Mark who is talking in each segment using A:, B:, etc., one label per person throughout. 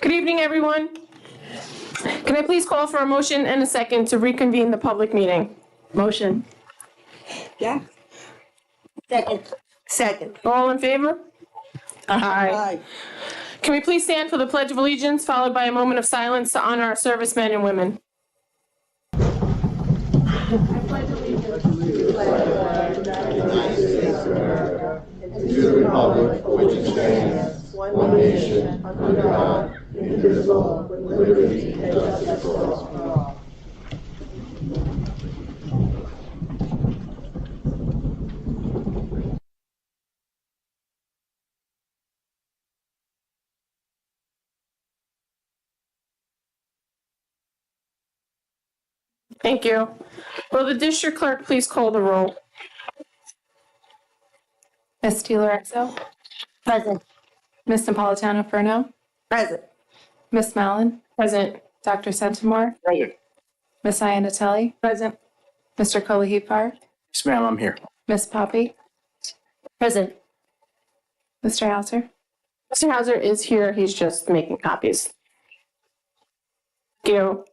A: Good evening, everyone. Can I please call for a motion and a second to reconvene the public meeting?
B: Motion.
C: Yeah. Second.
A: All in favor? Aye.
C: Aye.
A: Can we please stand for the Pledge of Allegiance, followed by a moment of silence to honor our servicemen and women?
D: To the republic for which it stands, one nation, under God, indivisible, with liberty and justice for all.
A: Thank you. Will the district clerk please call the roll?
B: Ms. DiLorenzo.
C: Present.
B: Ms. Napolitano-Furno.
C: Present.
B: Ms. Mallon.
A: Present.
B: Dr. Centimore.
D: Present.
B: Ms. Iannatelli.
A: Present.
B: Mr. Kolahipar.
D: Yes, ma'am, I'm here.
B: Ms. Poppy.
C: Present.
B: Mr. Hauser.
A: Mr. Hauser is here. He's just making copies. Thank you.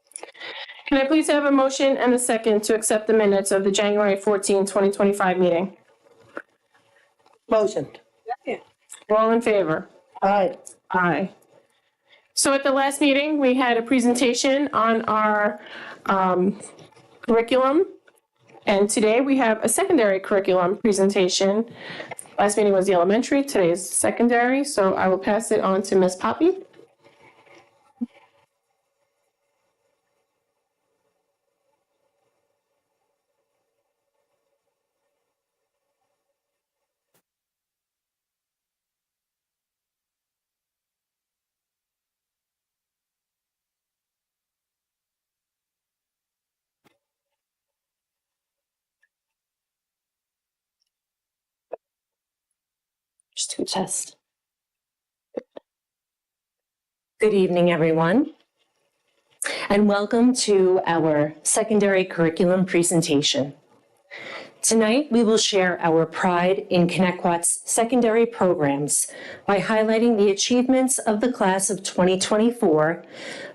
A: Can I please have a motion and a second to accept the minutes of the January 14, 2025 meeting?
C: Motion.
A: All in favor?
C: Aye.
A: Aye. So at the last meeting, we had a presentation on our curriculum. And today we have a secondary curriculum presentation. Last meeting was the elementary, today is secondary. So I will pass it on to Ms. Poppy.
E: Just to test. Good evening, everyone, and welcome to our secondary curriculum presentation. Tonight, we will share our pride in Connecticut's secondary programs by highlighting the achievements of the class of 2024,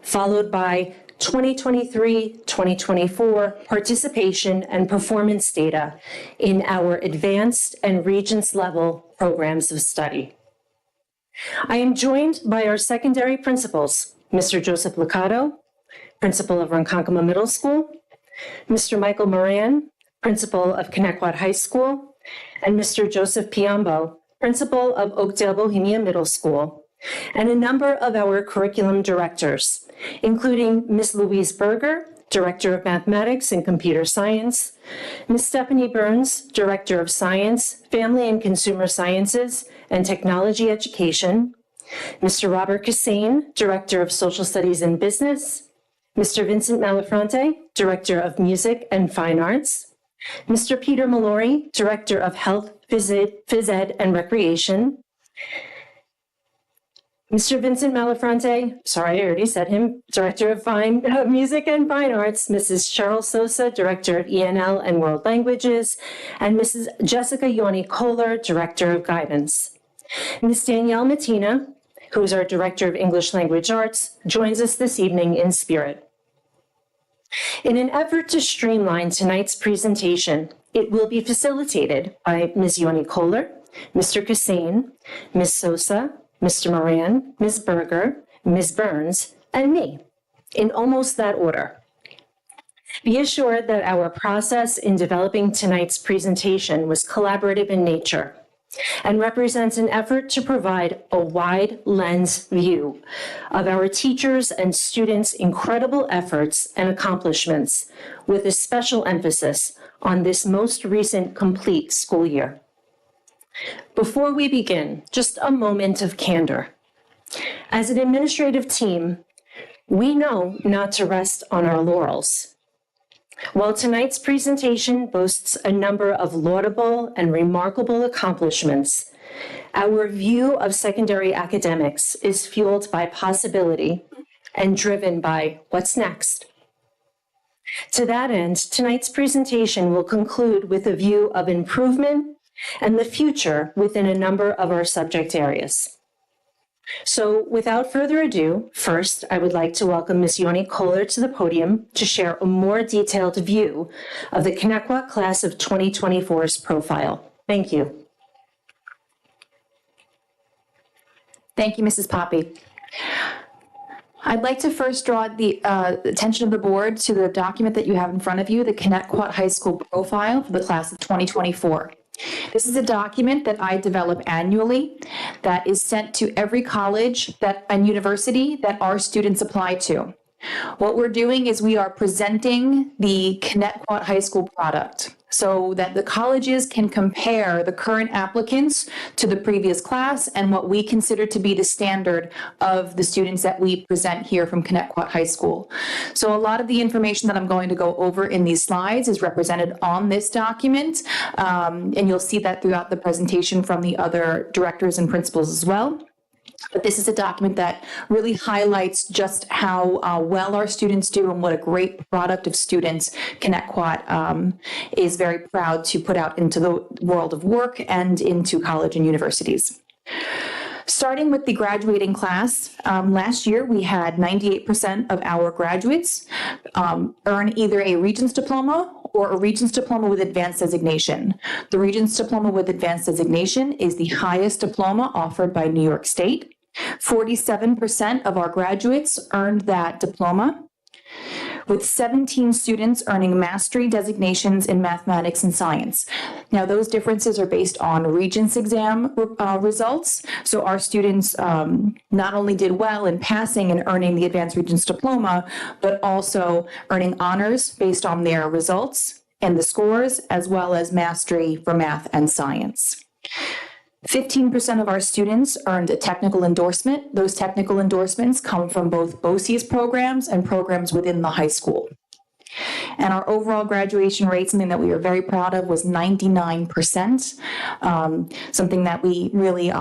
E: followed by 2023-2024 participation and performance data in our advanced and Regents level programs of study. I am joined by our secondary principals, Mr. Joseph Licato, principal of Ronkonkoma Middle School, Mr. Michael Moran, principal of Connecticut High School, and Mr. Joseph Piombo, principal of Oakdale Bohemia Middle School, and a number of our curriculum directors, including Ms. Louise Berger, Director of Mathematics and Computer Science, Ms. Stephanie Burns, Director of Science, Family and Consumer Sciences, and Technology Education, Mr. Robert Cassane, Director of Social Studies and Business, Mr. Vincent Malafronte, Director of Music and Fine Arts, Mr. Peter Mallory, Director of Health, Phys Ed, and Recreation, Mr. Vincent Malafronte, sorry, I already said him, Director of Music and Fine Arts, Mrs. Cheryl Sosa, Director of ENL and World Languages, and Mrs. Jessica Yoni Kohler, Director of Guidance. Ms. Danielle Mattina, who is our Director of English Language Arts, joins us this evening in spirit. In an effort to streamline tonight's presentation, it will be facilitated by Ms. Yoni Kohler, Mr. Cassane, Ms. Sosa, Mr. Moran, Ms. Berger, Ms. Burns, and me, in almost that order. Be assured that our process in developing tonight's presentation was collaborative in nature and represents an effort to provide a wide lens view of our teachers' and students' incredible efforts and accomplishments, with a special emphasis on this most recent complete school year. Before we begin, just a moment of candor. As an administrative team, we know not to rest on our laurels. While tonight's presentation boasts a number of laudable and remarkable accomplishments, our view of secondary academics is fueled by possibility and driven by what's next. To that end, tonight's presentation will conclude with a view of improvement and the future within a number of our subject areas. So without further ado, first, I would like to welcome Ms. Yoni Kohler to the podium to share a more detailed view of the Connecticut class of 2024's profile. Thank you.
B: Thank you, Mrs. Poppy. I'd like to first draw the attention of the board to the document that you have in front of you, the Connecticut High School profile for the class of 2024. This is a document that I develop annually that is sent to every college and university that our students apply to. What we're doing is we are presenting the Connecticut High School product so that the colleges can compare the current applicants to the previous class and what we consider to be the standard of the students that we present here from Connecticut High School. So a lot of the information that I'm going to go over in these slides is represented on this document, and you'll see that throughout the presentation from the other directors and principals as well. But this is a document that really highlights just how well our students do and what a great product of students Connecticut is very proud to put out into the world of work and into college and universities. Starting with the graduating class, last year we had 98% of our graduates earn either a Regents Diploma or a Regents Diploma with Advanced Designation. The Regents Diploma with Advanced Designation is the highest diploma offered by New York State. 47% of our graduates earned that diploma, with 17 students earning mastery designations in mathematics and science. Now, those differences are based on Regents exam results. So our students not only did well in passing and earning the Advanced Regents Diploma, but also earning honors based on their results and the scores, as well as mastery for math and science. 15% of our students earned a technical endorsement. Those technical endorsements come from both BOCES programs and programs within the high school. And our overall graduation rate, something that we were very proud of, was 99%, something that we really,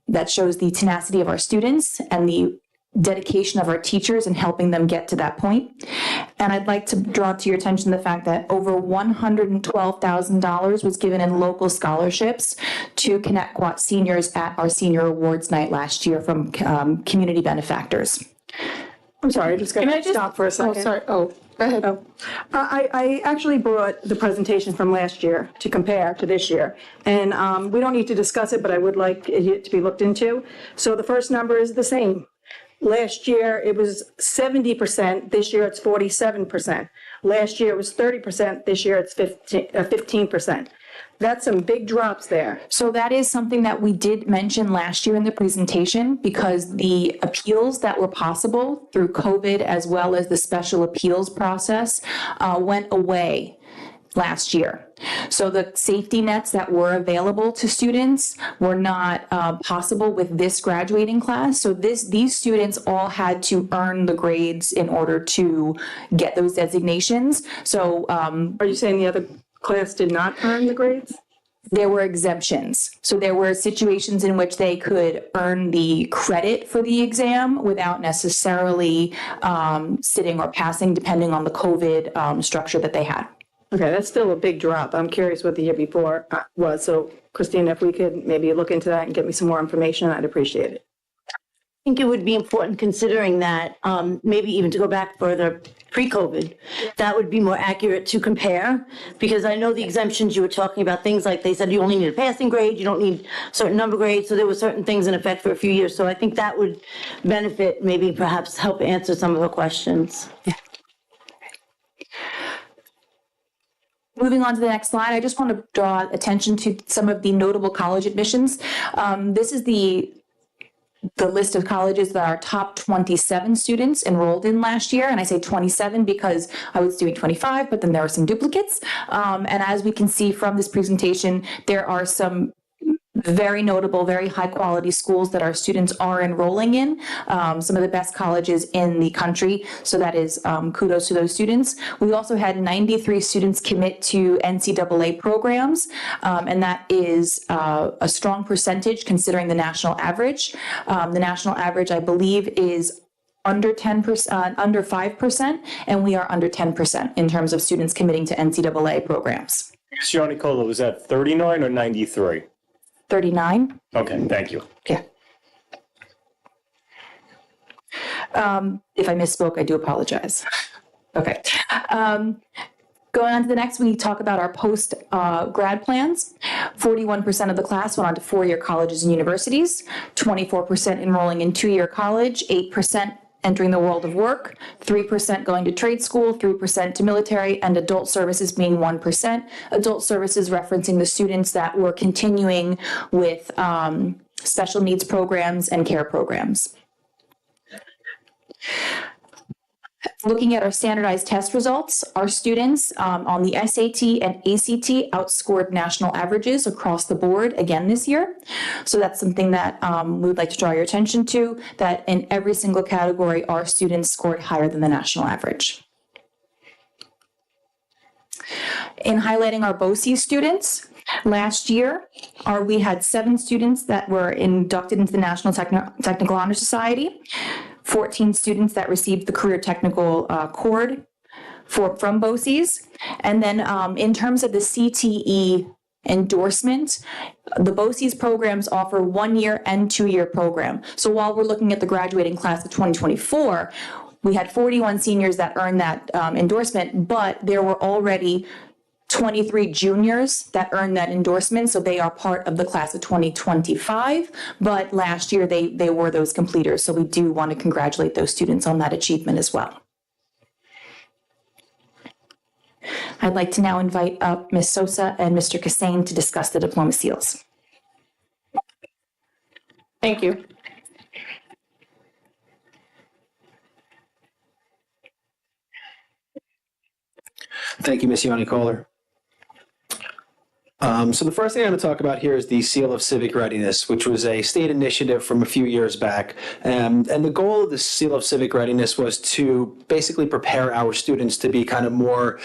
B: that shows the tenacity of our students and the dedication of our teachers in helping them get to that point. And I'd like to draw to your attention the fact that over $112,000 was given in local scholarships to Connecticut seniors at our senior awards night last year from community benefactors.
F: I'm sorry, I just got to stop for a second.
A: Oh, sorry. Oh, go ahead.
F: I actually brought the presentation from last year to compare to this year. And we don't need to discuss it, but I would like it to be looked into. So the first number is the same. Last year, it was 70%. This year, it's 47%. Last year, it was 30%. This year, it's 15%. That's some big drops there.
B: So that is something that we did mention last year in the presentation, because the appeals that were possible through COVID, as well as the special appeals process, went away last year. So the safety nets that were available to students were not possible with this graduating class. So these students all had to earn the grades in order to get those designations. So
F: Are you saying the other class did not earn the grades?
B: there were exemptions. So there were situations in which they could earn the credit for the exam without necessarily sitting or passing, depending on the COVID structure that they had.
F: Okay, that's still a big drop. I'm curious what the year before was. So Christina, if we could maybe look into that and get me some more information, I'd appreciate it.
C: I think it would be important, considering that maybe even to go back further, pre-COVID, that would be more accurate to compare, because I know the exemptions you were talking about, things like they said you only need a passing grade, you don't need certain number grades, so there were certain things in effect for a few years. So I think that would benefit, maybe perhaps help answer some of the questions.
B: Moving on to the next slide, I just want to draw attention to some of the notable college admissions. This is the list of colleges that our top 27 students enrolled in last year. And I say 27 because I was doing 25, but then there were some duplicates. And as we can see from this presentation, there are some very notable, very high quality schools that our students are enrolling in, some of the best colleges in the country. So that is kudos to those students. We also had 93 students commit to NCAA programs, and that is a strong percentage considering the national average. The national average, I believe, is under 10%, under 5%, and we are under 10% in terms of students committing to NCAA programs.
G: Ms. Yonicola, was that 39 or 93?
B: 39.
G: Okay, thank you.
B: Yeah. If I misspoke, I do apologize. Okay. Going on to the next, we talk about our post grad plans. 41% of the class went on to four-year colleges and universities, 24% enrolling in two-year college, 8% entering the world of work, 3% going to trade school, 3% to military, and adult services being 1%. Adult services referencing the students that were continuing with special needs programs and care programs. Looking at our standardized test results, our students on the SAT and ACT outscored national averages across the board again this year. So that's something that we would like to draw your attention to, that in every single category, our students scored higher than the national average. In highlighting our BOCES students, last year, we had 7 students that were inducted into the National Technical Honor Society, 14 students that received the Career Technical Cord from BOCES. And then in terms of the CTE endorsement, the BOCES programs offer 1-year and 2-year program. So while we're looking at the graduating class of 2024, we had 41 seniors that earned that endorsement, but there were already 23 juniors that earned that endorsement, so they are part of the class of 2025, but last year they were those completers, so we do want to congratulate those students on that achievement as well. I'd like to now invite up Ms. Sosa and Mr. Kassane to discuss the diploma seals.
A: Thank you.
G: Thank you, Ms. Yoni Kohler. So the first thing I'm going to talk about here is the Seal of Civic Readiness, which was a state initiative from a few years back. And the goal of the Seal of Civic Readiness was to basically prepare our students to be kind of more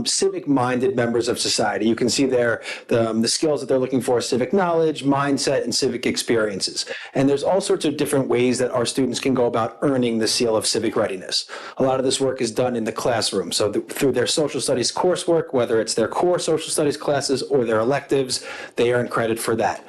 G: civic-minded members of society. You can see there the skills that they're looking for: civic knowledge, mindset, and civic experiences. And there's all sorts of different ways that our students can go about earning the Seal of Civic Readiness. A lot of this work is done in the classroom. So through their social studies coursework, whether it's their core social studies classes or their electives, they earn credit for that.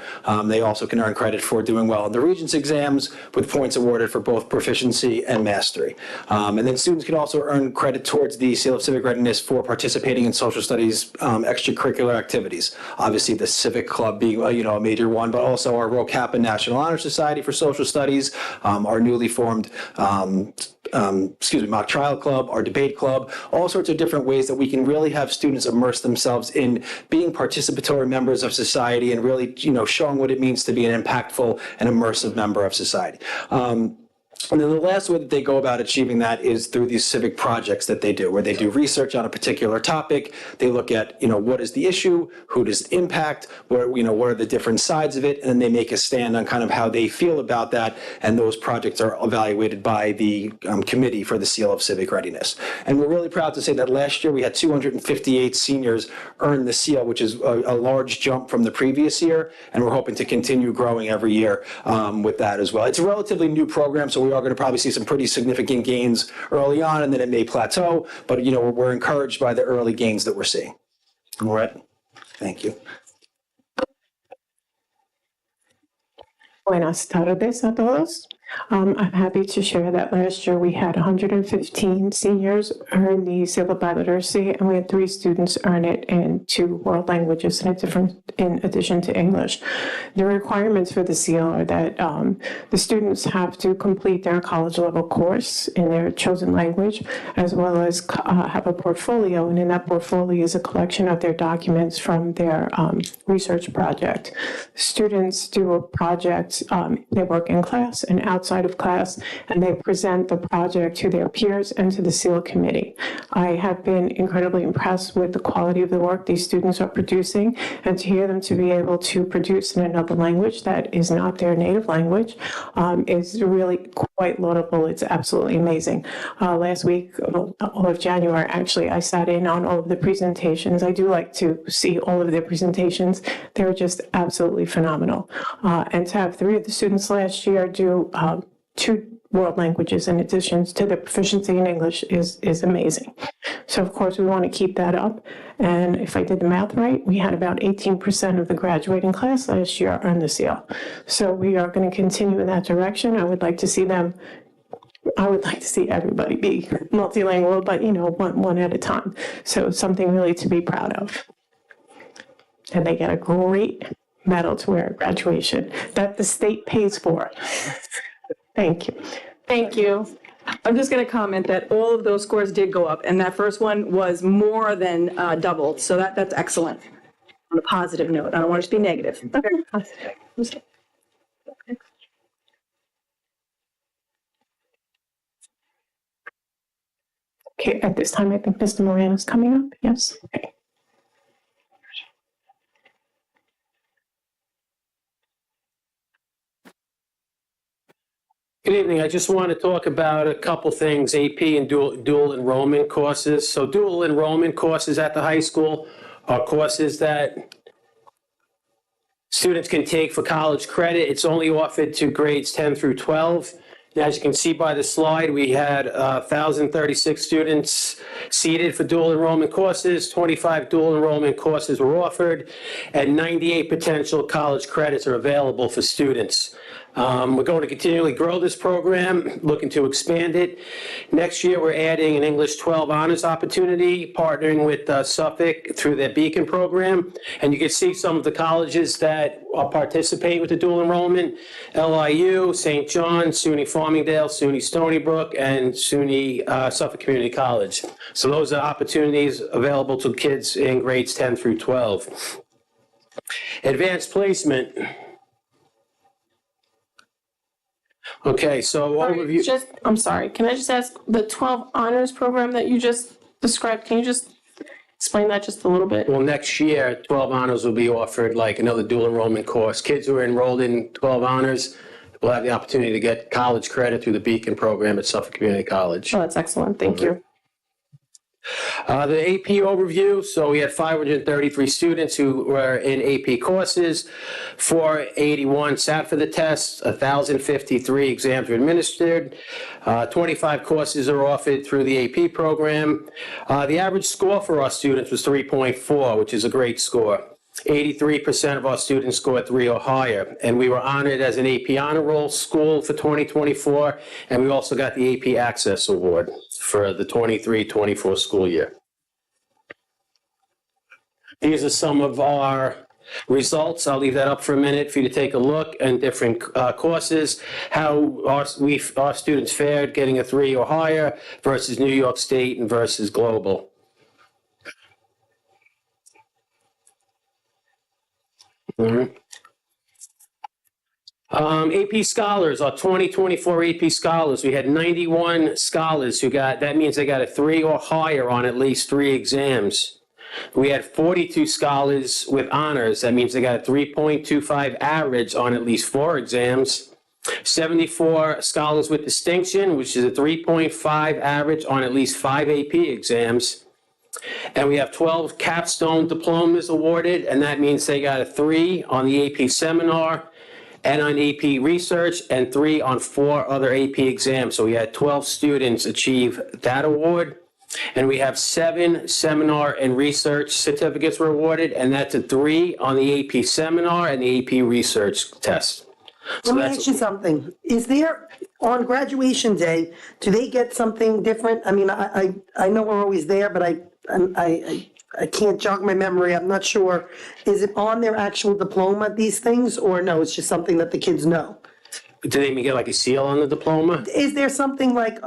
G: They also can earn credit for doing well in the Regents exams, with points awarded for both proficiency and mastery. And then students can also earn credit towards the Seal of Civic Readiness for participating in social studies extracurricular activities. Obviously, the Civic Club being a major one, but also our Rho Kappa National Honor Society for social studies, our newly formed mock trial club, our debate club, all sorts of different ways that we can really have students immerse themselves in being participatory members of society and really, showing what it means to be an impactful and immersive member of society. And then the last way that they go about achieving that is through these civic projects that they do, where they do research on a particular topic. They look at, what is the issue, who does it impact, what are the different sides of it, and then they make a stand on kind of how they feel about that. And those projects are evaluated by the committee for the Seal of Civic Readiness. And we're really proud to say that last year we had 258 seniors earn the seal, which is a large jump from the previous year. And we're hoping to continue growing every year with that as well. It's a relatively new program, so we are going to probably see some pretty significant gains early on, and then it may plateau, but we're encouraged by the early gains that we're seeing. All right. Thank you.
H: Buenas tardes a todos. I'm happy to share that last year we had 115 seniors earn the Seal of Literacy, and we had 3 students earn it in 2 world languages in addition to English. The requirements for the seal are that the students have to complete their college level course in their chosen language, as well as have a portfolio, and in that portfolio is a collection of their documents from their research project. Students do a project, they work in class and outside of class, and they present the project to their peers and to the SEAL committee. I have been incredibly impressed with the quality of the work these students are producing, and to hear them to be able to produce in another language that is not their native language is really quite laudable. It's absolutely amazing. Last week, all of January, actually, I sat in on all of the presentations. I do like to see all of their presentations. They're just absolutely phenomenal. And to have 3 of the students last year do 2 world languages in addition to their proficiency in English is amazing. So of course we want to keep that up. And if I did the math right, we had about 18% of the graduating class last year earn the seal. So we are going to continue in that direction. I would like to see them I would like to see everybody be multilingual, but one at a time. So something really to be proud of. And they get a great medal to wear at graduation that the state pays for. Thank you.
A: Thank you.
F: I'm just going to comment that all of those scores did go up, and that first one was more than doubled, so that's excellent. On a positive note, I don't want it to be negative.
H: Very positive. Okay, at this time, I think Mr. Moran is coming up. Yes? Okay.
I: Good evening. I just want to talk about a couple things, AP and dual enrollment courses. So dual enrollment courses at the high school are courses that students can take for college credit. It's only offered to grades 10 through 12. And as you can see by the slide, we had 1,036 students seated for dual enrollment courses. 25 dual enrollment courses were offered, and 98 potential college credits are available for students. We're going to continually grow this program, looking to expand it. Next year, we're adding an English 12 honors opportunity, partnering with Suffolk through their Beacon program. And you can see some of the colleges that are participating with the dual enrollment: LIU, St. John's, SUNY Farmingdale, SUNY Stony Brook, and SUNY Suffolk Community College. So those are opportunities available to kids in grades 10 through 12. Advanced placement. Okay, so overview.
A: I'm sorry, can I just ask, the 12 honors program that you just described, can you just explain that just a little bit?
I: Well, next year, 12 honors will be offered like another dual enrollment course. Kids who are enrolled in 12 honors will have the opportunity to get college credit through the Beacon program at Suffolk Community College.
A: Oh, that's excellent, thank you.
I: The AP overview, so we had 533 students who were in AP courses, 481 sat for the tests, 1,053 exams were administered, 25 courses are offered through the AP program. The average score for our students was 3.4, which is a great score. 83% of our students scored 3 or higher, and we were honored as an AP Honor Roll School for 2024, and we also got the AP Access Award for the 23-24 school year. These are some of our results. I'll leave that up for a minute for you to take a look, and different courses, how our students fared getting a 3 or higher versus New York State and versus global. AP Scholars, our 2024 AP Scholars, we had 91 scholars who got, that means they got a 3 or higher on at least 3 exams. We had 42 scholars with honors, that means they got a 3.25 average on at least 4 exams. 74 scholars with distinction, which is a 3.5 average on at least 5 AP exams. And we have 12 capstone diplomas awarded, and that means they got a 3 on the AP seminar and on AP research, and 3 on 4 other AP exams. So we had 12 students achieve that award. And we have 7 seminar and research certificates were awarded, and that's a 3 on the AP seminar and the AP research test.
J: Let me ask you something. Is there, on graduation day, do they get something different? I mean, I know we're always there, but I can't jog my memory. I'm not sure. Is it on their actual diploma, these things, or no, it's just something that the kids know?
I: Did they even get like a seal on the diploma?
J: Is there something like,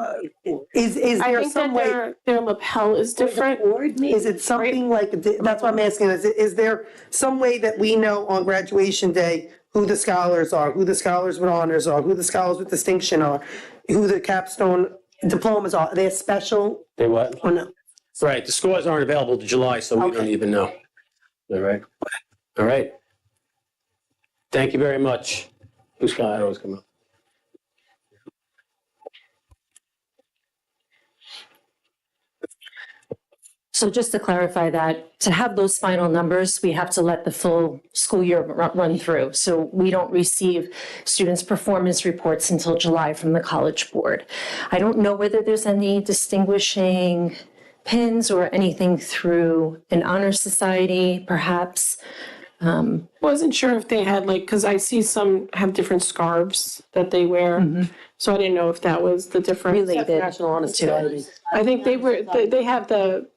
J: is
A: I
J: there
A: think
J: some way?
A: that their lapel is different.
J: Is it something like, that's what I'm asking, is there some way that we know on graduation day who the scholars are, who the scholars with honors are, who the scholars with distinction are, who the capstone diplomas are? Are they special
I: They what?
J: or no?
I: Right, the scores aren't available to July, so we don't even know. All right. All right. Thank you very much. Who's got, I always come up.
E: So just to clarify that, to have those final numbers, we have to let the full school year run through. So we don't receive students' performance reports until July from the College Board. I don't know whether there's any distinguishing pins or anything through an honor society, perhaps.
A: Wasn't sure if they had like, because I see some have different scarves that they wear. So I didn't know if that was the difference.
E: Related.
C: National Honor Society.
A: I think they have the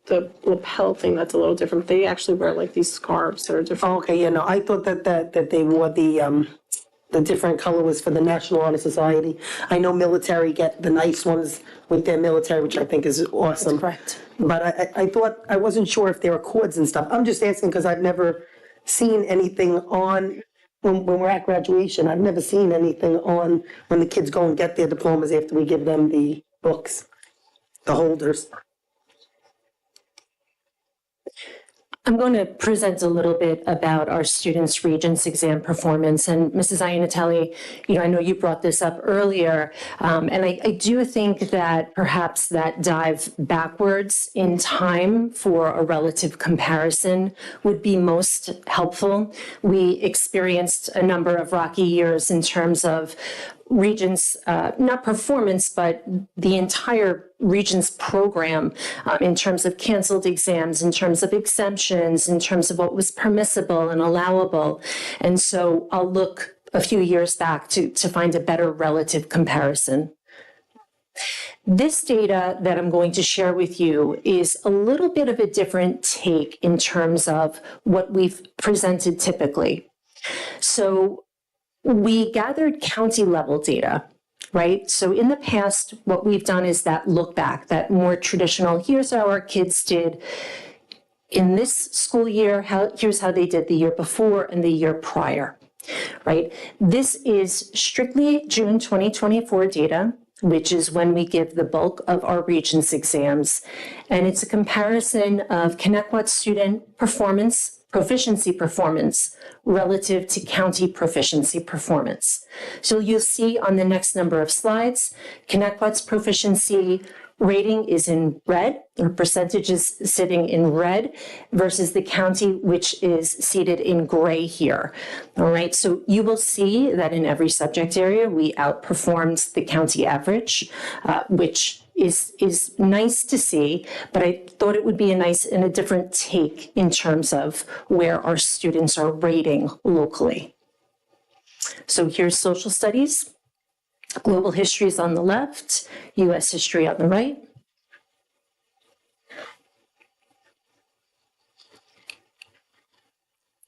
A: lapel thing that's a little different. They actually wear like these scarves that are different.
J: Okay, yeah, no, I thought that they wore the different color was for the National Honor Society. I know military get the nice ones with their military, which I think is awesome.
E: Correct.
J: But I thought, I wasn't sure if there were cords and stuff. I'm just asking because I've never seen anything on, when we're at graduation, I've never seen anything on when the kids go and get their diplomas after we give them the books, the holders.
E: I'm going to present a little bit about our students' Regents exam performance. And Mrs. Iannatelli, I know you brought this up earlier, and I do think that perhaps that dive backwards in time for a relative comparison would be most helpful. We experienced a number of rocky years in terms of Regents, not performance, but the entire Regents program in terms of canceled exams, in terms of exemptions, in terms of what was permissible and allowable. And so I'll look a few years back to find a better relative comparison. This data that I'm going to share with you is a little bit of a different take in terms of what we've presented typically. So we gathered county level data, right? So in the past, what we've done is that look back, that more traditional, here's how our kids did in this school year, here's how they did the year before and the year prior, right? This is strictly June 2024 data, which is when we give the bulk of our Regents exams. And it's a comparison of Connecticut student proficiency performance relative to county proficiency performance. So you'll see on the next number of slides, Connecticut's proficiency rating is in red, or percentage is sitting in red, versus the county, which is seated in gray here. All right, so you will see that in every subject area, we outperformed the county average, which is nice to see, but I thought it would be a different take in terms of where our students are rating locally. So here's social studies. Global history is on the left, U.S. history on the right.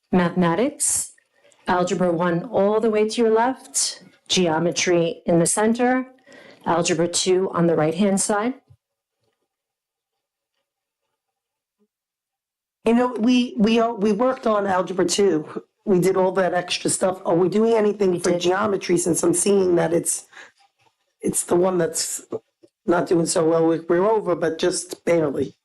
E: Mathematics, Algebra 1 all the way to your left, geometry in the center, Algebra 2 on the right-hand side.
J: We worked on Algebra 2. We did all that extra stuff. Are we doing anything for geometry, since I'm seeing that it's the one that's not doing so well? We're over, but just barely.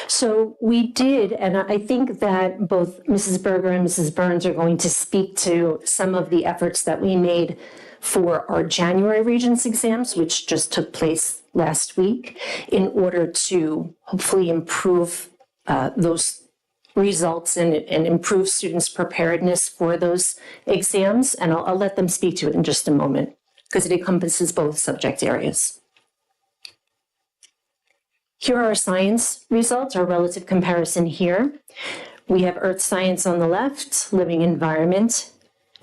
E: So we did, and I think that both Mrs. Berger and Mrs. Burns are going to speak to some of the efforts that we made for our January Regents exams, which just took place last week, in order to hopefully improve those results and improve students' preparedness for those exams. And I'll let them speak to it in just a moment, because it encompasses both subject areas. Here are our science results, our relative comparison here. We have earth science on the left, living environment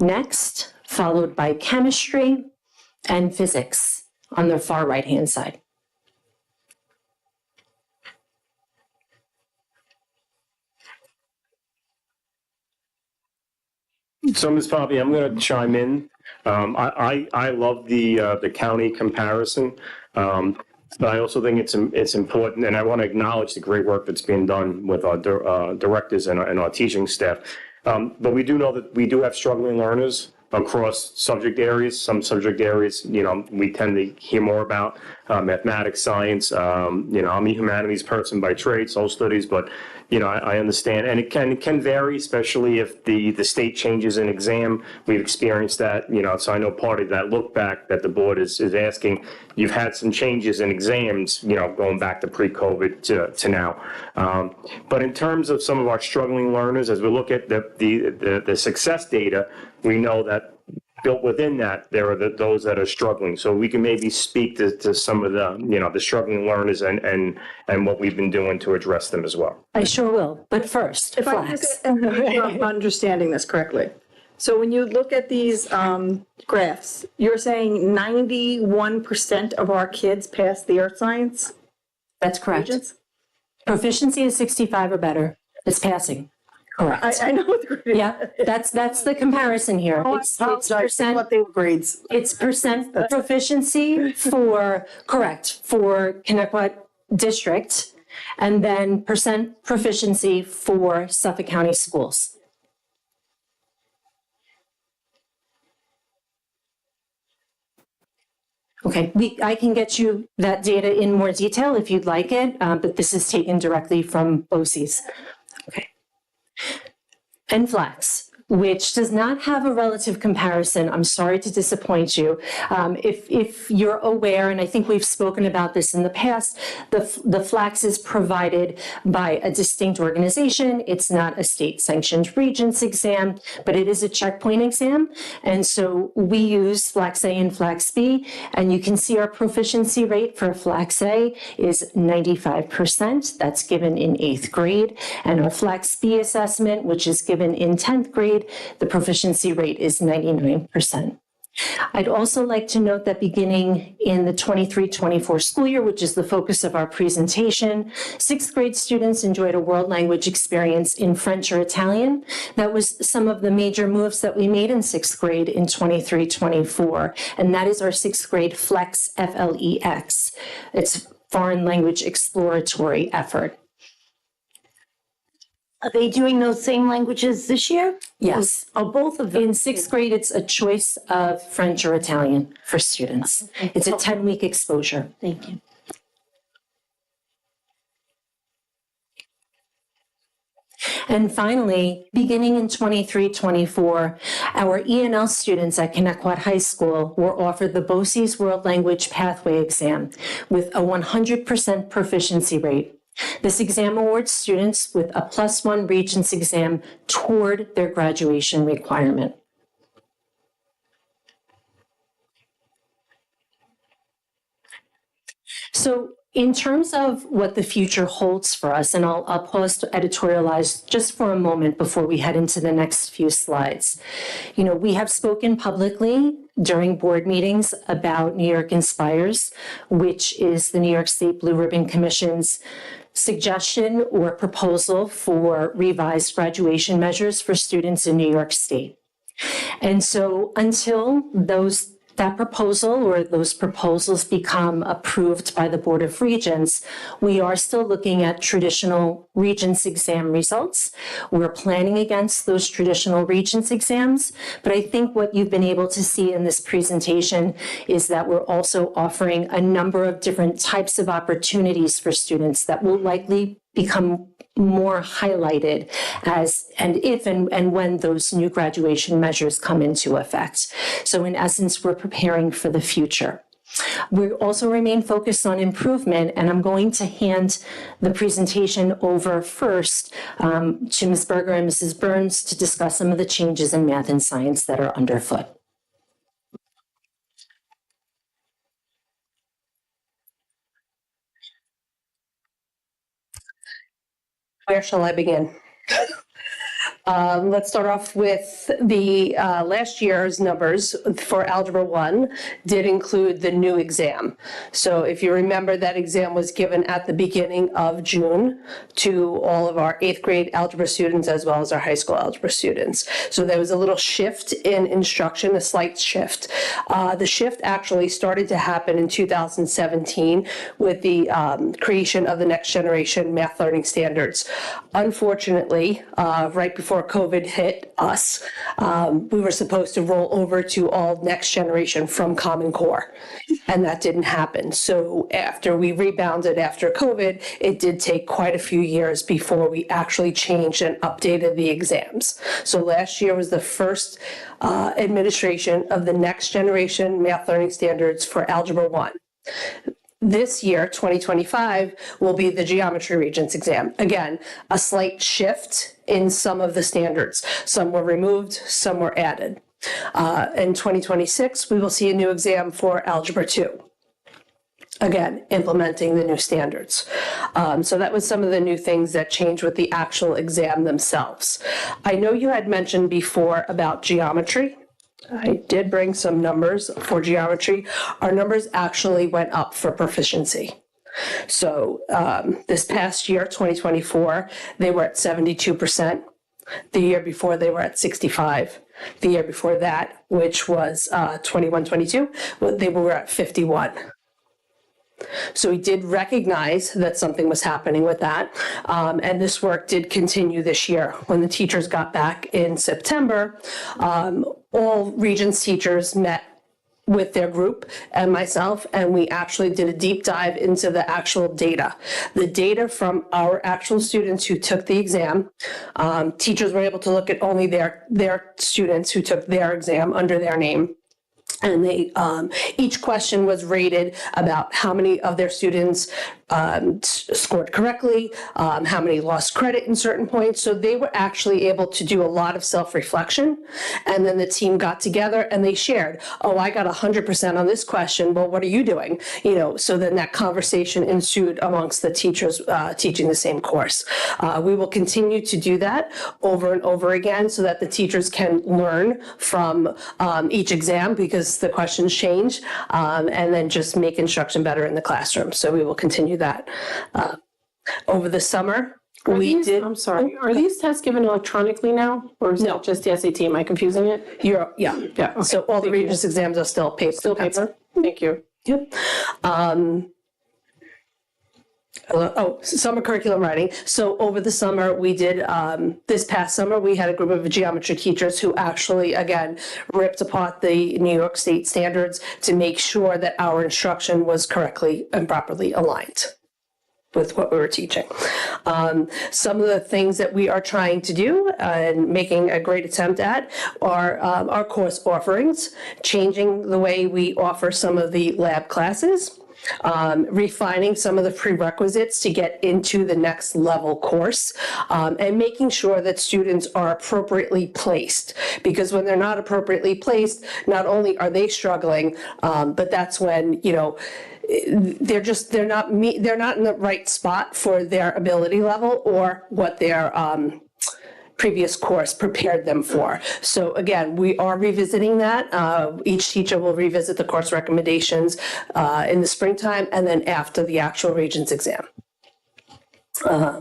E: next, followed by chemistry and physics on the far right-hand side.
K: So, Ms. Poppy, I'm going to chime in. I love the county comparison, but I also think it's important, and I want to acknowledge the great work that's being done with our directors and our teaching staff. But we do know that we do have struggling learners across subject areas. Some subject areas, we tend to hear more about mathematics, science. I'm a humanities person by trade, social studies, but I understand, and it can vary, especially if the state changes an exam. We've experienced that, so I know part of that look back that the board is asking. You've had some changes in exams, going back to pre-COVID to now. But in terms of some of our struggling learners, as we look at the success data, we know that built within that, there are those that are struggling. So we can maybe speak to some of the, the struggling learners and what we've been doing to address them as well.
E: I sure will, but first,
F: If I
E: flags.
F: I'm understanding this correctly. So when you look at these graphs, you're saying 91% of our kids pass the earth science
E: That's correct.
F: regents?
E: Proficiency is 65 or better. It's passing. Correct.
F: I know.
E: Yeah, that's the comparison here. It's percent,
J: What they were grades.
E: it's percent proficiency for Connecticut District, and then percent proficiency for Suffolk County Schools. Okay, I can get you that data in more detail if you'd like it, but this is taken directly from BOCES. Okay. NFLAX, which does not have a relative comparison. I'm sorry to disappoint you. If you're aware, and I think we've spoken about this in the past, the FLAX is provided by a distinct organization. It's not a state-sanctioned Regents exam, but it is a checkpoint exam. And so we use FLAX A and FLAX B, and you can see our proficiency rate for FLAX A is 95%. That's given in 8th grade. And our FLAX B assessment, which is given in 10th grade, the proficiency rate is 99%. I'd also like to note that beginning in the 23-24 school year, which is the focus of our presentation, 6th grade students enjoyed a world language experience in French or Italian. That was some of the major moves that we made in 6th grade in 23-24, and that is our 6th grade FLEX, F-L-E-X. It's foreign language exploratory effort.
C: Are they doing those same languages this year?
E: Yes.
C: Oh, both of them?
E: In 6th grade, it's a choice of French or Italian for students. It's a 10-week exposure.
C: Thank you.
E: And finally, beginning in 23-24, our ENL students at Connecticut High School were offered the BOCES World Language Pathway Exam with a 100% proficiency rate. This exam awards students with a +1 Regents exam toward their graduation requirement. So in terms of what the future holds for us, and I'll pause to editorialize just for a moment before we head into the next few slides. We have spoken publicly during board meetings about New York Inspires, which is the New York State Blue Ribbon Commission's suggestion or proposal for revised graduation measures for students in New York State. And so until that proposal or those proposals become approved by the Board of Regents, we are still looking at traditional Regents exam results. We're planning against those traditional Regents exams, but I think what you've been able to see in this presentation is that we're also offering a number of different types of opportunities for students that will likely become more highlighted as and if and when those new graduation measures come into effect. So in essence, we're preparing for the future. We also remain focused on improvement, and I'm going to hand the presentation over first to Ms. Berger and Mrs. Burns to discuss some of the changes in math and science that are underfoot.
L: Where shall I begin? Let's start off with the last year's numbers for Algebra 1 did include the new exam. So if you remember, that exam was given at the beginning of June to all of our 8th grade algebra students as well as our high school algebra students. So there was a little shift in instruction, a slight shift. The shift actually started to happen in 2017 with the creation of the Next Generation Math Learning Standards. Unfortunately, right before COVID hit us, we were supposed to roll over to all Next Generation from Common Core, and that didn't happen. So after we rebounded after COVID, it did take quite a few years before we actually changed and updated the exams. So last year was the first administration of the Next Generation Math Learning Standards for Algebra 1. This year, 2025, will be the Geometry Regents exam. Again, a slight shift in some of the standards. Some were removed, some were added. In 2026, we will see a new exam for Algebra 2. Again, implementing the new standards. So that was some of the new things that changed with the actual exam themselves. I know you had mentioned before about geometry. I did bring some numbers for geometry. Our numbers actually went up for proficiency. So this past year, 2024, they were at 72%. The year before, they were at 65. The year before that, which was 21-22, they were at 51. So we did recognize that something was happening with that. And this work did continue this year. When the teachers got back in September, all Regents teachers met with their group and myself, and we actually did a deep dive into the actual data. The data from our actual students who took the exam, teachers were able to look at only their students who took their exam under their name. And they, each question was rated about how many of their students scored correctly, how many lost credit in certain points. So they were actually able to do a lot of self-reflection. And then the team got together and they shared, oh, I got 100% on this question. Well, what are you doing? You know, so then that conversation ensued amongst the teachers teaching the same course. We will continue to do that over and over again so that the teachers can learn from each exam, because the questions change, and then just make instruction better in the classroom. So we will continue that. Over the summer,
A: I'm sorry, are these tests given electronically now, or is
L: No.
A: it just the SAT? Am I confusing it?
L: Yeah.
A: Okay.
L: So all the Regents exams are still paper.
A: Still paper? Thank you.
L: Yep. Summer curriculum writing. So over the summer, we did, this past summer, we had a group of geometry teachers who actually, again, ripped apart the New York State standards to make sure that our instruction was correctly and properly aligned with what we were teaching. Some of the things that we are trying to do and making a great attempt at are our course offerings, changing the way we offer some of the lab classes, refining some of the prerequisites to get into the next level course, and making sure that students are appropriately placed. Because when they're not appropriately placed, not only are they struggling, but that's when, you know, they're not in the right spot for their ability level or what their previous course prepared them for. So again, we are revisiting that. Each teacher will revisit the course recommendations in the springtime and then after the actual Regents exam.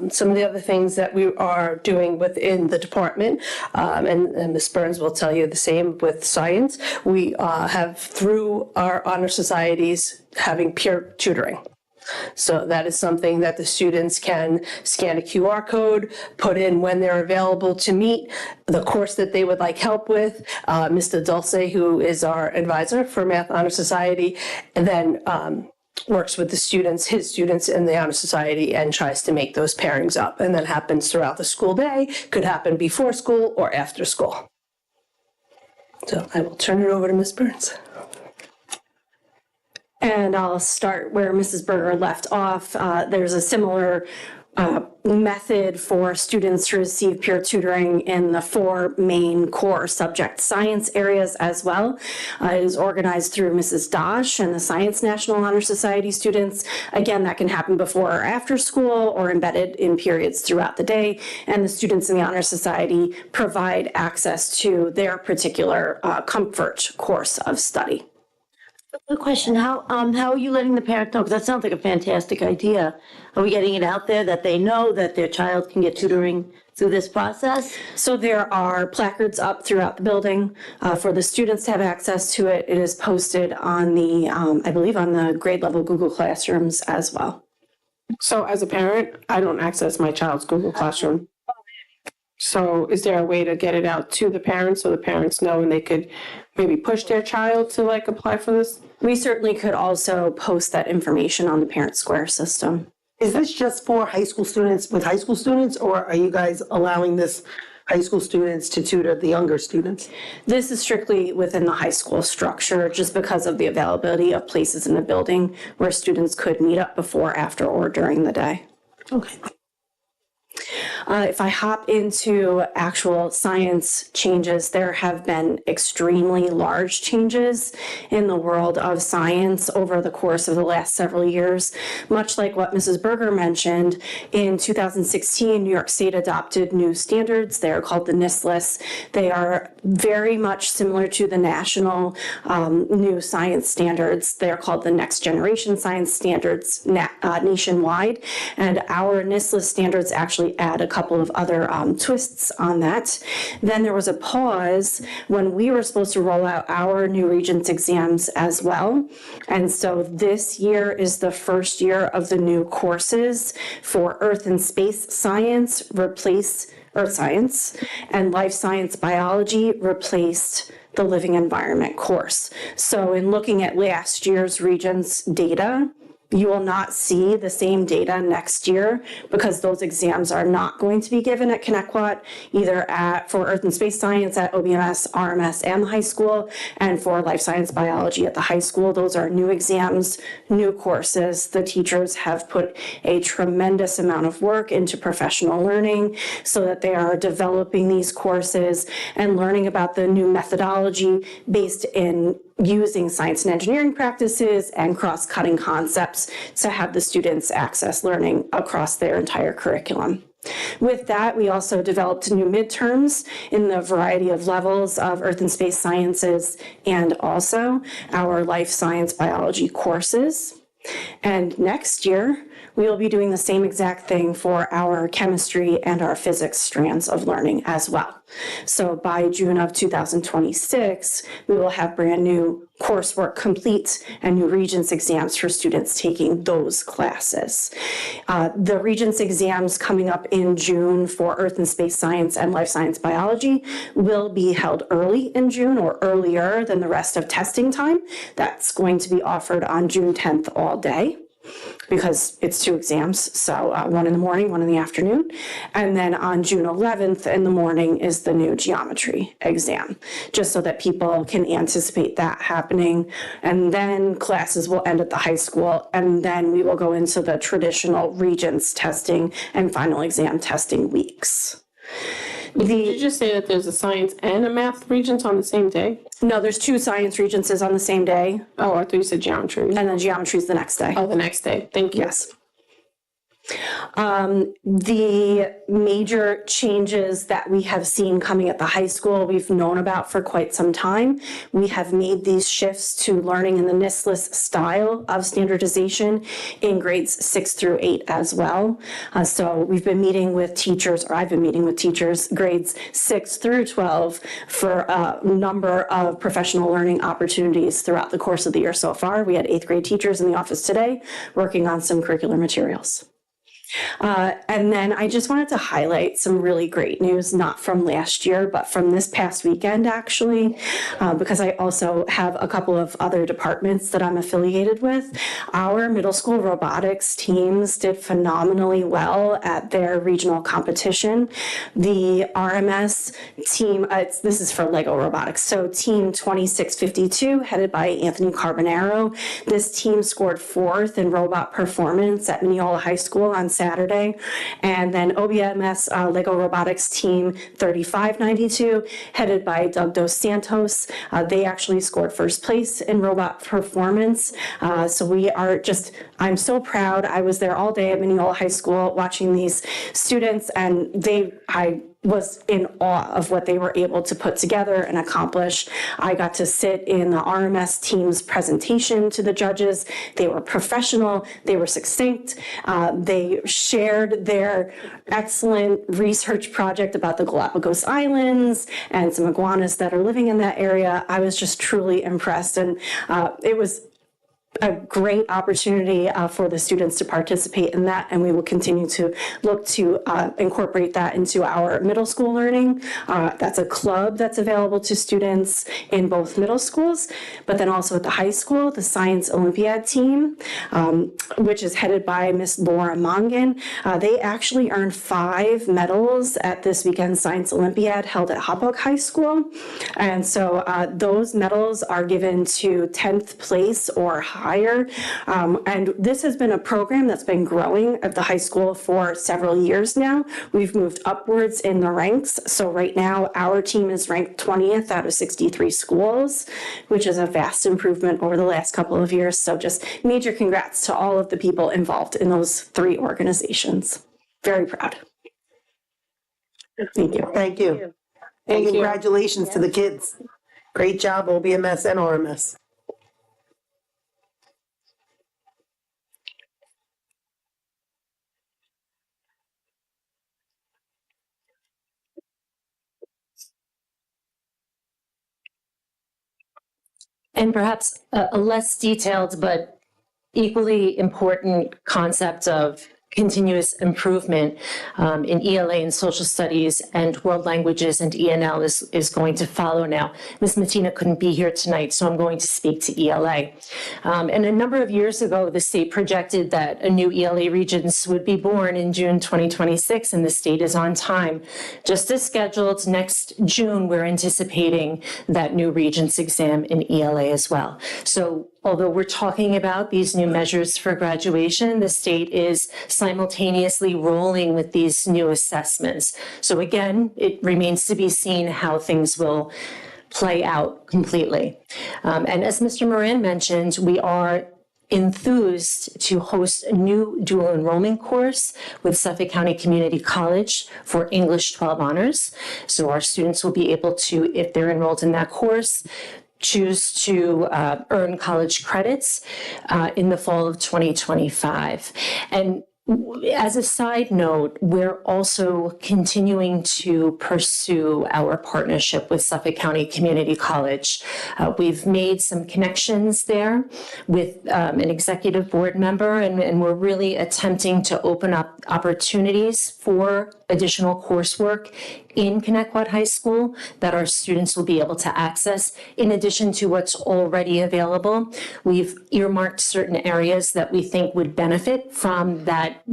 L: Some of the other things that we are doing within the department, and Ms. Burns will tell you the same with science, we have, through our honor societies, having peer tutoring. So that is something that the students can scan a QR code, put in when they're available to meet, the course that they would like help with. Mr. Dulce, who is our advisor for Math Honor Society, and then works with the students, his students in the Honor Society, and tries to make those pairings up. And that happens throughout the school day, could happen before school or after school. So I will turn it over to Ms. Burns.
M: And I'll start where Mrs. Berger left off. There's a similar method for students to receive peer tutoring in the 4 main core subject science areas as well. It is organized through Mrs. Dosh and the Science National Honor Society students. Again, that can happen before or after school or embedded in periods throughout the day. And the students in the Honor Society provide access to their particular comfort course of study.
C: A question, how are you letting the parent know? Because that sounds like a fantastic idea. Are we getting it out there that they know that their child can get tutoring through this process?
M: So there are placards up throughout the building for the students to have access to it. It is posted on the, I believe, on the grade level Google Classrooms as well.
A: So as a parent, I don't access my child's Google Classroom. So is there a way to get it out to the parents so the parents know and they could maybe push their child to like apply for this?
M: We certainly could also post that information on the Parent Square system.
J: Is this just for high school students with high school students, or are you guys allowing this high school students to tutor the younger students?
M: This is strictly within the high school structure, just because of the availability of places in the building where students could meet up before, after, or during the day.
J: Okay.
M: If I hop into actual science changes, there have been extremely large changes in the world of science over the course of the last several years. Much like what Mrs. Berger mentioned, in 2016, New York State adopted new standards. They are called the NISLIS. They are very much similar to the national new science standards. They are called the Next Generation Science Standards nationwide. And our NISLIS standards actually add a couple of other twists on that. Then there was a pause when we were supposed to roll out our new Regents exams as well. And so this year is the first year of the new courses for Earth and Space Science replace Earth Science, and Life Science Biology replaced the Living Environment course. So in looking at last year's Regents data, you will not see the same data next year because those exams are not going to be given at Connecticut, either for Earth and Space Science at OBMS, RMS, and the high school, and for Life Science Biology at the high school. Those are new exams, new courses. The teachers have put a tremendous amount of work into professional learning so that they are developing these courses and learning about the new methodology based in using science and engineering practices and cross-cutting concepts to have the students access learning across their entire curriculum. With that, we also developed new midterms in the variety of levels of Earth and Space Sciences and also our Life Science Biology courses. And next year, we will be doing the same exact thing for our chemistry and our physics strands of learning as well. So by June of 2026, we will have brand new coursework complete and new Regents exams for students taking those classes. The Regents exams coming up in June for Earth and Space Science and Life Science Biology will be held early in June or earlier than the rest of testing time. That's going to be offered on June 10th all day, because it's two exams, so one in the morning, one in the afternoon. And then on June 11th in the morning is the new geometry exam, just so that people can anticipate that happening. And then classes will end at the high school, and then we will go into the traditional Regents testing and final exam testing weeks.
A: Did you just say that there's a science and a math Regents on the same day?
M: No, there's two science Regents on the same day.
A: Oh, I thought you said geometry.
M: And then geometry is the next day.
A: Oh, the next day. Thank you.
M: Yes. The major changes that we have seen coming at the high school, we've known about for quite some time. We have made these shifts to learning in the NISLIS style of standardization in grades 6 through 8 as well. So we've been meeting with teachers, or I've been meeting with teachers, grades 6 through 12 for a number of professional learning opportunities throughout the course of the year so far. We had 8th grade teachers in the office today working on some curricular materials. And then I just wanted to highlight some really great news, not from last year, but from this past weekend, actually, because I also have a couple of other departments that I'm affiliated with. Our middle school robotics teams did phenomenally well at their regional competition. The RMS team, this is for Lego Robotics, so Team 2652, headed by Anthony Carbonaro. This team scored 4th in robot performance at Mineola High School on Saturday. And then OBMS Lego Robotics Team 3592, headed by Doug Dos Santos. They actually scored 1st place in robot performance. So we are I'm so proud. I was there all day at Mineola High School watching these students, and I was in awe of what they were able to put together and accomplish. I got to sit in the RMS team's presentation to the judges. They were professional, they were succinct, they shared their excellent research project about the Galapagos Islands and some iguanas that are living in that area. I was just truly impressed, and it was a great opportunity for the students to participate in that, and we will continue to look to incorporate that into our middle school learning. That's a club that's available to students in both middle schools, but then also at the high school, the Science Olympiad team, which is headed by Miss Laura Mongan. They actually earned 5 medals at this weekend's Science Olympiad held at Hopwood High School. And so those medals are given to 10th place or higher higher. And this has been a program that's been growing at the high school for several years now. We've moved upwards in the ranks. So right now, our team is ranked 20th out of 63 schools, which is a vast improvement over the last couple of years. So just major congrats to all of the people involved in those 3 organizations. Very proud. Thank you.
J: Thank you. And congratulations to the kids. Great job, OBMS and RMS.
E: And perhaps a less detailed but equally important concept of continuous improvement in ELA and social studies and world languages and ENL is going to follow now. Ms. Matina couldn't be here tonight, so I'm going to speak to ELA. And a number of years ago, the state projected that a new ELA Regents would be born in June 2026, and the state is on time. Just as scheduled, next June, we're anticipating that new Regents exam in ELA as well. So although we're talking about these new measures for graduation, the state is simultaneously rolling with these new assessments. So again, it remains to be seen how things will play out completely. And as Mr. Moran mentioned, we are enthused to host a new dual enrollment course with Suffolk County Community College for English 12 honors. So our students will be able to, if they're enrolled in that course, choose to earn college credits in the fall of 2025. And as a side note, we're also continuing to pursue our partnership with Suffolk County Community College. We've made some connections there with an executive board member, and we're really attempting to open up opportunities for additional coursework in Connecticut High School that our students will be able to access in addition to what's already available. We've earmarked certain areas that we think would benefit from that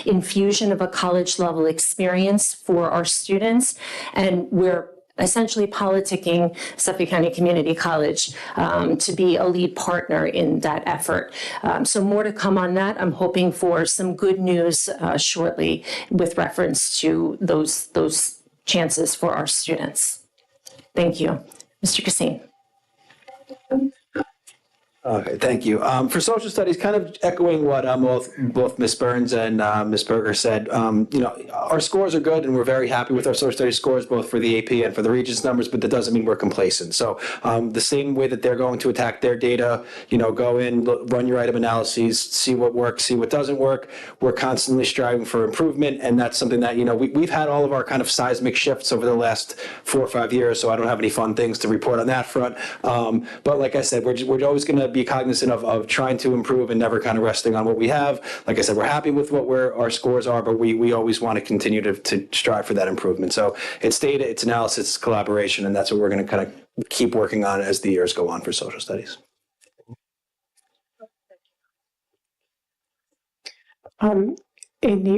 E: infusion of a college level experience for our students. And we're essentially politicking Suffolk County Community College to be a lead partner in that effort. So more to come on that. I'm hoping for some good news shortly with reference to those chances for our students. Thank you. Mr. Cassin.
G: Okay, thank you. For social studies, kind of echoing what both Ms. Burns and Ms. Berger said, our scores are good and we're very happy with our social studies scores, both for the AP and for the Regents numbers, but that doesn't mean we're complacent. So the same way that they're going to attack their data, go in, run your item analyses, see what works, see what doesn't work. We're constantly striving for improvement, and that's something that, we've had all of our kind of seismic shifts over the last 4 or 5 years, so I don't have any fun things to report on that front. But like I said, we're always going to be cognizant of trying to improve and never kind of resting on what we have. Like I said, we're happy with our scores are, but we always want to continue to strive for that improvement. So it's data, it's analysis, it's collaboration, and that's what we're going to kind of keep working on as the years go on for social studies.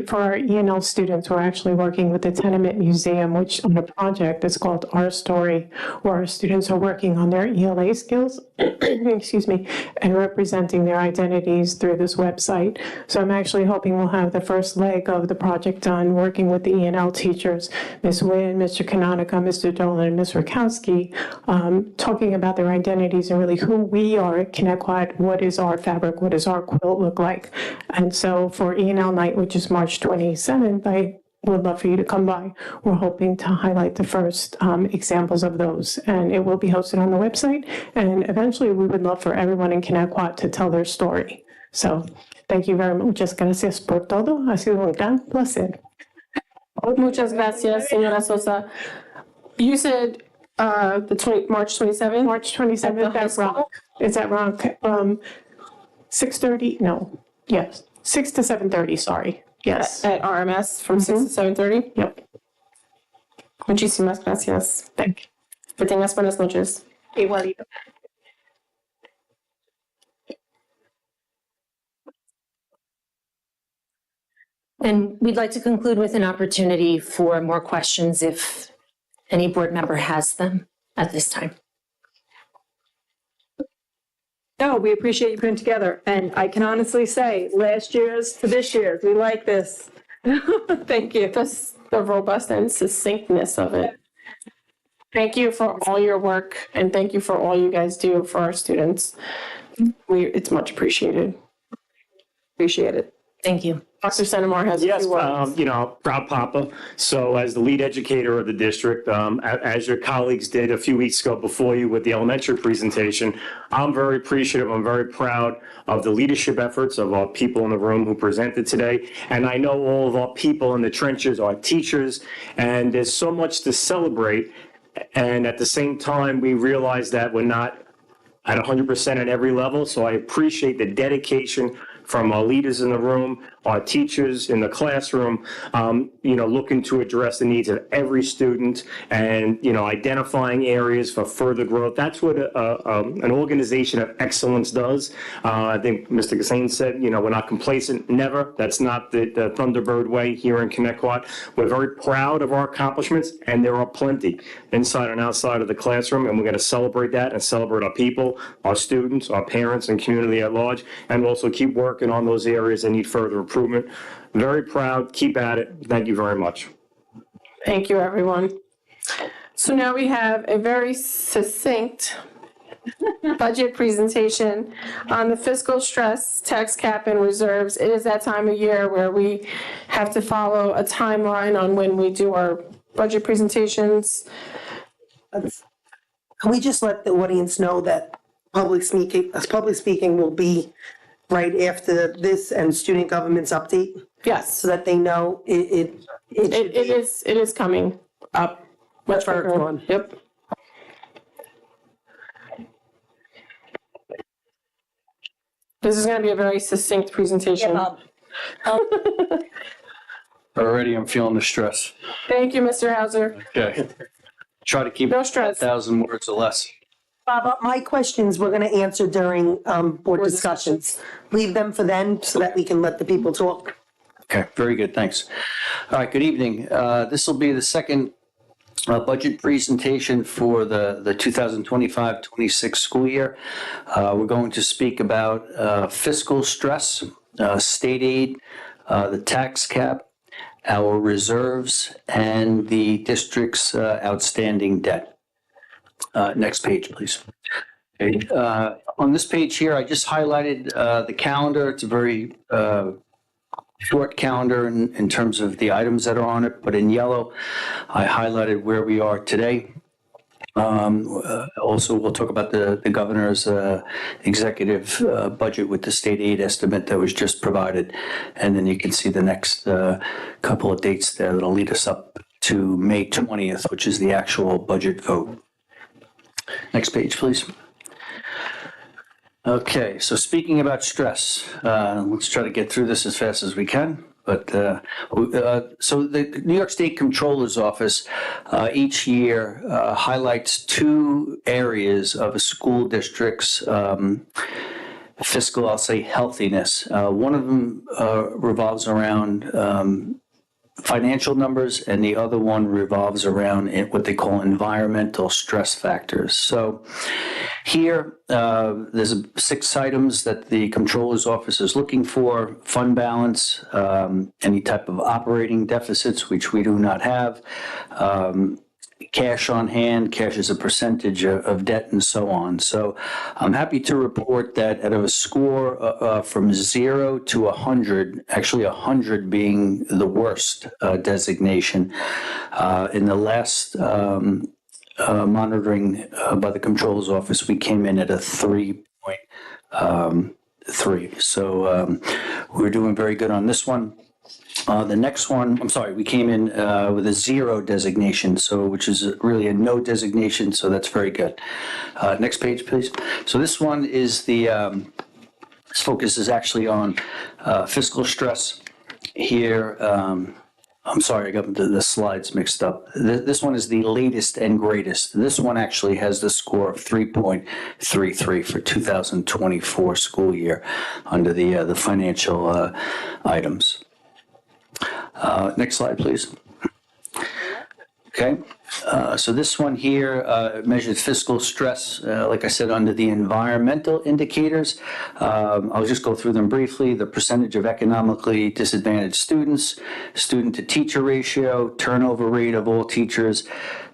H: For our ENL students, we're actually working with the Tenement Museum, which on a project that's called Our Story, where our students are working on their ELA skills, excuse me, and representing their identities through this website. So I'm actually hoping we'll have the first leg of the project done, working with the ENL teachers, Ms. Wynn, Mr. Canonica, Mr. Dolan, and Ms. Rakowski, talking about their identities and really who we are at Connecticut, what is our fabric, what does our quilt look like. And so for ENL night, which is March 27th, I would love for you to come by. We're hoping to highlight the first examples of those, and it will be hosted on the website. And eventually, we would love for everyone in Connecticut to tell their story. So thank you very much. Muchas gracias por todo. Ha sido un gran placer.
A: Muchas gracias, Señora Sosa. You said March 27th?
H: March 27th at Rock. Is that Rock? 6:30? No. Yes. 6 to 7:30, sorry. Yes.
A: At RMS from 6 to 7:30?
H: Yep.
A: Muchísimas gracias.
H: Thank you.
A: Que tengas buenas noches.
H: Igualito.
E: And we'd like to conclude with an opportunity for more questions if any board member has them at this time.
F: No, we appreciate you putting it together. And I can honestly say, last year's to this year's, we like this. Thank you.
A: The robust and succinctness of it. Thank you for all your work and thank you for all you guys do for our students. It's much appreciated.
F: Appreciate it.
B: Thank you.
A: Dr. Centimore has a
K: Yes,
A: few words.
K: proud papa. So as the lead educator of the district, as your colleagues did a few weeks ago before you with the elementary presentation, I'm very appreciative. I'm very proud of the leadership efforts of our people in the room who presented today. And I know all of our people in the trenches, our teachers, and there's so much to celebrate. And at the same time, we realize that we're not at 100% at every level. So I appreciate the dedication from our leaders in the room, our teachers in the classroom, looking to address the needs of every student and, identifying areas for further growth. That's what an organization of excellence does. I think Mr. Gassane said, we're not complacent, never. That's not the Thunderbird way here in Connecticut. We're very proud of our accomplishments, and there are plenty inside and outside of the classroom, and we're going to celebrate that and celebrate our people, our students, our parents, and community at large, and also keep working on those areas that need further improvement. Very proud. Keep at it. Thank you very much.
A: Thank you, everyone. So now we have a very succinct budget presentation on the fiscal stress, tax cap, and reserves. It is that time of year where we have to follow a timeline on when we do our budget presentations.
J: Can we just let the audience know that public speaking will be right after this and student government's update?
A: Yes,
J: So that they know it
A: is coming up.
J: Much further on.
A: Yep. This is going to be a very succinct presentation.
N: Already, I'm feeling the stress.
A: Thank you, Mr. Hauser.
N: Okay. Try to keep
A: No
N: it
A: stress.
N: 1,000 words or less.
J: Bob, my questions we're gonna answer during, board discussions. Leave them for then so that we can let the people talk.
N: Okay, very good, thanks. All right, good evening. This will be the second budget presentation for the 2025-26 school year. We're going to speak about fiscal stress, state aid, the tax cap, our reserves, and the district's outstanding debt. Next page, please. Okay, on this page here, I just highlighted the calendar. It's a very short calendar in terms of the items that are on it, but in yellow, I highlighted where we are today. Also, we'll talk about the governor's executive budget with the state aid estimate that was just provided. And then you can see the next couple of dates there that'll lead us up to May 20th, which is the actual budget vote. Next page, please. Okay, so speaking about stress, let's try to get through this as fast as we can. But so the New York State Comptroller's Office each year highlights two areas of a school district's fiscal, I'll say, healthiness. One of them revolves around financial numbers, and the other one revolves around what they call environmental stress factors. So here, there's 6 items that the Comptroller's Office is looking for: fund balance, any type of operating deficits, which we do not have, cash on hand, cash as a percentage of debt, and so on. So I'm happy to report that out of a score from 0 to 100, actually 100 being the worst designation, in the last monitoring by the Comptroller's Office, we came in at a 3.3. So we're doing very good on this one. The next one, I'm sorry, we came in with a 0 designation, which is really a no designation, so that's very good. Next page, please. So this one is this focuses actually on fiscal stress here. I'm sorry, I got the slides mixed up. This one is the latest and greatest. This one actually has the score of 3.33 for 2024 school year under the financial items. Next slide, please. Okay, So this one here measures fiscal stress, like I said, under the environmental indicators. I'll just go through them briefly. The percentage of economically disadvantaged students, student-to-teacher ratio, turnover rate of all teachers,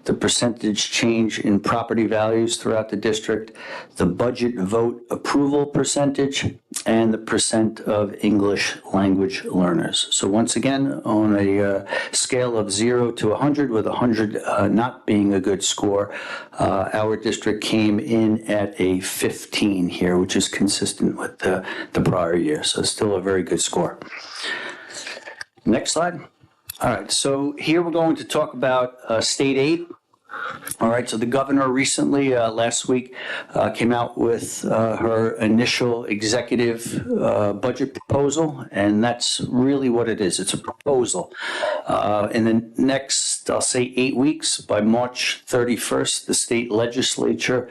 N: the percentage change in property values throughout the district, the budget vote approval percentage, and the percent of English language learners. So once again, on a scale of 0 to 100, with 100 not being a good score, our district came in at a 15 here, which is consistent with the prior year. So still a very good score. Next slide. All right, so here we're going to talk about state aid. All right, so the governor recently, last week, came out with her initial executive budget proposal, and that's really what it is. It's a proposal. In the next, I'll say 8 weeks, by March 31st, the state legislature,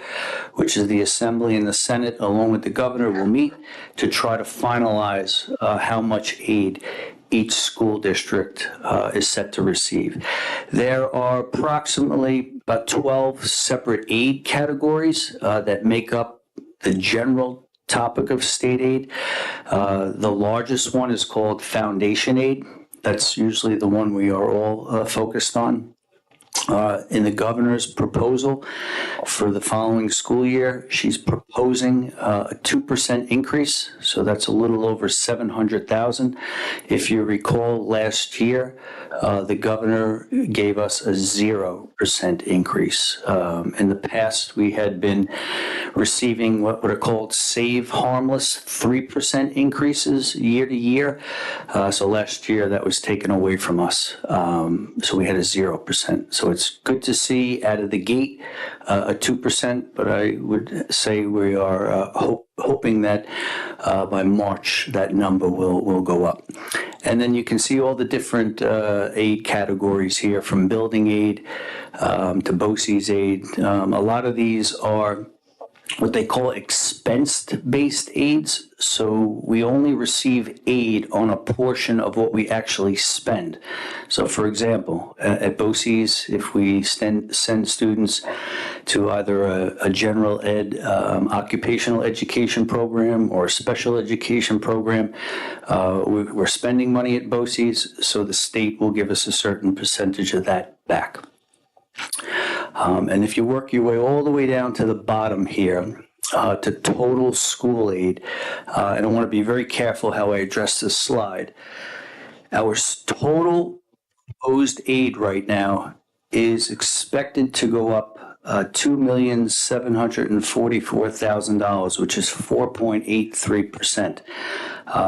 N: which is the Assembly and the Senate, along with the governor, will meet to try to finalize how much aid each school district is set to receive. There are approximately about 12 separate aid categories that make up the general topic of state aid. The largest one is called foundation aid. That's usually the one we are all focused on. In the governor's proposal for the following school year, she's proposing a 2% increase, so that's a little over $700,000. If you recall, last year, the governor gave us a 0% increase. In the past, we had been receiving what are called save harmless 3% increases year to year. So last year, that was taken away from us. So we had a 0%. So it's good to see out of the gate a 2%, but I would say we are hoping that by March that number will go up. And then you can see all the different aid categories here, from building aid to BOCES aid. A lot of these are what they call expense-based aids. So we only receive aid on a portion of what we actually spend. So for example, at BOCES, if we send students to either a general ed occupational education program or a special education program, we're spending money at BOCES, so the state will give us a certain percentage of that back. And if you work your way all the way down to the bottom here, to total school aid, and I want to be very careful how I address this slide, our total proposed aid right now is expected to go up $2,744,000, which is 4.83%.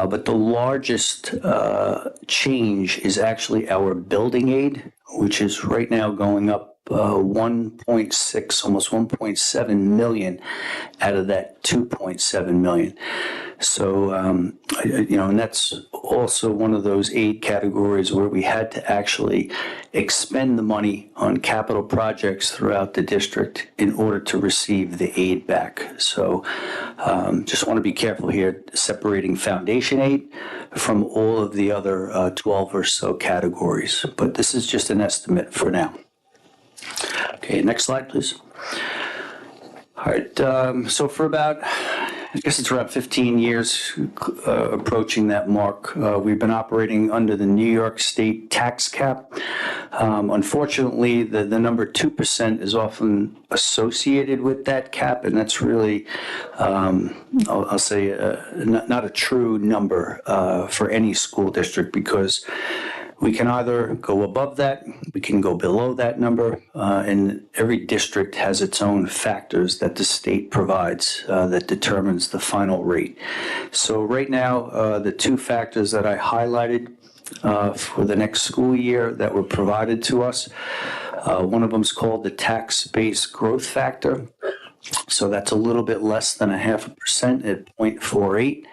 N: But the largest change is actually our building aid, which is right now going up 1.6, almost 1.7 million out of that 2.7 million. So, and that's also one of those aid categories where we had to actually expend the money on capital projects throughout the district in order to receive the aid back. So just want to be careful here, separating foundation aid from all of the other 12 or so categories. But this is just an estimate for now. Okay, next slide, please. All right, so for about, I guess it's around 15 years, approaching that mark, we've been operating under the New York State tax cap. Unfortunately, the number 2% is often associated with that cap, and that's really, I'll say, not a true number for any school district, because we can either go above that, we can go below that number, and every district has its own factors that the state provides that determines the final rate. So right now, the two factors that I highlighted for the next school year that were provided to us, one of them is called the tax-based growth factor. So that's a little bit less than 0.5% at 0.48.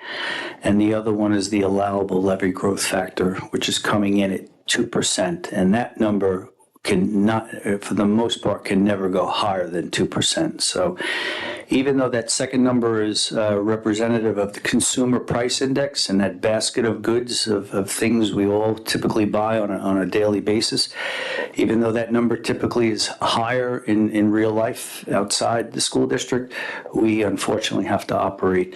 N: And the other one is the allowable levy growth factor, which is coming in at 2%. And that number cannot, for the most part, can never go higher than 2%. So even though that second number is representative of the consumer price index and that basket of goods of things we all typically buy on a daily basis, even though that number typically is higher in real life outside the school district, we unfortunately have to operate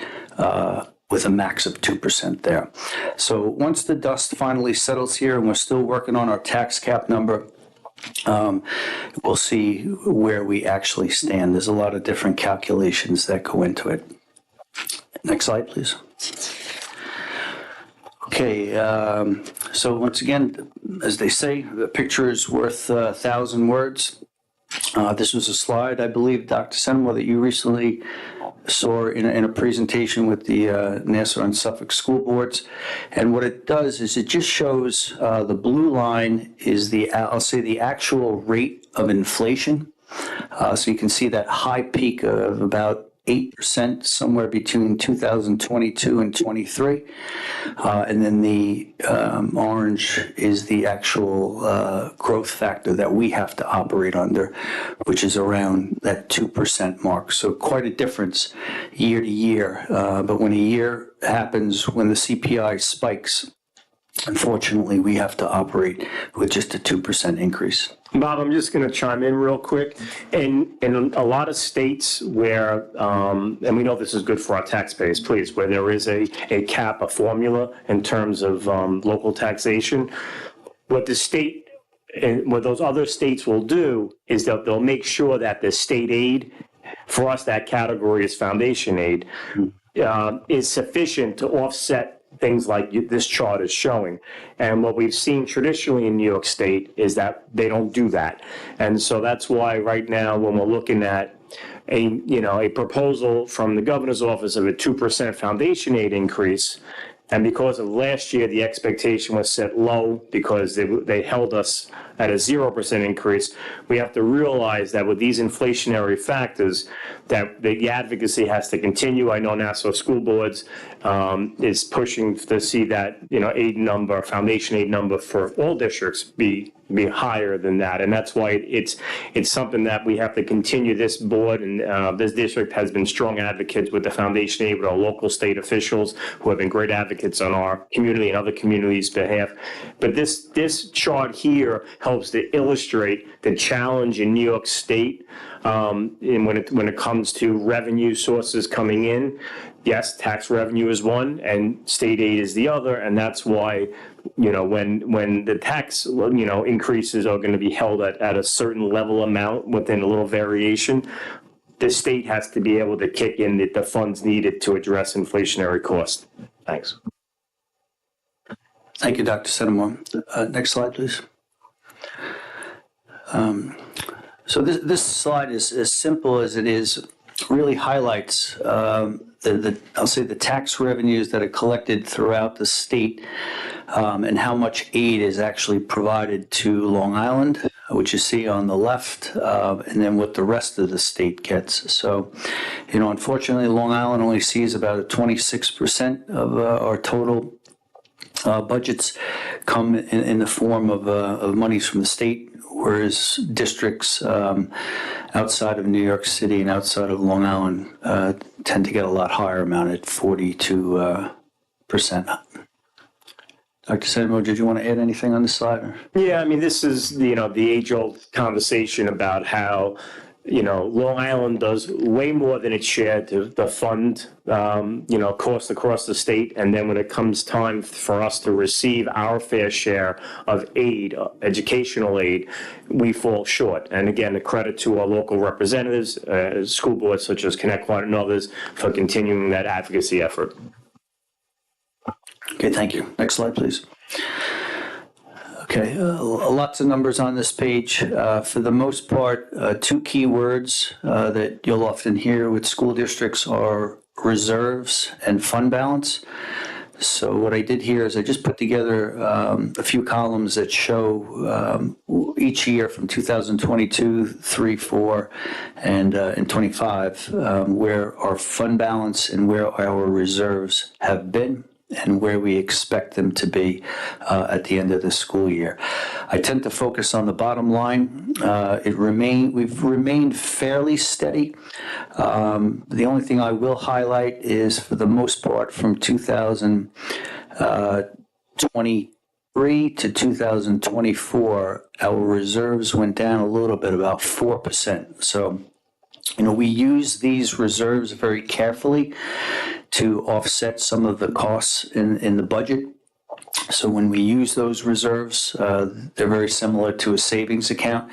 N: with a max of 2% there. So once the dust finally settles here, and we're still working on our tax cap number, we'll see where we actually stand. There's a lot of different calculations that go into it. Next slide, please. Okay, so once again, as they say, the picture is worth 1,000 words. This was a slide, I believe, Dr. Senemo, that you recently saw in a presentation with the Nassau and Suffolk school boards. And what it does is it just shows the blue line is I'll say the actual rate of inflation. So you can see that high peak of about 8% somewhere between 2022 and 23. And then the orange is the actual growth factor that we have to operate under, which is around that 2% mark. So quite a difference year to year. But when a year happens, when the CPI spikes, unfortunately, we have to operate with just a 2% increase.
K: Bob, I'm just going to chime in real quick. In a lot of states where, and we know this is good for our taxpayers, please, where there is a cap, a formula in terms of local taxation, what the state and what those other states will do is that they'll make sure that the state aid, for us that category is foundation aid, is sufficient to offset things like this chart is showing. And what we've seen traditionally in New York State is that they don't do that. And so that's why right now when we're looking at a proposal from the governor's office of a 2% foundation aid increase, and because of last year, the expectation was set low because they held us at a 0% increase. We have to realize that with these inflationary factors, that the advocacy has to continue. I know Nassau School Boards is pushing to see that aid number, foundation aid number for all districts be higher than that, and that's why it's something that we have to continue. This board and this district has been strong advocates with the foundation aid, with our local state officials who have been great advocates on our community and other communities' behalf. But this chart here helps to illustrate the challenge in New York State when it comes to revenue sources coming in. Yes, tax revenue is one and state aid is the other, and that's why when the tax increases are going to be held at a certain level amount within a little variation, the state has to be able to kick in the funds needed to address inflationary costs. Thanks.
N: Thank you, Dr. Senemo. Next slide, please. So this slide is as simple as it is, really highlights I'll say the tax revenues that are collected throughout the state and how much aid is actually provided to Long Island, which you see on the left, and then what the rest of the state gets. So, unfortunately, Long Island only sees about 26% of our total budgets come in the form of monies from the state, whereas districts outside of New York City and outside of Long Island tend to get a lot higher amount at 42%. Dr. Senemo, did you want to add anything on this slide? Or?
K: Yeah, I mean, this is the age-old conversation about how Long Island does way more than its share to fund, costs across the state. And then when it comes time for us to receive our fair share of aid, educational aid, we fall short. And again, a credit to our local representatives, school boards such as Connecticut and others for continuing that advocacy effort.
N: Okay, thank you. Next slide, please. Okay, lots of numbers on this page. For the most part, two key words that you'll often hear with school districts are reserves and fund balance. So what I did here is I just put together a few columns that show each year from 2022, 3, 4, and 25, where our fund balance and where our reserves have been and where we expect them to be at the end of the school year. I tend to focus on the bottom line. We've remained fairly steady. The only thing I will highlight is, for the most part, from 2022 2023 to 2024, our reserves went down a little bit, about 4%. So, we use these reserves very carefully to offset some of the costs in the budget. So when we use those reserves, they're very similar to a savings account.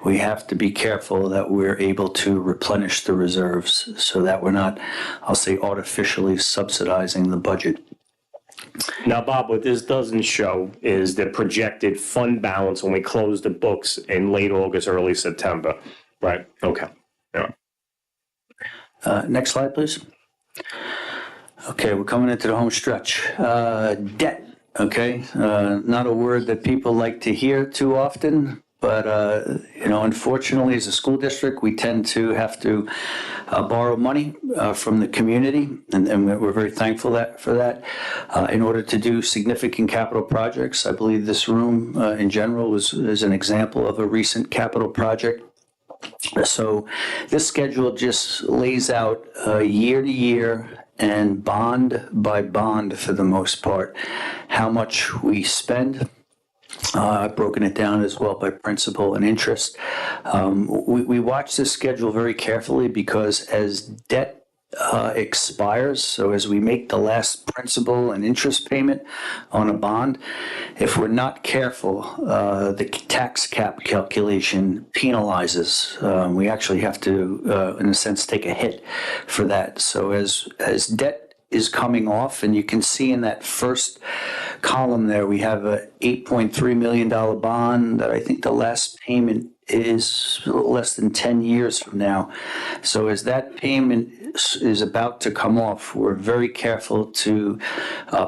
N: We have to be careful that we're able to replenish the reserves so that we're not, I'll say, artificially subsidizing the budget.
K: Now, Bob, what this doesn't show is the projected fund balance when we close the books in late August, early September, right? Okay. Yeah.
N: Next slide, please. Okay, we're coming into the home stretch. Debt, okay? Not a word that people like to hear too often, but, unfortunately, as a school district, we tend to have to borrow money from the community, and we're very thankful for that, in order to do significant capital projects. I believe this room, in general, is an example of a recent capital project. So this schedule just lays out year to year and bond by bond, for the most part, how much we spend. I've broken it down as well by principal and interest. We watch this schedule very carefully because as debt expires, so as we make the last principal and interest payment on a bond, if we're not careful, the tax cap calculation penalizes. We actually have to, in a sense, take a hit for that. So as debt is coming off, and you can see in that first column there, we have a $8.3 million bond that I think the last payment is less than 10 years from now. So as that payment is about to come off, we're very careful to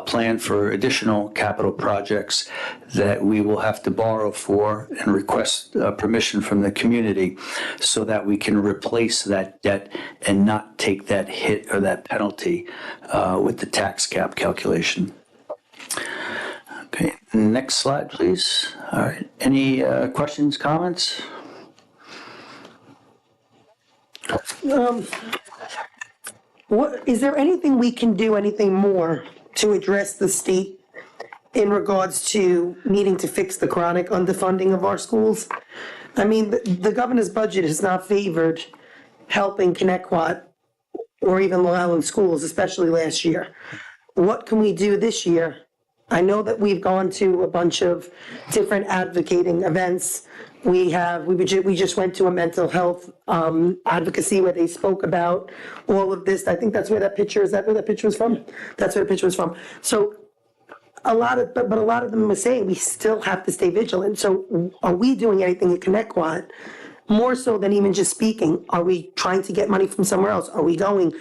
N: plan for additional capital projects that we will have to borrow for and request permission from the community so that we can replace that debt and not take that hit or that penalty with the tax cap calculation. Okay, next slide, please. All right, any questions, comments?
J: Is there anything we can do, anything more to address the state in regards to needing to fix the chronic underfunding of our schools? I mean, the governor's budget has not favored helping Connecticut or even Long Island schools, especially last year. What can we do this year? I know that we've gone to a bunch of different advocating events. We just went to a mental health advocacy where they spoke about all of this. I think that's where that picture, is that where that picture was from? That's where the picture was from. So a lot of them were saying we still have to stay vigilant. So are we doing anything at Connecticut more so than even just speaking? Are we trying to get money from somewhere else? Are we going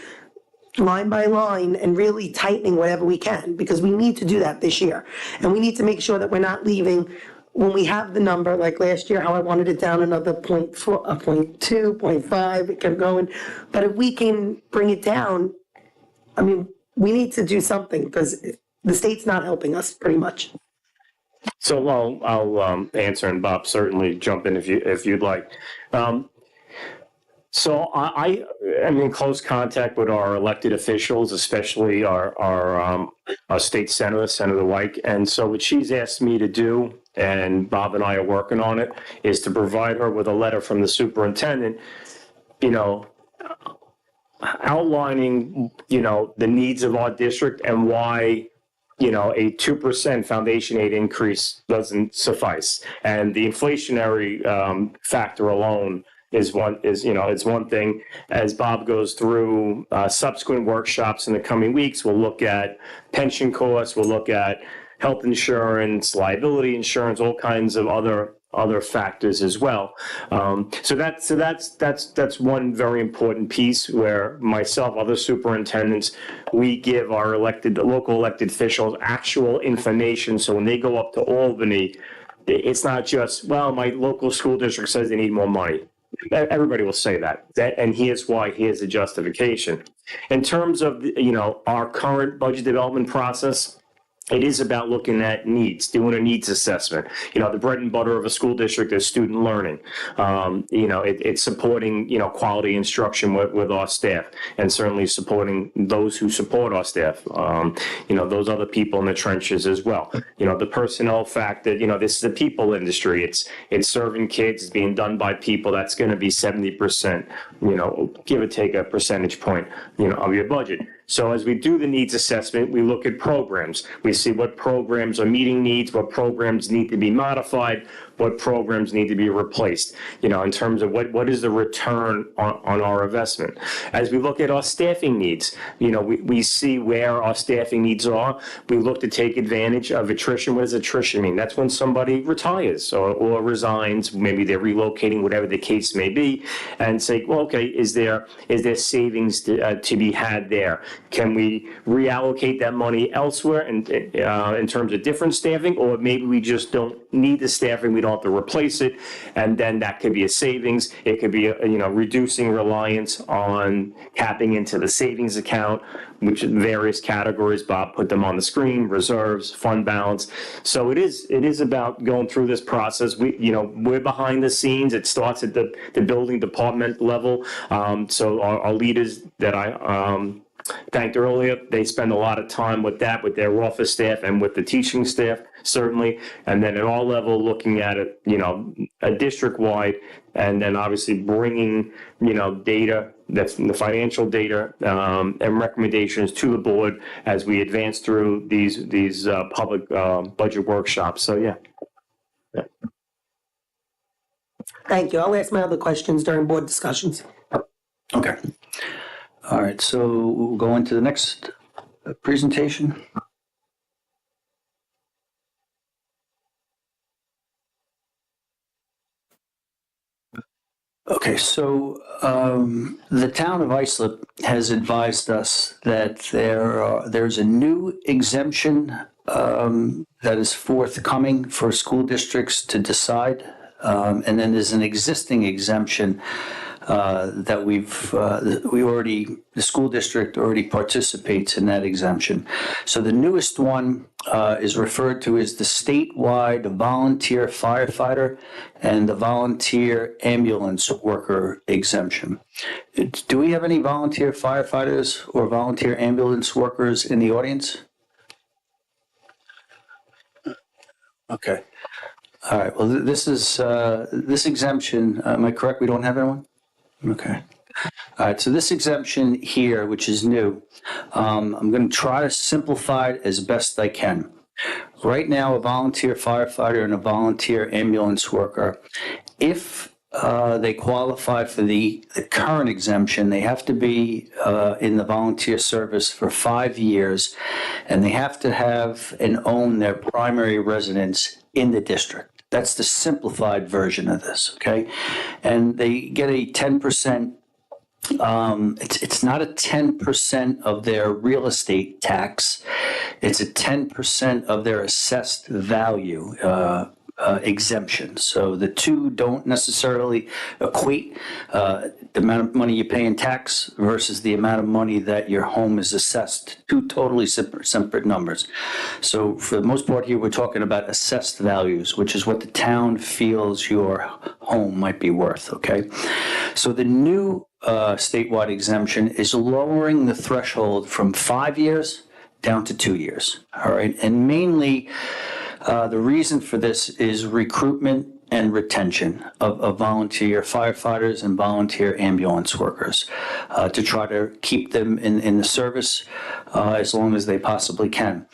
J: line by line and really tightening whatever we can? Because we need to do that this year. And we need to make sure that we're not leaving, when we have the number, like last year, how I wanted it down another 0.4, 0.2, 0.5, it kept going. But if we can bring it down, I mean, we need to do something because the state's not helping us pretty much.
K: So I'll answer, and Bob, certainly jump in if you'd like. So I am in close contact with our elected officials, especially our state senator, Senator Wyke. And so what she's asked me to do, and Bob and I are working on it, is to provide her with a letter from the superintendent, outlining, the needs of our district and why, a 2% foundation aid increase doesn't suffice. And the inflationary factor alone is one thing. As Bob goes through subsequent workshops in the coming weeks, we'll look at pension costs, we'll look at health insurance, liability insurance, all kinds of other factors as well. So that's one very important piece where myself, other superintendents, we give our local elected officials actual information. So when they go up to Albany, it's not just, well, my local school district says they need more money. Everybody will say that, and here's why. Here's the justification. In terms of our current budget development process, it is about looking at needs, doing a needs assessment. The bread and butter of a school district is student learning. It's supporting, quality instruction with our staff, and certainly supporting those who support our staff. Those other people in the trenches as well. The personnel fact that, this is a people industry. It's serving kids, it's being done by people. That's going to be 70%, give or take a percentage point, of your budget. So as we do the needs assessment, we look at programs. We see what programs are meeting needs, what programs need to be modified, what programs need to be replaced, in terms of what is the return on our investment. As we look at our staffing needs, we see where our staffing needs are. We look to take advantage of attrition. What does attrition mean? That's when somebody retires or resigns, maybe they're relocating, whatever the case may be, and say, well, okay, is there savings to be had there? Can we reallocate that money elsewhere in terms of different staffing, or maybe we just don't need the staffing, we don't have to replace it, and then that could be a savings. It could be reducing reliance on tapping into the savings account, which is various categories. Bob put them on the screen: reserves, fund balance. So it is about going through this process. We're behind the scenes. It starts at the building department level. So our leaders that I thanked earlier, they spend a lot of time with that, with their office staff and with the teaching staff, certainly. And then at all level, looking at it, a district-wide, and then obviously bringing, data, that's the financial data, and recommendations to the board as we advance through these public budget workshops. So, yeah.
J: Thank you. I'll ask my other questions during board discussions.
N: Okay. All right, so we'll go into the next presentation. Okay, so the town of Islip has advised us that there's a new exemption that is forthcoming for school districts to decide, and then there's an existing exemption that the school district already participates in that exemption. So the newest one is referred to as the statewide volunteer firefighter and the volunteer ambulance worker exemption. Do we have any volunteer firefighters or volunteer ambulance workers in the audience? Okay. All right. Well, this is this exemption. Am I correct? We don't have anyone? Okay. All right. So this exemption here, which is new, I'm going to try to simplify it as best I can. Right now, a volunteer firefighter and a volunteer ambulance worker, if they qualify for the current exemption, they have to be in the volunteer service for 5 years, and they have to have and own their primary residence in the district. That's the simplified version of this, okay? And they get a 10%, it's not a 10% of their real estate tax. It's a 10% of their assessed value exemption. So the two don't necessarily equate, the amount of money you pay in tax versus the amount of money that your home is assessed. Two totally separate numbers. So for the most part here, we're talking about assessed values, which is what the town feels your home might be worth, okay? So the new statewide exemption is lowering the threshold from 5 years down to 2 years, all right? And mainly, the reason for this is recruitment and retention of volunteer firefighters and volunteer ambulance workers to try to keep them in the service as long as they possibly can.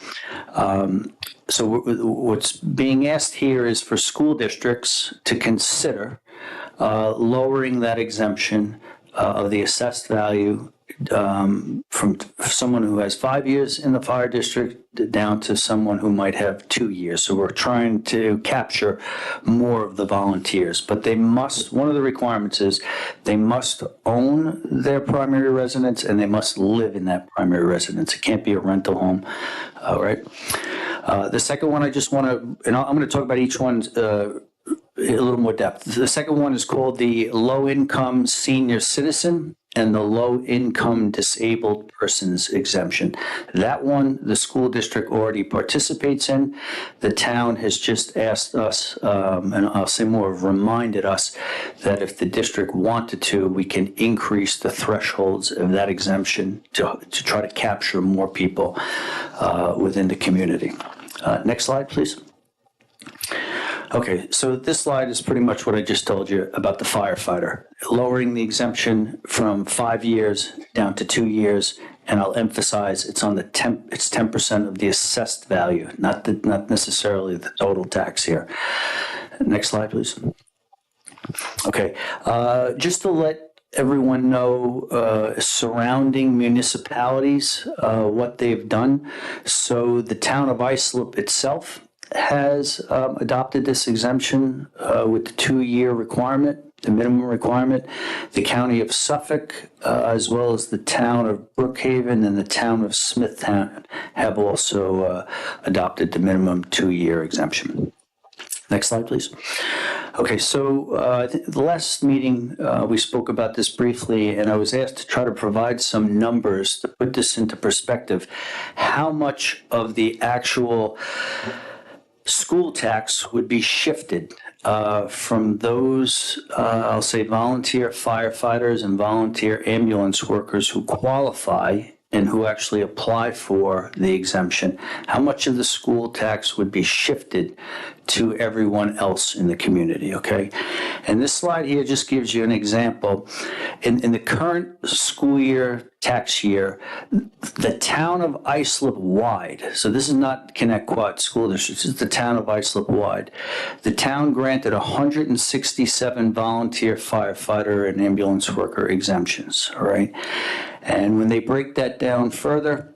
N: So what's being asked here is for school districts to consider lowering that exemption of the assessed value from someone who has 5 years in the fire district down to someone who might have 2 years. So we're trying to capture more of the volunteers, but they must, one of the requirements is they must own their primary residence and they must live in that primary residence. It can't be a rental home, all right? The second one I just want to, and I'm going to talk about each one a little more depth. The second one is called the low-income senior citizen and the low-income disabled persons exemption. That one, the school district already participates in. The town has just asked us, and I'll say more, reminded us that if the district wanted to, we can increase the thresholds of that exemption to try to capture more people within the community. Next slide, please. Okay, so this slide is pretty much what I just told you about the firefighter, lowering the exemption from 5 years down to 2 years, and I'll emphasize it's on it's 10% of the assessed value, not necessarily the total tax here. Next slide, please. Okay, just to let everyone know, surrounding municipalities, what they've done. So the town of Islip itself has adopted this exemption with the 2-year requirement, the minimum requirement. The county of Suffolk, as well as the town of Brookhaven and the town of Smithtown, have also adopted the minimum 2-year exemption. Next slide, please. Okay, so the last meeting, we spoke about this briefly, and I was asked to try to provide some numbers to put this into perspective. How much of the actual school tax would be shifted from those, I'll say, volunteer firefighters and volunteer ambulance workers who qualify and who actually apply for the exemption? How much of the school tax would be shifted to everyone else in the community, okay? And this slide here just gives you an example. In the current school year, tax year, the town of Islip wide, so this is not Connecticut School District, this is the town of Islip wide. The town granted 167 volunteer firefighter and ambulance worker exemptions, all right? And when they break that down further,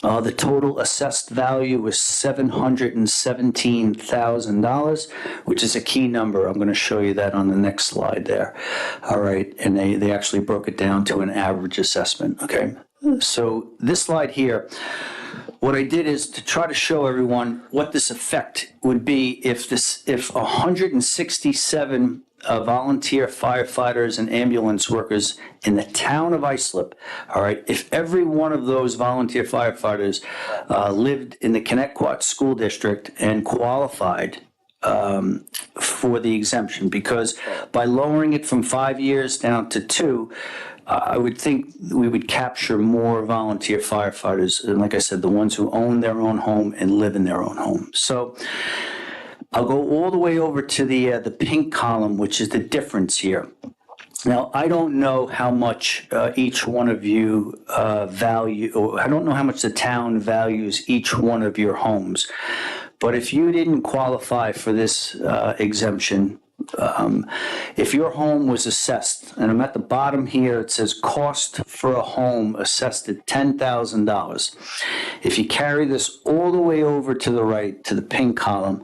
N: the total assessed value was $717,000, which is a key number. I'm going to show you that on the next slide there. All right, and they actually broke it down to an average assessment, okay? So this slide here, what I did is to try to show everyone what this effect would be if 167 volunteer firefighters and ambulance workers in the town of Islip, all right, if every one of those volunteer firefighters lived in the Connecticut School District and qualified for the exemption, because by lowering it from 5 years down to 2, I would think we would capture more volunteer firefighters, and like I said, the ones who own their own home and live in their own home. So I'll go all the way over to the pink column, which is the difference here. Now, I don't know how much each one of you value, or I don't know how much the town values each one of your homes. But if you didn't qualify for this exemption, if your home was assessed, and I'm at the bottom here, it says cost for a home assessed at $10,000. If you carry this all the way over to the right, to the pink column,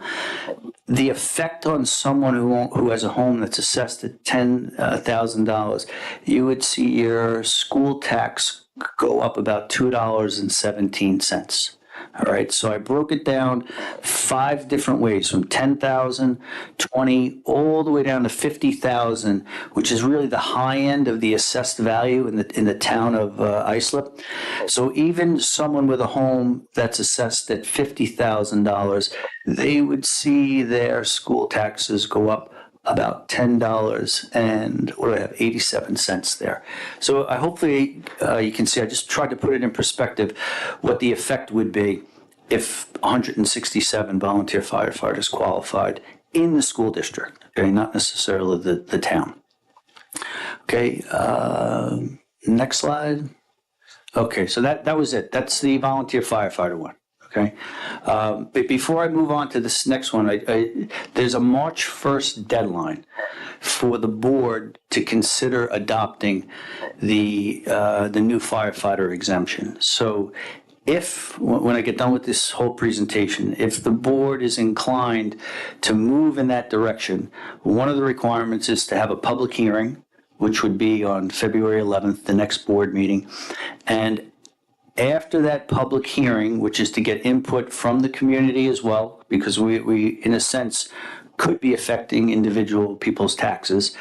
N: the effect on someone who has a home that's assessed at $10,000, you would see your school tax go up about $2.17. All right, so I broke it down 5 different ways, from 10,000, 20, all the way down to 50,000, which is really the high end of the assessed value in the town of Islip. So even someone with a home that's assessed at $50,000, they would see their school taxes go up about $10 and what do I have, 87 cents there. So hopefully you can see, I just tried to put it in perspective what the effect would be if 167 volunteer firefighters qualified in the school district, okay, not necessarily the town. Okay, next slide. Okay, so that was it. That's the volunteer firefighter one. Okay, but before I move on to this next one, there's a March 1st deadline for the board to consider adopting the new firefighter exemption. So when I get done with this whole presentation, if the board is inclined to move in that direction, one of the requirements is to have a public hearing, which would be on February 11th, the next board meeting, and after that public hearing, which is to get input from the community as well, because we in a sense, could be affecting individual people's taxes.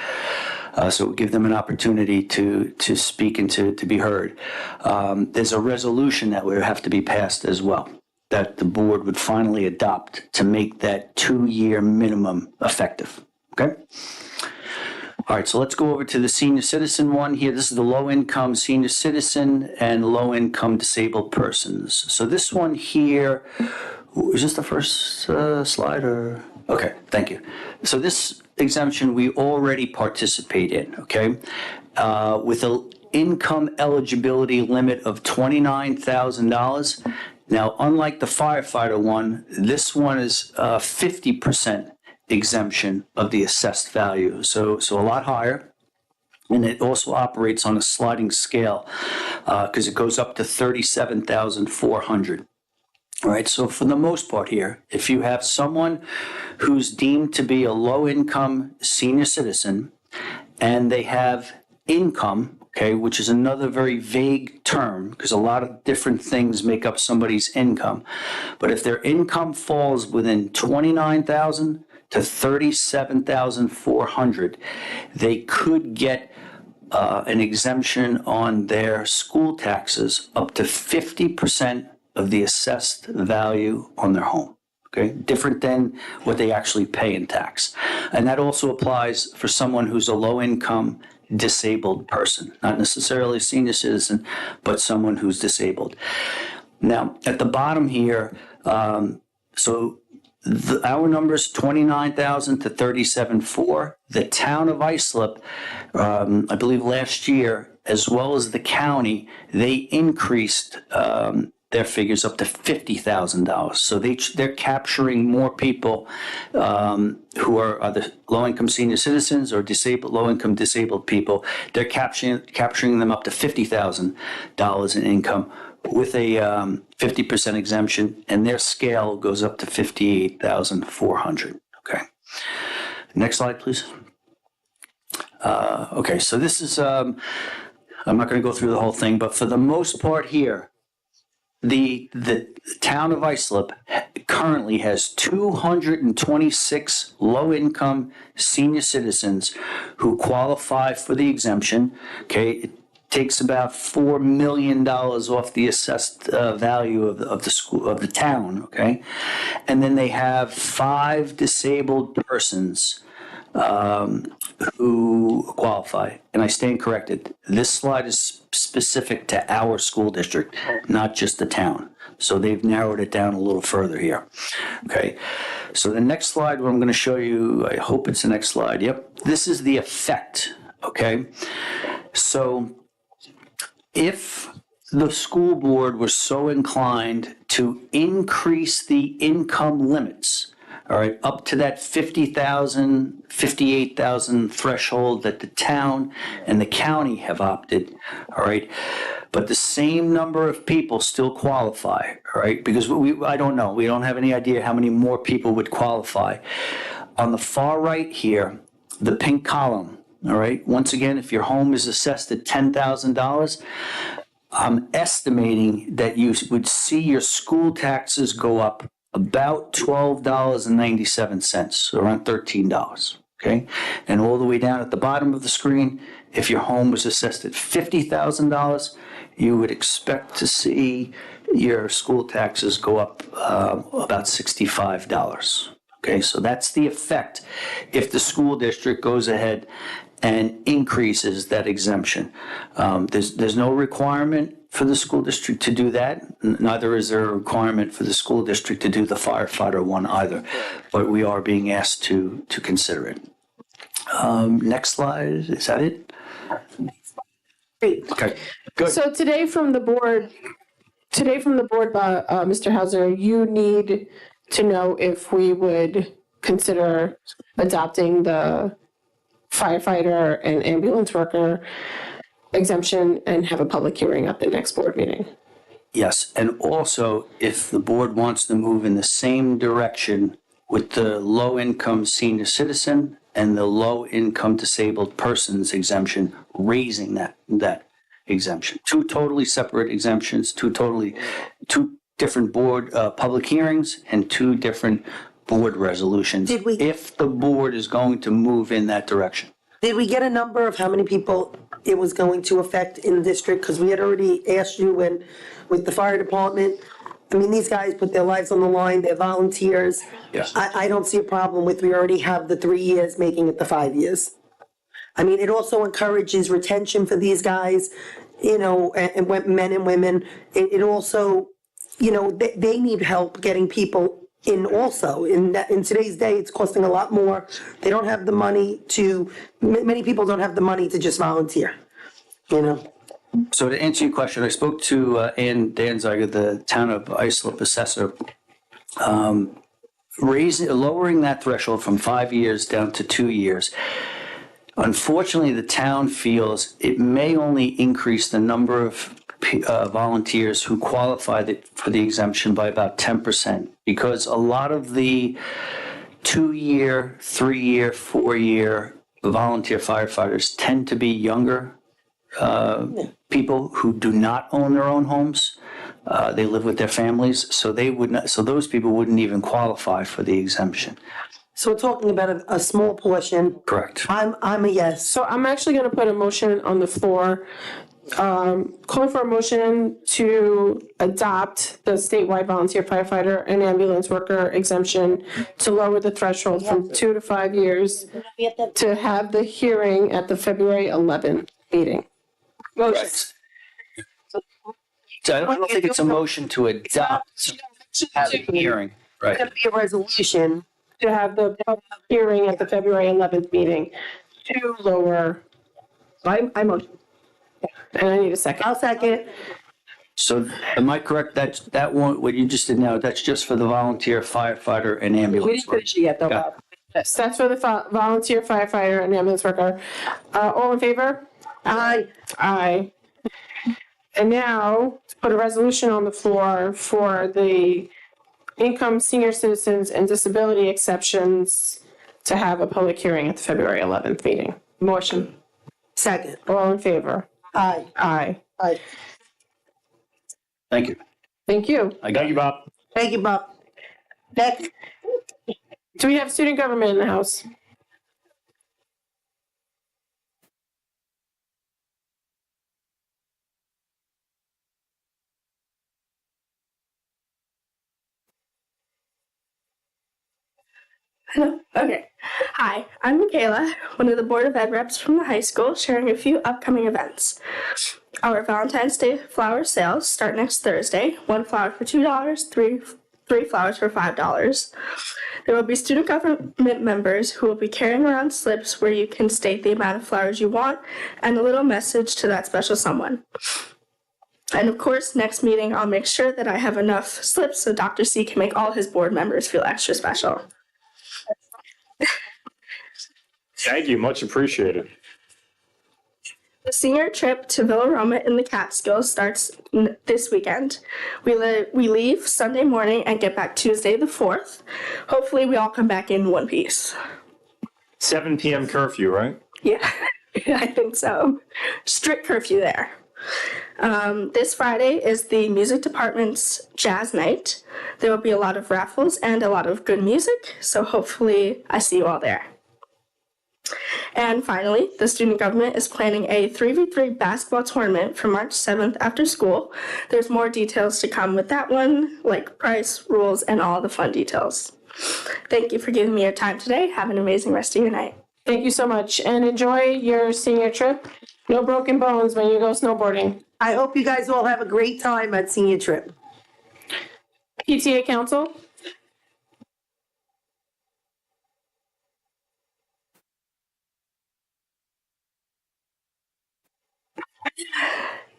N: So we'll give them an opportunity to speak and to be heard. There's a resolution that would have to be passed as well, that the board would finally adopt to make that 2-year minimum effective. Okay? All right, so let's go over to the senior citizen one here. This is the low-income senior citizen and low-income disabled persons. So this one here, is this the first slide or? Okay, thank you. So this exemption we already participate in, okay? With an income eligibility limit of $29,000. Now, unlike the firefighter one, this one is 50% exemption of the assessed value, so a lot higher. And it also operates on a sliding scale because it goes up to $37,400. All right, so for the most part here, if you have someone who's deemed to be a low-income senior citizen and they have income, okay, which is another very vague term because a lot of different things make up somebody's income, but if their income falls within $29,000 to $37,400, they could get an exemption on their school taxes up to 50% of the assessed value on their home. Okay, different than what they actually pay in tax. And that also applies for someone who's a low-income disabled person, not necessarily a senior citizen, but someone who's disabled. Now, at the bottom here, our number's $29,000 to $37,400. The town of Islip, I believe last year, as well as the county, they increased their figures up to $50,000. So they're capturing more people who are either low-income senior citizens or low-income disabled people. They're capturing them up to $50,000 in income with a 50% exemption, and their scale goes up to $58,400. Okay. Next slide, please. Okay, so this is, I'm not going to go through the whole thing, but for the most part here, the town of Islip currently has 226 low-income senior citizens who qualify for the exemption. Okay, it takes about $4 million off the assessed value of the town. Okay, and then they have 5 disabled persons who qualify. And I stand corrected. This slide is specific to our school district, not just the town. So they've narrowed it down a little further here. Okay. So the next slide, what I'm going to show you, I hope it's the next slide. Yep. This is the effect. Okay. So if the school board was so inclined to increase the income limits, all right, up to that 50,000, 58,000 threshold that the town and the county have opted, all right, but the same number of people still qualify, all right, because I don't know, we don't have any idea how many more people would qualify. On the far right here, the pink column, all right, once again, if your home is assessed at $10,000, I'm estimating that you would see your school taxes go up about $12.97, around $13, okay? And all the way down at the bottom of the screen, if your home was assessed at $50,000, you would expect to see your school taxes go up about $65, okay? So that's the effect if the school district goes ahead and increases that exemption. There's no requirement for the school district to do that. Neither is there a requirement for the school district to do the firefighter one either, but we are being asked to consider it. Next slide, is that it?
A: Great.
N: Okay, good.
A: So today from the board, Mr. Hauser, you need to know if we would consider adopting the firefighter and ambulance worker exemption and have a public hearing at the next board meeting.
N: Yes, and also if the board wants to move in the same direction with the low-income senior citizen and the low-income disabled persons exemption, raising that exemption. 2 totally separate exemptions, 2 different board public hearings and 2 different board resolutions. If the board is going to move in that direction.
J: Did we get a number of how many people it was going to affect in the district? Because we had already asked you when, with the fire department. I mean, these guys put their lives on the line, they're volunteers.
N: Yes.
J: I don't see a problem with, we already have the 3 years, making it the 5 years. I mean, it also encourages retention for these guys, you know, and men and women. It also, you know, they need help getting people in also. In today's day, it's costing a lot more. They don't have the money to, many people don't have the money to just volunteer, you know?
N: So to answer your question, I spoke to Ann Danziger, the town of Islip assessor. Lowering that threshold from 5 years down to 2 years. Unfortunately, the town feels it may only increase the number of volunteers who qualify for the exemption by about 10%, because a lot of the 2-year, 3-year, 4-year volunteer firefighters tend to be younger people who do not own their own homes. They live with their families, so they would not. So those people wouldn't even qualify for the exemption.
J: So we're talking about a small portion.
N: Correct.
J: I'm a yes.
A: So I'm actually going to put a motion on the floor, calling for a motion to adopt the statewide volunteer firefighter and ambulance worker exemption to lower the threshold from 2 to 5 years to have the hearing at the February 11th meeting. Motion.
N: So I don't think it's a motion to adopt, have a hearing. Right.
J: It's gonna be a resolution.
A: To have the public hearing at the February 11th meeting to lower.
F: I motion.
A: And I need a second.
J: I'll second.
N: So am I correct? That one, what you just did now, that's just for the volunteer firefighter and ambulance.
F: We didn't finish it yet, though, Bob.
A: Yes, that's for the volunteer firefighter and ambulance worker. All in favor?
J: Aye.
A: Aye. And now, to put a resolution on the floor for the income, senior citizens, and disability exceptions to have a public hearing at the February 11th meeting. Motion.
J: Second.
A: All in favor?
J: Aye.
A: Aye.
J: Aye.
N: Thank you.
A: Thank you.
K: Thank you, Bob.
J: Thank you, Bob. Next.
A: Do we have student government in the house?
O: Hello. Okay. Hi, I'm Michaela, one of the Board of Ed reps from the high school, sharing a few upcoming events. Our Valentine's Day flower sales start next Thursday. 1 flower for $2, three flowers for $5. There will be student government members who will be carrying around slips where you can state the amount of flowers you want and a little message to that special someone. And of course, next meeting, I'll make sure that I have enough slips so Dr. C can make all his board members feel extra special.
K: Thank you, much appreciated.
O: The senior trip to Villa Roma in the Catskills starts this weekend. We leave Sunday morning and get back Tuesday the 4th. Hopefully we all come back in one piece.
K: 7 p.m. curfew, right?
O: Yeah, I think so. Strict curfew there. This Friday is the music department's jazz night. There will be a lot of raffles and a lot of good music, so hopefully I see you all there. And finally, the student government is planning a 3v3 basketball tournament for March 7th after school. There's more details to come with that one, like price, rules, and all the fun details. Thank you for giving me your time today. Have an amazing rest of your night.
A: Thank you so much, and enjoy your senior trip. No broken bones when you go snowboarding.
J: I hope you guys all have a great time at senior trip.
A: PTA Council?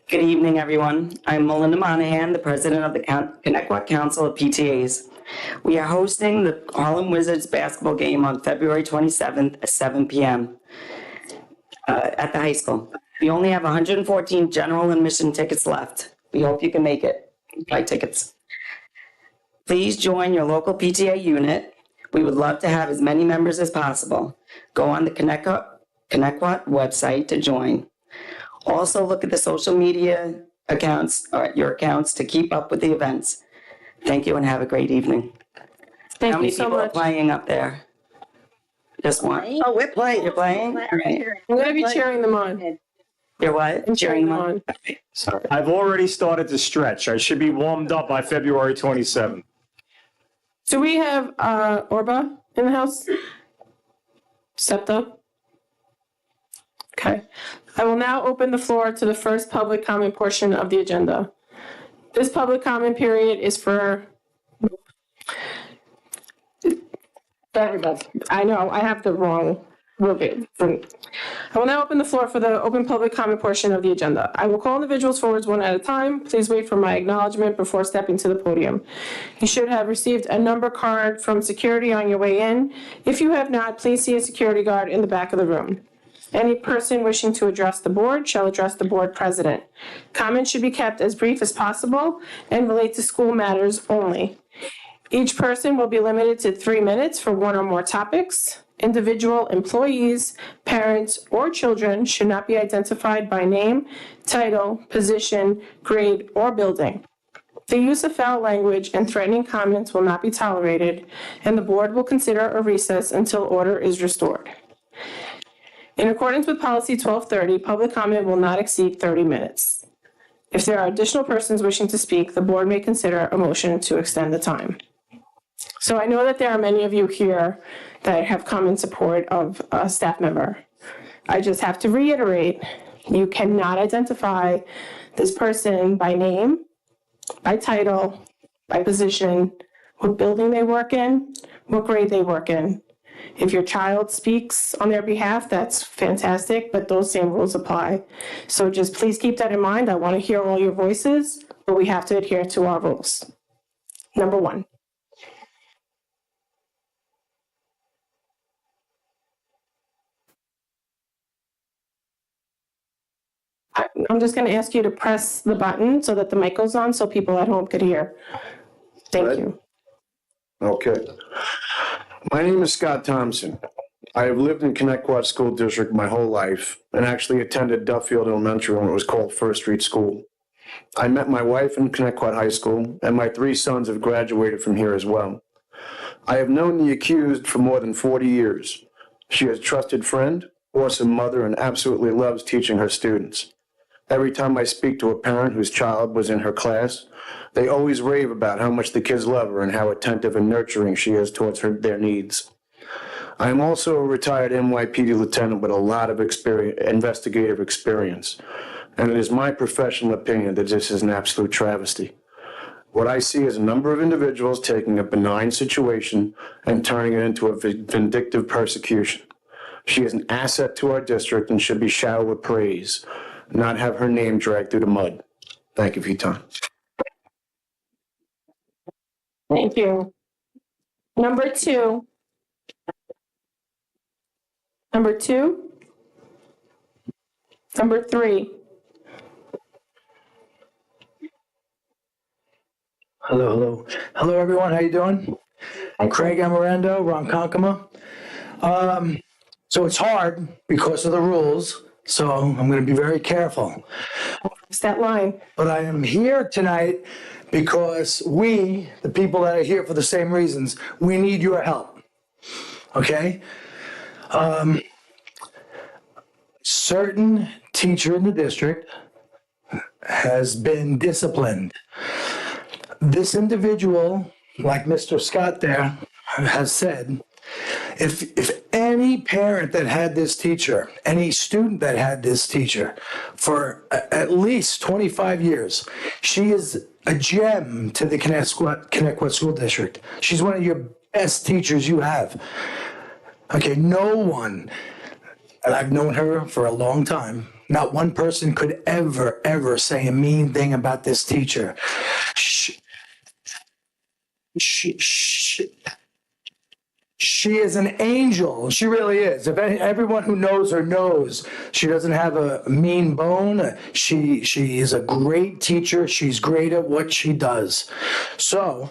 P: Good evening, everyone. I'm Melinda Monahan, the president of the Connecticut Council of PTAs. We are hosting the Harlem Wizards basketball game on February 27th at 7 p.m. At the high school. We only have 114 general admission tickets left. We hope you can make it. Buy tickets. Please join your local PTA unit. We would love to have as many members as possible. Go on the Connecticut website to join. Also look at the social media accounts, or your accounts, to keep up with the events. Thank you and have a great evening.
A: Thank
P: How many
A: you so
P: people are
A: much.
P: playing up there? Just one?
J: Oh, we're playing.
P: You're playing? All right.
A: I'm going to be cheering them on.
P: You're what?
A: I'm
P: Cheering them on?
K: Sorry. I've already started to stretch. I should be warmed up by February 27th.
A: Do we have Orba in the house? Stepped up? Okay. I will now open the floor to the first public comment portion of the agenda. This public comment period is for everybody. I know, I have the wrong verbiage. I will now open the floor for the open public comment portion of the agenda. I will call individuals forwards one at a time. Please wait for my acknowledgement before stepping to the podium. You should have received a number card from security on your way in. If you have not, please see a security guard in the back of the room. Any person wishing to address the board shall address the board president. Comments should be kept as brief as possible and relate to school matters only. Each person will be limited to 3 minutes for one or more topics. Individual employees, parents, or children should not be identified by name, title, position, grade, or building. The use of foul language and threatening comments will not be tolerated, and the board will consider a recess until order is restored. In accordance with Policy 1230, public comment will not exceed 30 minutes. If there are additional persons wishing to speak, the board may consider a motion to extend the time. So I know that there are many of you here that have come in support of a staff member. I just have to reiterate, you cannot identify this person by name, by title, by position, what building they work in, what grade they work in. If your child speaks on their behalf, that's fantastic, but those same rules apply. So just please keep that in mind. I want to hear all your voices, but we have to adhere to our rules. Number one. I'm just going to ask you to press the button so that the mic goes on so people at home could hear. Thank you.
Q: Okay. My name is Scott Thompson. I have lived in Connecticut School District my whole life and actually attended Duffield Elementary when it was called First Street School. I met my wife in Connecticut High School, and my 3 sons have graduated from here as well. I have known the accused for more than 40 years. She is a trusted friend, awesome mother, and absolutely loves teaching her students. Every time I speak to a parent whose child was in her class, they always rave about how much the kids love her and how attentive and nurturing she is towards their needs. I am also a retired NYPD lieutenant with a lot of investigative experience, and it is my professional opinion that this is an absolute travesty. What I see is a number of individuals taking a benign situation and turning it into a vindictive persecution. She is an asset to our district and should be showered with praise, not have her name dragged through the mud. Thank you for your time.
A: Thank you. Number two. Number 2. Number 3.
R: Hello, everyone. How you doing? I'm Craig Amarando, Ronkonkoma. So it's hard because of the rules, so I'm going to be very careful.
A: What's that line?
R: But I am here tonight because we, the people that are here for the same reasons, we need your help. Okay? Certain teacher in the district has been disciplined. This individual, like Mr. Scott there has said, if any parent that had this teacher, any student that had this teacher for at least 25 years, she is a gem to the Connecticut School District. She's one of your best teachers you have. Okay, no one, and I've known her for a long time, not one person could ever say a mean thing about this teacher. She is an angel. She really is. If everyone who knows her knows, she doesn't have a mean bone. She is a great teacher. She's great at what she does. So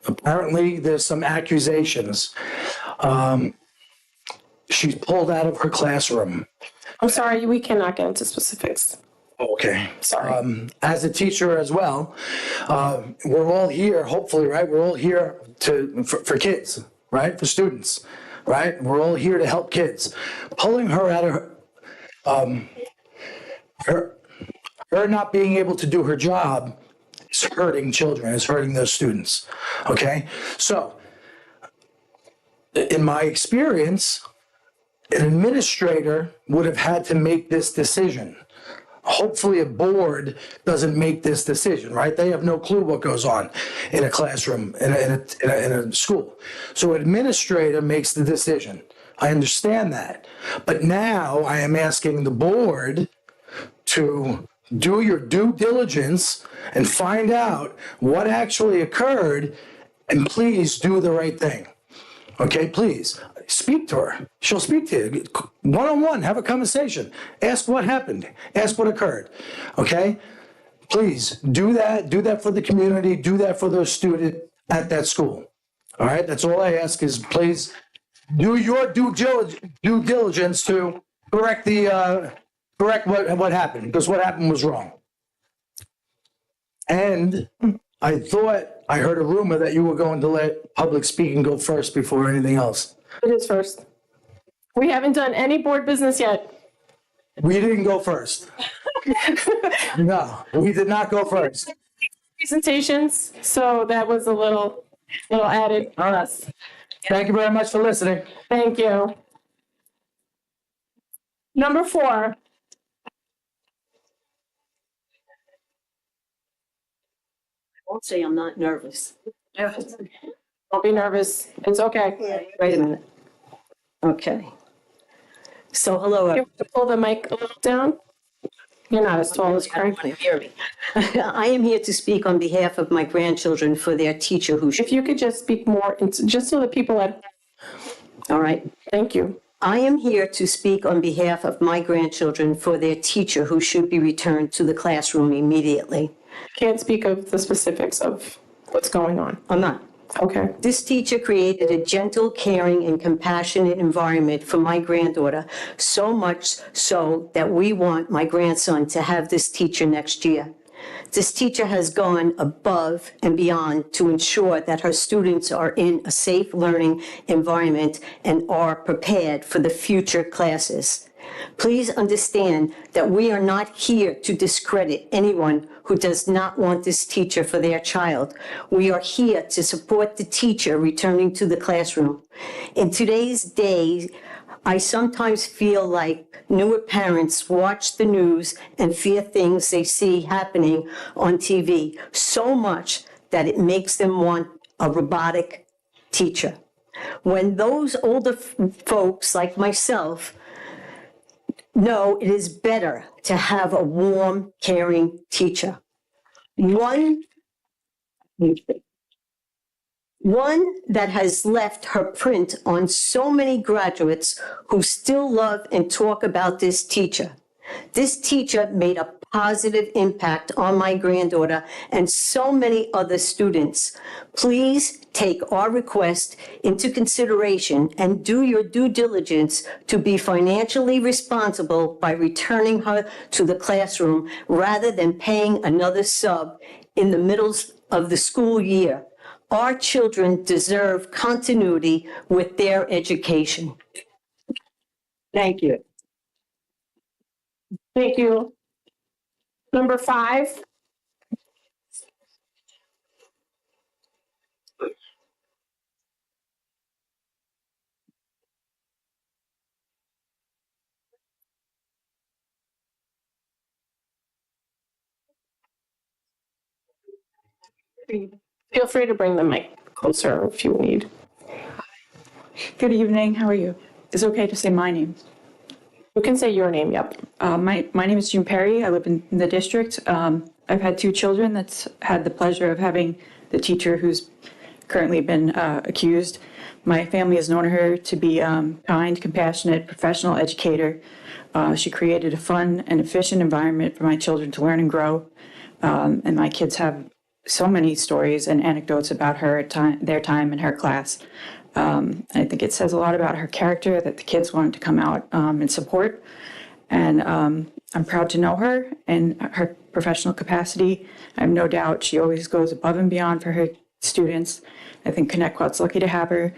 R: apparently there's some accusations. She's pulled out of her classroom.
A: I'm sorry, we cannot get into specifics.
R: Okay.
A: Sorry.
R: As a teacher as well, we're all here, hopefully, right? We're all here for kids, right? For students. right? We're all here to help kids. Pulling her out of her not being able to do her job is hurting children, is hurting those students, okay? So, in my experience, an administrator would have had to make this decision. Hopefully a board doesn't make this decision, right? They have no clue what goes on in a classroom, in a school. So an administrator makes the decision. I understand that. But now I am asking the board to do your due diligence and find out what actually occurred, and please do the right thing. Okay, please. Speak to her. She'll speak to you. One-on-one, have a conversation. Ask what happened. Ask what occurred. Okay? Please, do that. Do that for the community. Do that for those students at that school. All right? That's all I ask is please do your due diligence to correct what happened, because what happened was wrong. And I thought I heard a rumor that you were going to let public speaking go first before anything else.
A: It is first. We haven't done any board business yet.
R: We didn't go first. No, we did not go first.
A: Presentations, so that was a little added on us.
R: Thank you very much for listening.
A: Thank you. Number 4.
E: I won't say I'm not nervous.
A: Don't be nervous. It's okay.
E: Wait a minute. Okay. So hello.
A: You have to pull the mic a little down. You're not as tall as Craig.
E: Want to hear me. I am here to speak on behalf of my grandchildren for their teacher who.
A: If you could just speak more, just so the people at.
E: All right.
A: Thank you.
E: I am here to speak on behalf of my grandchildren for their teacher who should be returned to the classroom immediately.
A: Can't speak of the specifics of what's going on.
E: I'm not.
A: Okay.
E: This teacher created a gentle, caring, and compassionate environment for my granddaughter, so much so that we want my grandson to have this teacher next year. This teacher has gone above and beyond to ensure that her students are in a safe learning environment and are prepared for the future classes. Please understand that we are not here to discredit anyone who does not want this teacher for their child. We are here to support the teacher returning to the classroom. In today's day, I sometimes feel like newer parents watch the news and fear things they see happening on TV so much that it makes them want a robotic teacher. When those older folks like myself know it is better to have a warm, caring teacher. One that has left her print on so many graduates who still love and talk about this teacher. This teacher made a positive impact on my granddaughter and so many other students. Please take our request into consideration and do your due diligence to be financially responsible by returning her to the classroom rather than paying another sub in the middle of the school year. Our children deserve continuity with their education. Thank you.
A: Thank you. Number 5. Feel free to bring the mic closer if you need.
S: Good evening, how are you? Is it okay to say my name?
A: You can say your name, yep.
S: My name is June Perry, I live in the district. I've had 2 children that's had the pleasure of having the teacher who's currently been accused. My family has known her to be kind, compassionate, professional educator. She created a fun and efficient environment for my children to learn and grow. And my kids have so many stories and anecdotes about her their time in her class. I think it says a lot about her character that the kids wanted to come out and support. And I'm proud to know her and her professional capacity. I have no doubt she always goes above and beyond for her students. I think Connecticut's lucky to have her,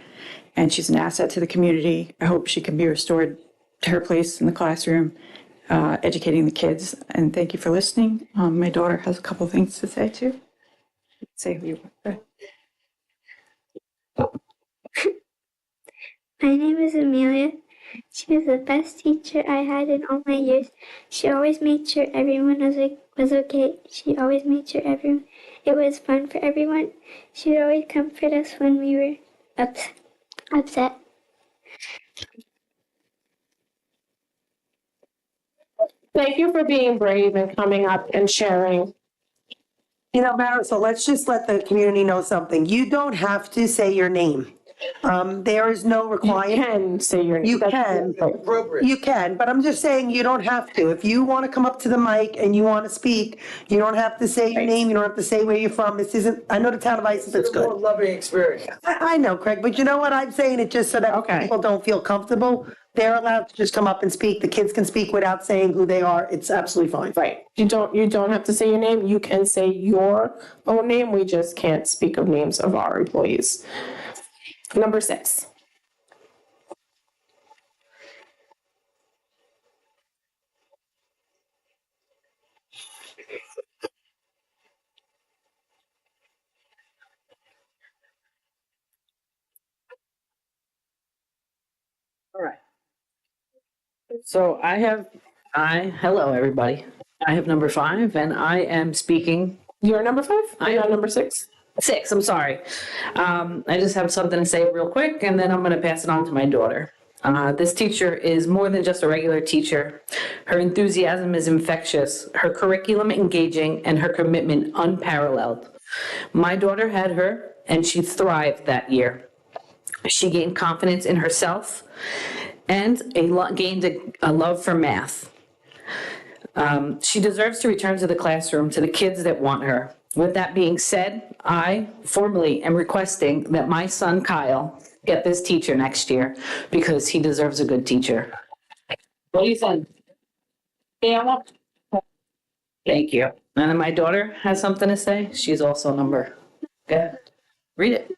S: and she's an asset to the community. I hope she can be restored to her place in the classroom, educating the kids. And thank you for listening. My daughter has a couple things to say too. Say who you are.
T: My name is Amelia. She was the best teacher I had in all my years. She always made sure everyone was okay. She always made sure it was fun for everyone. She would always comfort us when we were upset.
A: Thank you for being brave and coming up and sharing.
J: You know, Marisol, let's just let the community know something. You don't have to say your name. There is no requirement.
A: You can say your name.
J: You can. You can, but I'm just saying you don't have to. If you want to come up to the mic and you want to speak, you don't have to say your name. You don't have to say where you're from. This isn't, I know the town of Isis, it's good.
R: Loving experience.
J: I know, Craig, but you know what? I'm saying it just so that people don't feel comfortable. They're allowed to just come up and speak. The kids can speak without saying who they are. It's absolutely fine.
A: Right. You don't have to say your name. You can say your own name. We just can't speak of names of our employees. Number 6.
U: All right. So hello, everybody. I have number 5, and I am speaking.
A: You're number 5? I got number 6.
U: 6, I'm sorry. I just have something to say real quick, and then I'm going to pass it on to my daughter. This teacher is more than just a regular teacher. Her enthusiasm is infectious, her curriculum engaging, and her commitment unparalleled. My daughter had her, and she thrived that year. She gained confidence in herself and gained a love for math. She deserves to return to the classroom to the kids that want her. With that being said, I formally am requesting that my son Kyle get this teacher next year because he deserves a good teacher. What do you think? Yeah. Thank you. And then my daughter has something to say. She's also number. Good. Read it.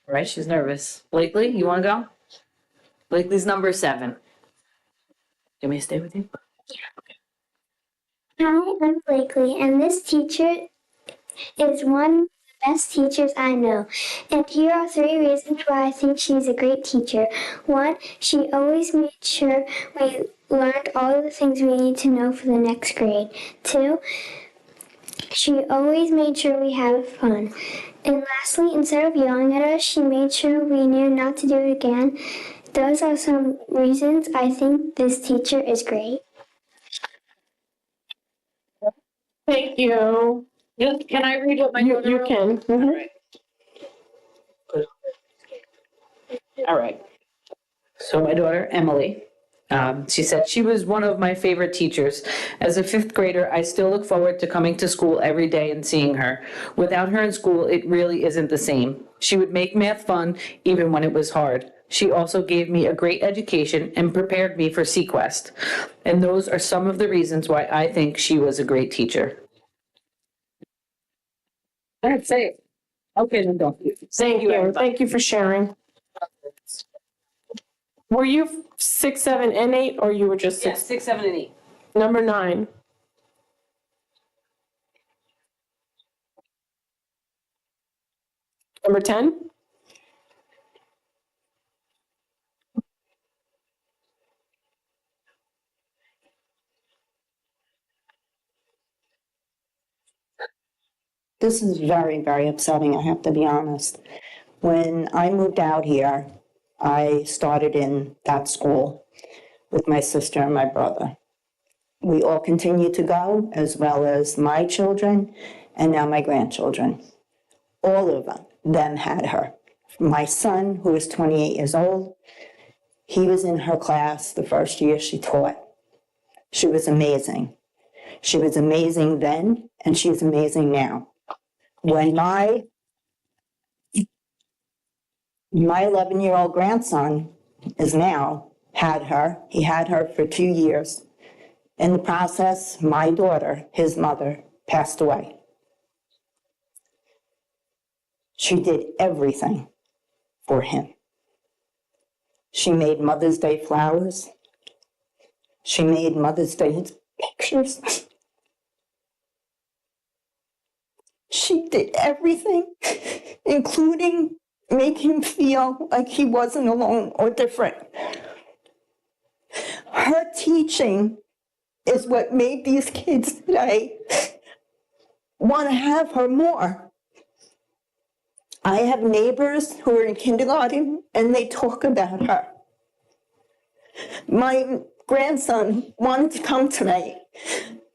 U: All right, she's nervous. Blakely, you want to go? Blakely's number 7. Do you want me to stay with you?
T: Hi, I'm Blakely, and this teacher is one of the best teachers I know. And here are 3 reasons why I think she's a great teacher. 1, she always made sure we learned all of the things we need to know for the next grade. 2, she always made sure we have fun. And lastly, instead of yelling at us, she made sure we knew not to do it again. Those are some reasons I think this teacher is great.
A: Thank you.
U: Can I read what my daughter
A: You
U: wrote?
A: can. Mm-hmm.
U: All right. So my daughter, Emily, she said, she was one of my favorite teachers. As a 5th grader, I still look forward to coming to school every day and seeing her. Without her in school, it really isn't the same. She would make math fun even when it was hard. She also gave me a great education and prepared me for Sequest. And those are some of the reasons why I think she was a great teacher. That's it. Okay, then don't.
A: Thank you. Thank you for sharing. Were you 6, 7, and 8, or you were just 6?
U: Yeah, 6, 7, and 8.
A: Number 9. Number 10.
V: This is very, very upsetting, I have to be honest. When I moved out here, I started in that school with my sister and my brother. We all continue to go, as well as my children and now my grandchildren. All of them had her. My son, who is 28 years old, he was in her class the first year she taught. She was amazing. She was amazing then, and she's amazing now. When my 11-year-old grandson is now had her, he had her for 2 years. In the process, my daughter, his mother, passed away. She did everything for him. She made Mother's Day flowers. She made Mother's Day pictures. She did everything, including make him feel like he wasn't alone or different. Her teaching is what made these kids today want to have her more. I have neighbors who are in kindergarten and they talk about her. My grandson wanted to come tonight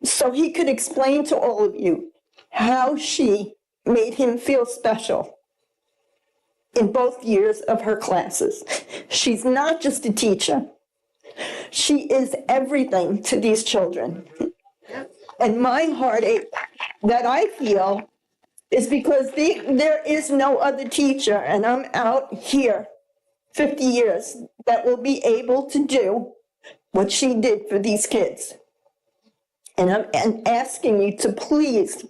V: so he could explain to all of you how she made him feel special in both years of her classes. She's not just a teacher. She is everything to these children. And my heartache that I feel is because there is no other teacher, and I'm out here 50 years, that will be able to do what she did for these kids. And I'm asking you to please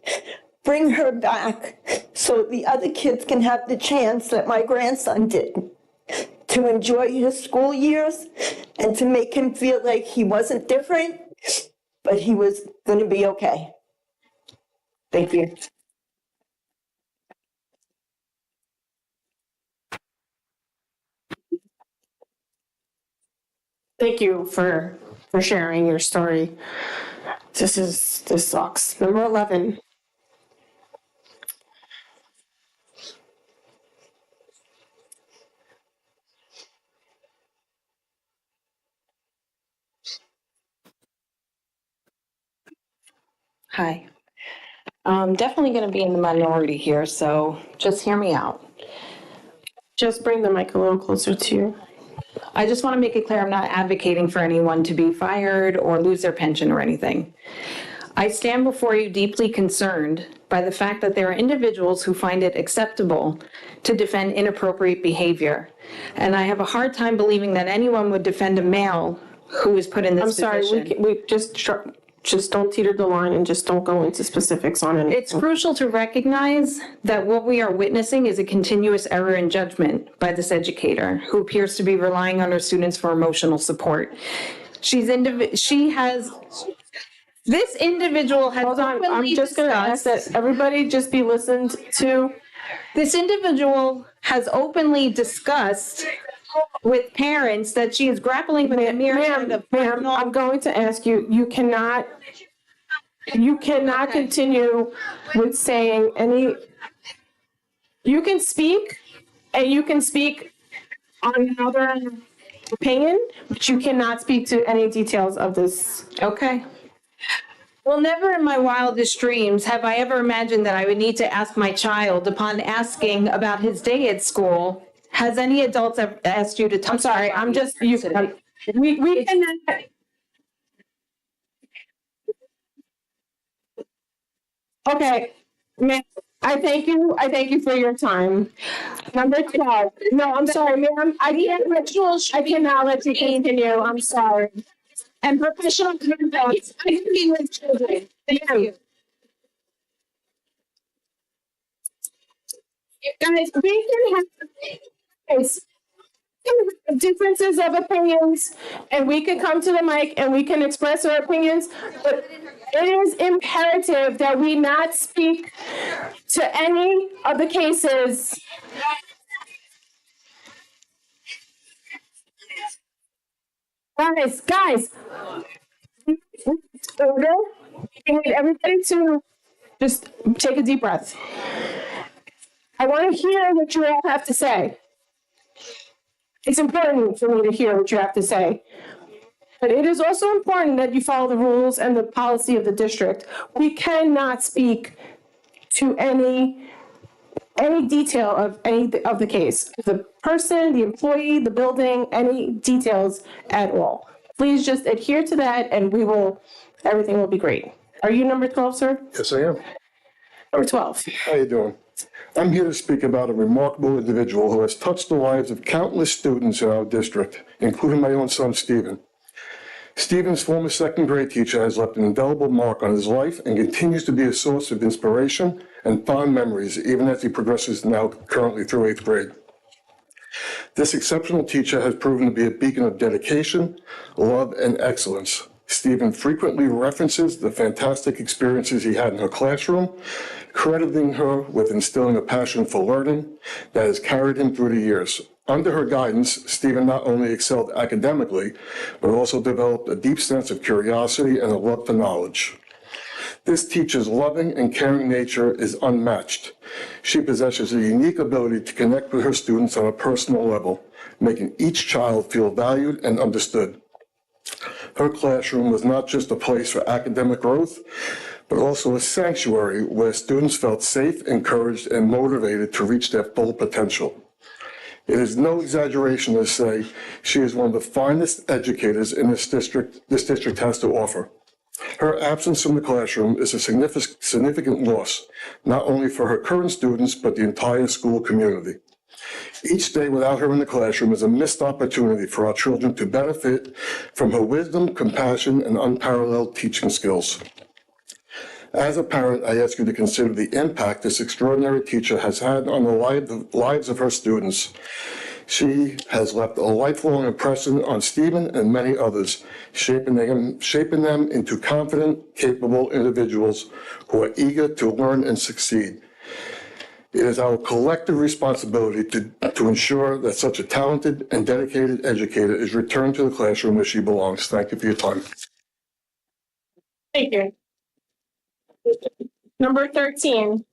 V: bring her back so the other kids can have the chance that my grandson did to enjoy his school years and to make him feel like he wasn't different, but he was going to be okay. Thank you.
A: Thank you for sharing your story. This sucks. Number 11.
U: Hi. I'm definitely going to be in the minority here, so just hear me out.
A: Just bring the mic a little closer to you.
U: I just want to make it clear I'm not advocating for anyone to be fired or lose their pension or anything. I stand before you deeply concerned by the fact that there are individuals who find it acceptable to defend inappropriate behavior. And I have a hard time believing that anyone would defend a male who is put in this position.
A: I'm sorry, we just don't teeter the line and just don't go into specifics on it.
U: It's crucial to recognize that what we are witnessing is a continuous error in judgment by this educator who appears to be relying on her students for emotional support. This individual has
A: Hold on, I'm just going to ask that everybody just be listened to.
U: This individual has openly discussed with parents that she is grappling with a myriad of
A: Ma'am, I'm going to ask you, you cannot continue with saying you can speak and you can speak on another opinion, but you cannot speak to any details of this.
U: Okay. Well, never in my wildest dreams have I ever imagined that I would need to ask my child upon asking about his day at school. Has any adults ever asked you to touch?
A: I'm sorry, I'm just, we cannot. Okay, ma'am, I thank you for your time. Number 12, no, I'm sorry, ma'am, I cannot let you continue, I'm sorry. And professional conduct, I can be with children, thank you. Guys, we can have differences of opinions, and we can come to the mic and we can express our opinions, but it is imperative that we not speak to any of the cases. Guys, order. I need everybody to just take a deep breath. I want to hear what you all have to say. It's important for me to hear what you have to say. But it is also important that you follow the rules and the policy of the district. We cannot speak to any detail of any of the case. The person, the employee, the building, any details at all. Please just adhere to that and everything will be great. Are you number 12, sir?
Q: Yes, I am.
A: Number 12.
Q: How you doing? I'm here to speak about a remarkable individual who has touched the lives of countless students in our district, including my own son, Stephen. Stephen's former second grade teacher has left an indelible mark on his life and continues to be a source of inspiration and fond memories even as he progresses now currently through 8th grade. This exceptional teacher has proven to be a beacon of dedication, love, and excellence. Stephen frequently references the fantastic experiences he had in her classroom, crediting her with instilling a passion for learning that has carried him through the years. Under her guidance, Stephen not only excelled academically, but also developed a deep sense of curiosity and a love for knowledge. This teacher's loving and caring nature is unmatched. She possesses a unique ability to connect with her students on a personal level, making each child feel valued and understood. Her classroom was not just a place for academic growth, but also a sanctuary where students felt safe, encouraged, and motivated to reach their full potential. It is no exaggeration to say she is one of the finest educators in this district has to offer. Her absence from the classroom is a significant loss, not only for her current students, but the entire school community. Each day without her in the classroom is a missed opportunity for our children to benefit from her wisdom, compassion, and unparalleled teaching skills. As a parent, I ask you to consider the impact this extraordinary teacher has had on the lives of her students. She has left a lifelong impression on Stephen and many others, shaping them into confident, capable individuals who are eager to learn and succeed. It is our collective responsibility to ensure that such a talented and dedicated educator is returned to the classroom where she belongs. Thank you for your time.
A: Thank you. Number 13.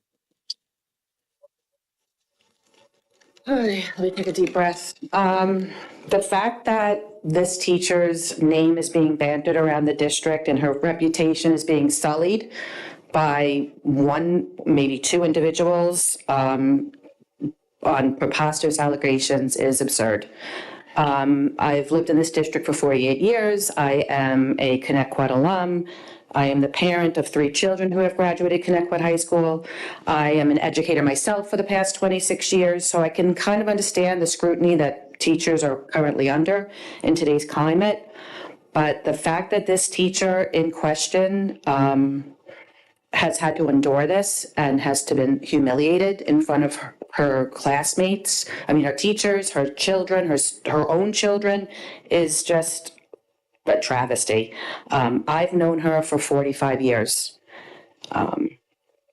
D: Let me take a deep breath. The fact that this teacher's name is being bandied around the district and her reputation is being sullied by one, maybe two individuals on preposterous allegations is absurd. I've lived in this district for 48 years. I am a Connecticut alum. I am the parent of 3 children who have graduated Connecticut High School. I am an educator myself for the past 26 years, so I can kind of understand the scrutiny that teachers are currently under in today's climate. But the fact that this teacher in question has had to endure this and has to been humiliated in front of her classmates, her teachers, her children, her own children, is just a travesty. I've known her for 45 years.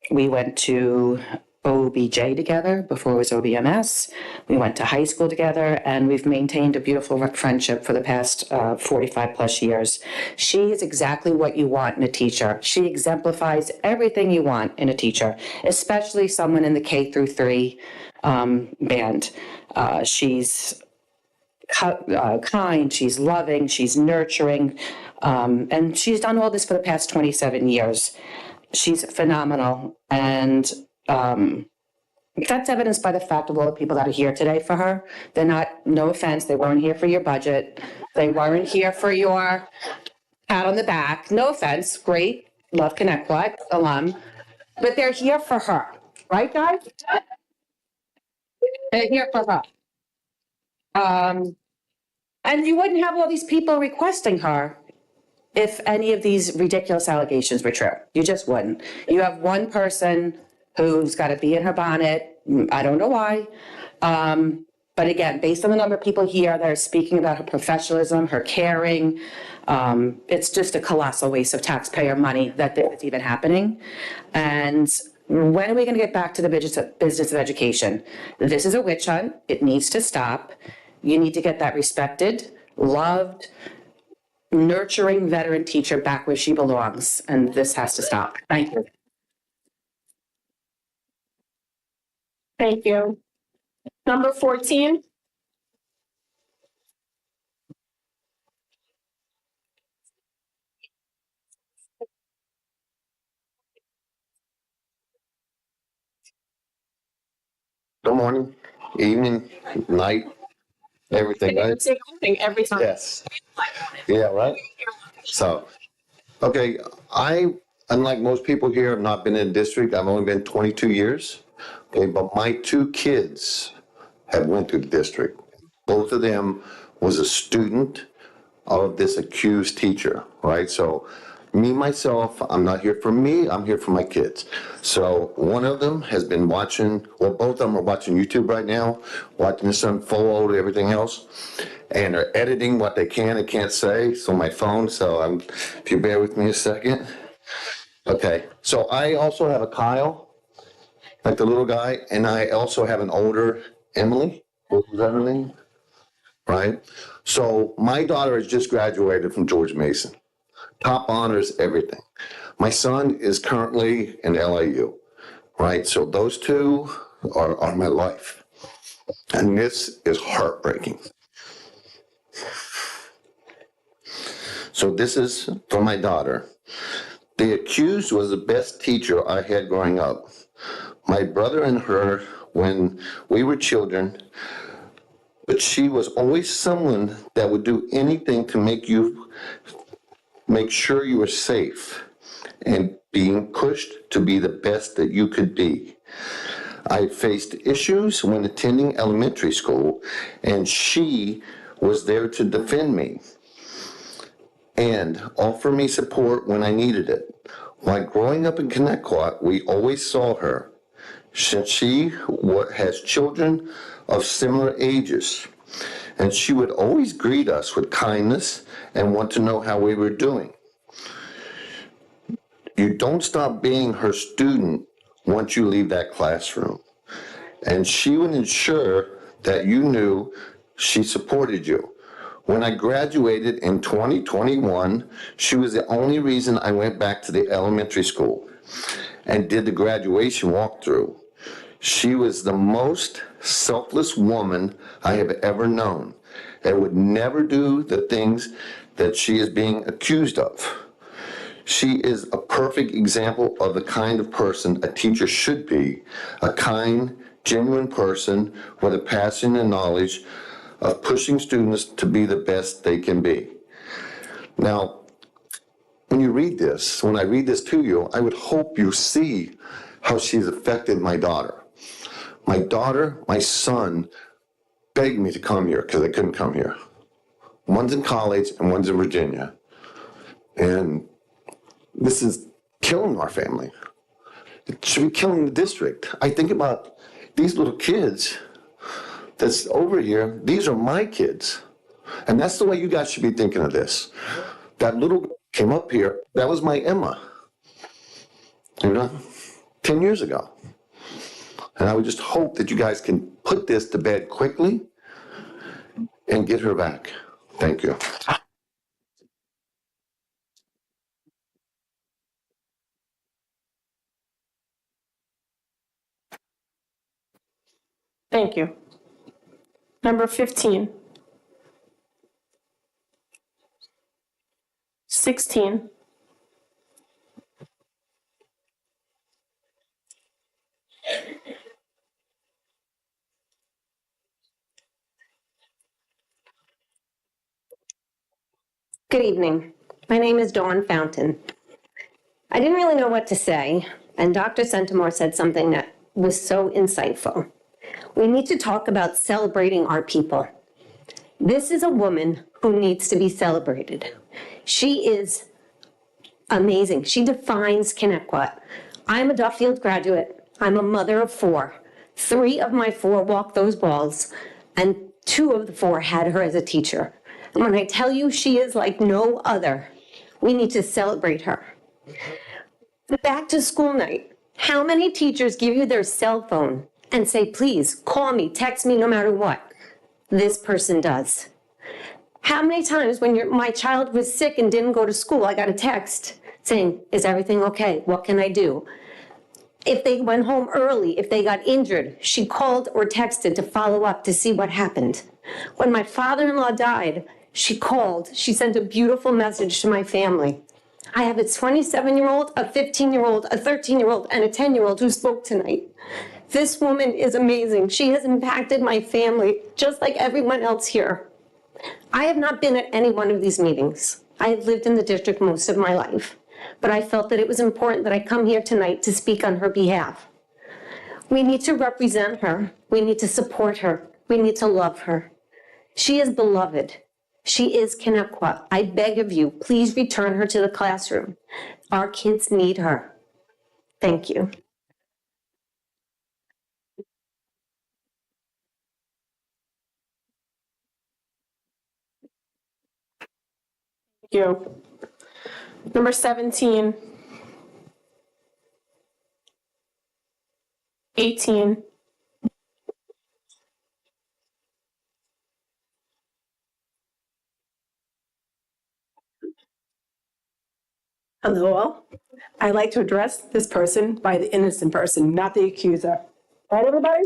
D: We went to OBJ together before it was OBMS. We went to high school together, and we've maintained a beautiful friendship for the past 45 plus years. She is exactly what you want in a teacher. She exemplifies everything you want in a teacher, especially someone in the K through 3 band. She's kind, she's loving, she's nurturing, and she's done all this for the past 27 years. She's phenomenal, and that's evidenced by the fact of all the people that are here today for her. They're not, no offense, they weren't here for your budget. They weren't here for your pat on the back. No offense, great, love Connecticut alum, but they're here for her, right, guys? They're here for her. And you wouldn't have all these people requesting her if any of these ridiculous allegations were true. You just wouldn't. You have one person who's got to be in her bonnet. I don't know why. But again, based on the number of people here that are speaking about her professionalism, her caring, it's just a colossal waste of taxpayer money that is even happening. And when are we going to get back to the business of education? This is a witch hunt. It needs to stop. You need to get that respected, loved, nurturing veteran teacher back where she belongs. And this has to stop. Thank you.
A: Thank you. Number 14.
I: Good morning, evening, night, everything, right?
A: It's every time.
I: Yes. Yeah, right? So, okay, I, unlike most people here, have not been in the district. I've only been 22 years. Okay, but my 2 kids have went through the district. Both of them was a student of this accused teacher, right? So me, myself, I'm not here for me, I'm here for my kids. So one of them has been watching, well, both of them are watching YouTube right now, watching this unfold, everything else, and are editing what they can and can't say. So my phone, if you bear with me a second. Okay, so I also have a Kyle, like the little guy, and I also have an older Emily. What was that her name? Right? So my daughter has just graduated from George Mason. Top honors, everything. My son is currently in LIU, right? So those two are my life. And this is heartbreaking. So this is for my daughter. The accused was the best teacher I had growing up. My brother and her, when we were children, but she was always someone that would do anything to make sure you were safe and being pushed to be the best that you could be. I faced issues when attending elementary school, and she was there to defend me and offer me support when I needed it. While growing up in Connecticut, we always saw her, since she has children of similar ages, and she would always greet us with kindness and want to know how we were doing. You don't stop being her student once you leave that classroom, and she would ensure that you knew she supported you. When I graduated in 2021, she was the only reason I went back to the elementary school and did the graduation walkthrough. She was the most selfless woman I have ever known and would never do the things that she is being accused of. She is a perfect example of the kind of person a teacher should be, a kind, genuine person with a passion and knowledge of pushing students to be the best they can be. Now, when I read this to you, I would hope you see how she's affected my daughter. My daughter, my son, begged me to come here because I couldn't come here. One's in college and one's in Virginia. And this is killing our family. It should be killing the district. I think about these little kids that's over here. These are my kids. And that's the way you guys should be thinking of this. That little girl came up here, that was my Emma. 10 years ago. And I would just hope that you guys can put this to bed quickly and get her back. Thank you.
A: Thank you. Number 15. 16.
C: 'Good evening. My name is Dawn Fountain. I didn't really know what to say, and Dr. Centimore said something that was so insightful. We need to talk about celebrating our people. This is a woman who needs to be celebrated. She is amazing. She defines Connecticut. I'm a Duffield graduate. I'm a mother of 4. 3 of my 4 walked those balls, and 2 of the 4 had her as a teacher. And when I tell you she is like no other, we need to celebrate her. The back to school night. How many teachers give you their cell phone and say, please call me, text me, no matter what? This person does. How many times when my child was sick and didn't go to school, I got a text saying, is everything okay? What can I do? If they went home early, if they got injured, she called or texted to follow up to see what happened. When my father-in-law died, she called, she sent a beautiful message to my family. I have a 27-year-old, a 15-year-old, a 13-year-old, and a 10-year-old who spoke tonight. This woman is amazing. She has impacted my family, just like everyone else here. I have not been at any one of these meetings. I have lived in the district most of my life, but I felt that it was important that I come here tonight to speak on her behalf. We need to represent her. We need to support her. We need to love her. She is beloved. She is Connecticut. I beg of you, please return her to the classroom. Our kids need her. Thank you.
A: Thank you. Number 17. 18.
F: Hello all. I'd like to address this person by the innocent person, not the accuser. Right, everybody?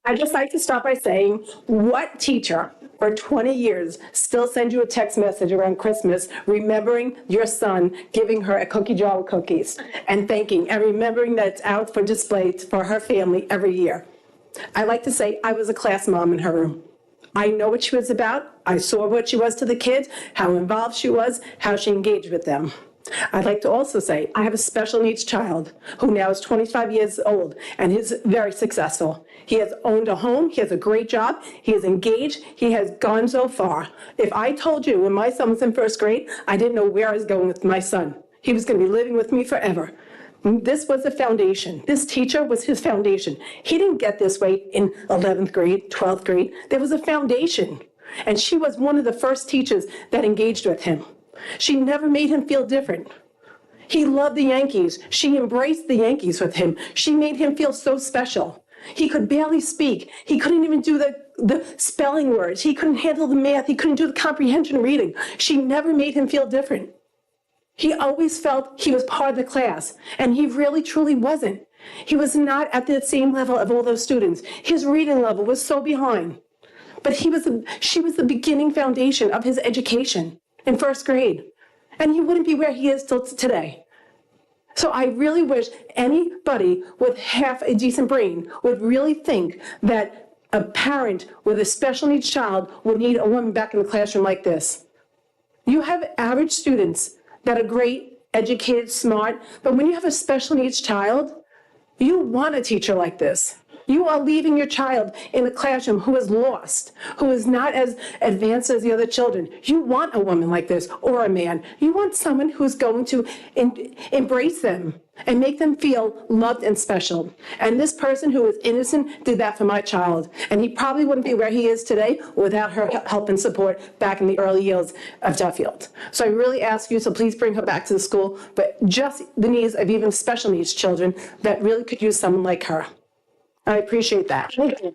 F: I'd just like to start by saying, what teacher for 20 years still sends you a text message around Christmas remembering your son, giving her a cookie jar with cookies, and thanking and remembering that it's out for display for her family every year? I like to say I was a class mom in her room. I know what she was about. I saw what she was to the kids, how involved she was, how she engaged with them. I'd like to also say I have a special needs child who now is 25 years old and is very successful. He has owned a home, he has a great job, he is engaged, he has gone so far. If I told you when my son was in first grade, I didn't know where I was going with my son. He was going to be living with me forever. This was the foundation. This teacher was his foundation. He didn't get this way in 11th grade, 12th grade. There was a foundation. And she was one of the first teachers that engaged with him. She never made him feel different. He loved the Yankees. She embraced the Yankees with him. She made him feel so special. He could barely speak. He couldn't even do the spelling words. He couldn't handle the math. He couldn't do the comprehension reading. She never made him feel different. He always felt he was part of the class, and he really truly wasn't. He was not at the same level of all those students. His reading level was so behind. But she was the beginning foundation of his education in first grade. And he wouldn't be where he is till today. So I really wish anybody with half a decent brain would really think that a parent with a special needs child would need a woman back in the classroom like this. You have average students that are great, educated, smart, but when you have a special needs child, you want a teacher like this. You are leaving your child in a classroom who is lost, who is not as advanced as the other children. You want a woman like this or a man. You want someone who's going to embrace them and make them feel loved and special. And this person who is innocent did that for my child. And he probably wouldn't be where he is today without her help and support back in the early years of Duffield. So I really ask you, so please bring her back to the school, but just the needs of even special needs children that really could use someone like her. I appreciate that. Thank you.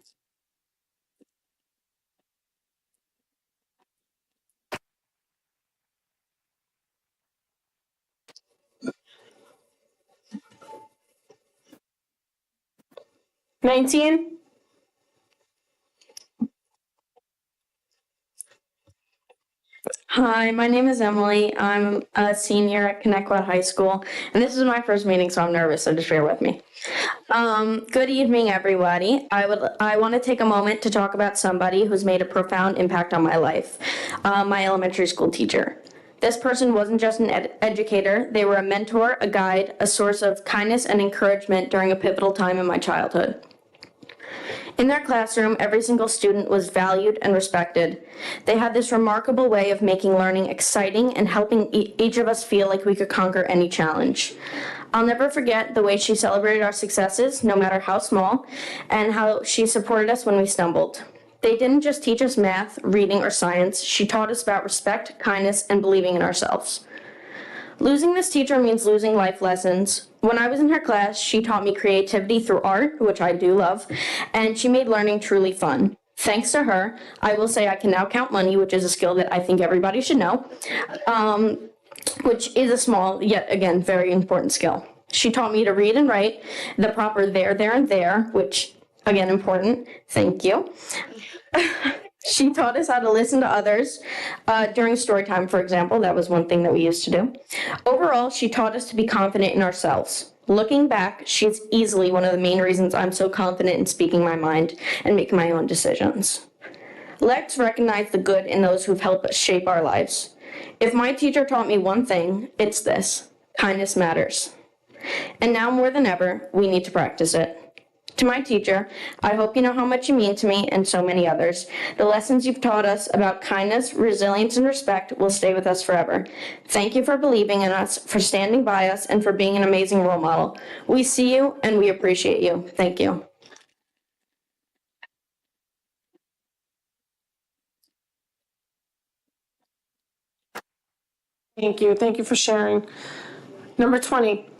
A: $19.
O: Hi, my name is Emily. I'm a senior at Connecticut High School, and this is my first meeting, so I'm nervous, so just bear with me. Good evening, everybody. I want to take a moment to talk about somebody who's made a profound impact on my life, my elementary school teacher. This person wasn't just an educator, they were a mentor, a guide, a source of kindness and encouragement during a pivotal time in my childhood. In their classroom, every single student was valued and respected. They had this remarkable way of making learning exciting and helping each of us feel like we could conquer any challenge. I'll never forget the way she celebrated our successes, no matter how small, and how she supported us when we stumbled. They didn't just teach us math, reading, or science. She taught us about respect, kindness, and believing in ourselves. Losing this teacher means losing life lessons. When I was in her class, she taught me creativity through art, which I do love, and she made learning truly fun. Thanks to her, I will say I can now count money, which is a skill that I think everybody should know, which is a small, yet again, very important skill. She taught me to read and write, the proper there, and there, which, again, important. Thank you. She taught us how to listen to others during story time, for example. That was one thing that we used to do. Overall, she taught us to be confident in ourselves. Looking back, she's easily one of the main reasons I'm so confident in speaking my mind and making my own decisions. Let's recognize the good in those who've helped us shape our lives. If my teacher taught me one thing, it's this: kindness matters. And now more than ever, we need to practice it. To my teacher, I hope you know how much you mean to me and so many others. The lessons you've taught us about kindness, resilience, and respect will stay with us forever. Thank you for believing in us, for standing by us, and for being an amazing role model. We see you and we appreciate you. Thank you.
A: Thank you. Thank you for sharing. Number 20.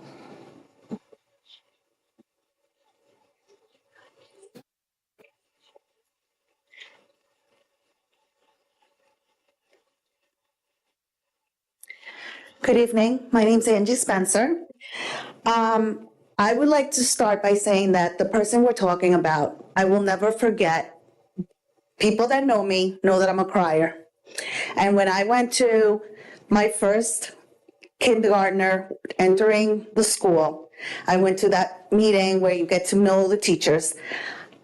V: Good evening. My name's Angie Spencer. I would like to start by saying that the person we're talking about, I will never forget. People that know me know that I'm a crier. And when I went to my first kindergartner entering the school, I went to that meeting where you get to know the teachers.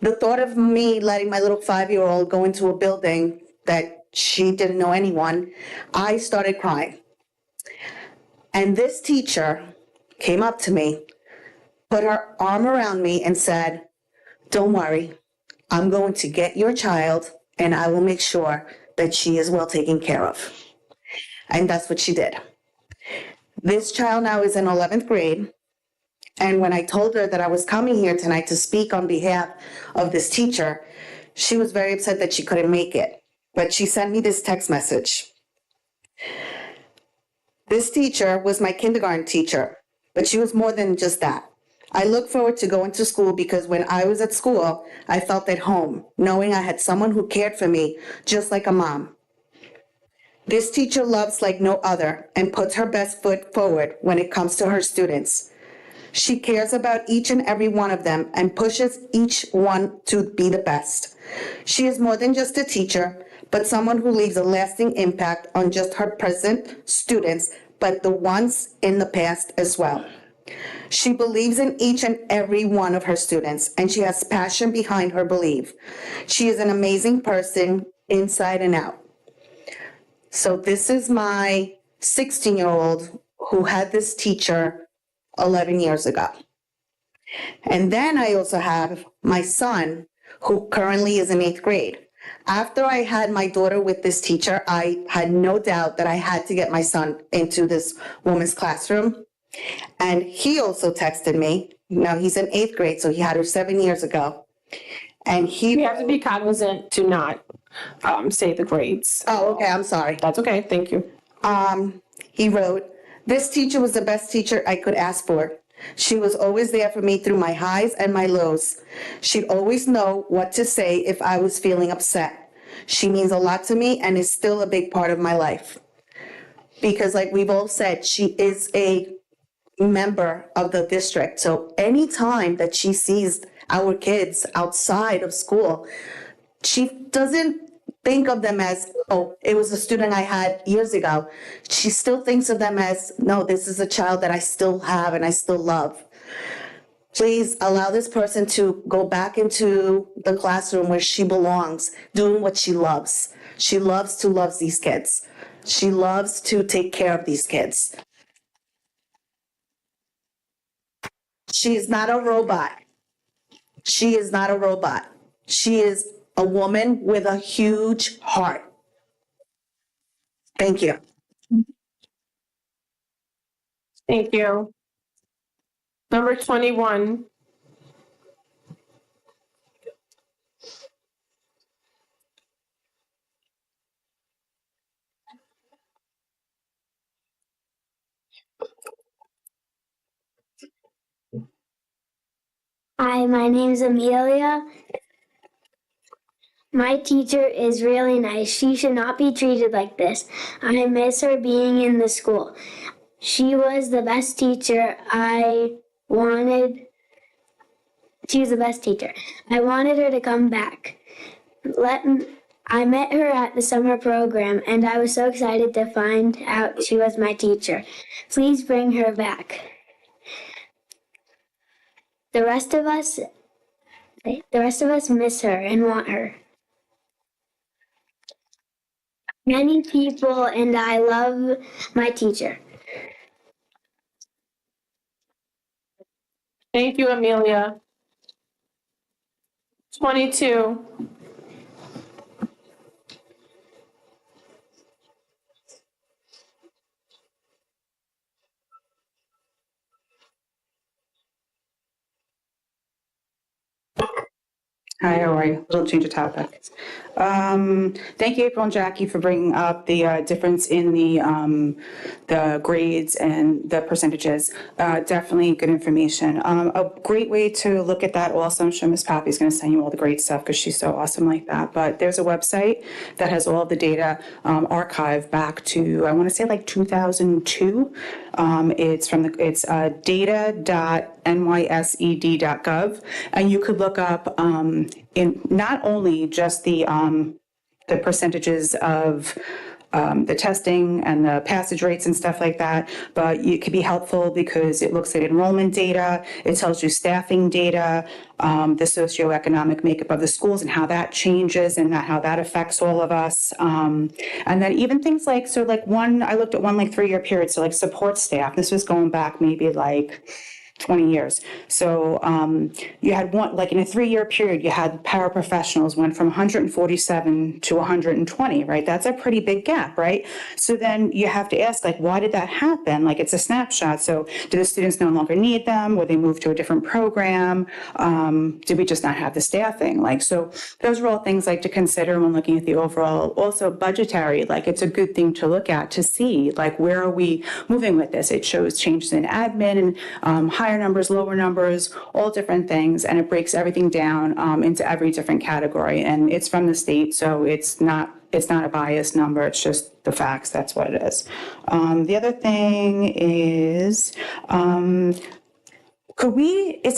V: The thought of me letting my little 5-year-old go into a building that she didn't know anyone, I started crying. And this teacher came up to me, put her arm around me and said, "Don't worry, I'm going to get your child and I will make sure that she is well taken care of." And that's what she did. This child now is in 11th grade. And when I told her that I was coming here tonight to speak on behalf of this teacher, she was very upset that she couldn't make it. But she sent me this text message. This teacher was my kindergarten teacher, but she was more than just that. I look forward to going to school because when I was at school, I felt at home, knowing I had someone who cared for me just like a mom. This teacher loves like no other and puts her best foot forward when it comes to her students. She cares about each and every one of them and pushes each one to be the best. She is more than just a teacher, but someone who leaves a lasting impact on just her present students, but the ones in the past as well. She believes in each and every one of her students, and she has passion behind her belief. She is an amazing person inside and out. So this is my 16-year-old who had this teacher 11 years ago. And then I also have my son who currently is in 8th grade. After I had my daughter with this teacher, I had no doubt that I had to get my son into this woman's classroom. And he also texted me. Now he's in 8th grade, so he had her 7 years ago. And he...
A: We have to be cognizant to not say the grades.
V: Oh, okay, I'm sorry.
A: That's okay, thank you.
V: He wrote, "This teacher was the best teacher I could ask for. She was always there for me through my highs and my lows. She'd always know what to say if I was feeling upset. She means a lot to me and is still a big part of my life." Because like we've all said, she is a member of the district. So anytime that she sees our kids outside of school, she doesn't think of them as, oh, it was a student I had years ago. She still thinks of them as, no, this is a child that I still have and I still love. Please allow this person to go back into the classroom where she belongs, doing what she loves. She loves to love these kids. She loves to take care of these kids. She is not a robot. She is not a robot. She is a woman with a huge heart. Thank you.
A: Thank you. Number 21.
T: Hi, my name's Amelia. My teacher is really nice. She should not be treated like this. I miss her being in the school. She was the best teacher I wanted. She was the best teacher. I wanted her to come back. I met her at the summer program, and I was so excited to find out she was my teacher. Please bring her back. The rest of us miss her and want her. Many people and I love my teacher.
A: Thank you, Amelia. 22.
L: Hi, how are you? Little change of topic. Thank you, April and Jackie, for bringing up the difference in the grades and the percentages. Definitely good information. A great way to look at that also, I'm sure Ms. Poppy's going to send you all the great stuff because she's so awesome like that. But there's a website that has all of the data archived back to, I want to say like 2002. It's data.nysed.gov, and you could look up in not only just the percentages of the testing and the passage rates and stuff like that, but it could be helpful because it looks at enrollment data, it tells you staffing data, the socioeconomic makeup of the schools and how that changes and how that affects all of us. And then even things like, I looked at one like 3-year period, so like support staff, this was going back maybe like 20 years. So you had one, like in a 3-year period, you had paraprofessionals went from 147 to 120, right? That's a pretty big gap, right? So then you have to ask, like, why did that happen? Like, it's a snapshot. So do the students no longer need them? Were they moved to a different program? Did we just not have the staffing? Like, so those are all things like to consider when looking at the overall, also budgetary, like it's a good thing to look at to see, like, where are we moving with this? It shows changes in admin and higher numbers, lower numbers, all different things, and it breaks everything down into every different category. And it's from the state, so it's not a biased number. It's just the facts. That's what it is. The other thing is, is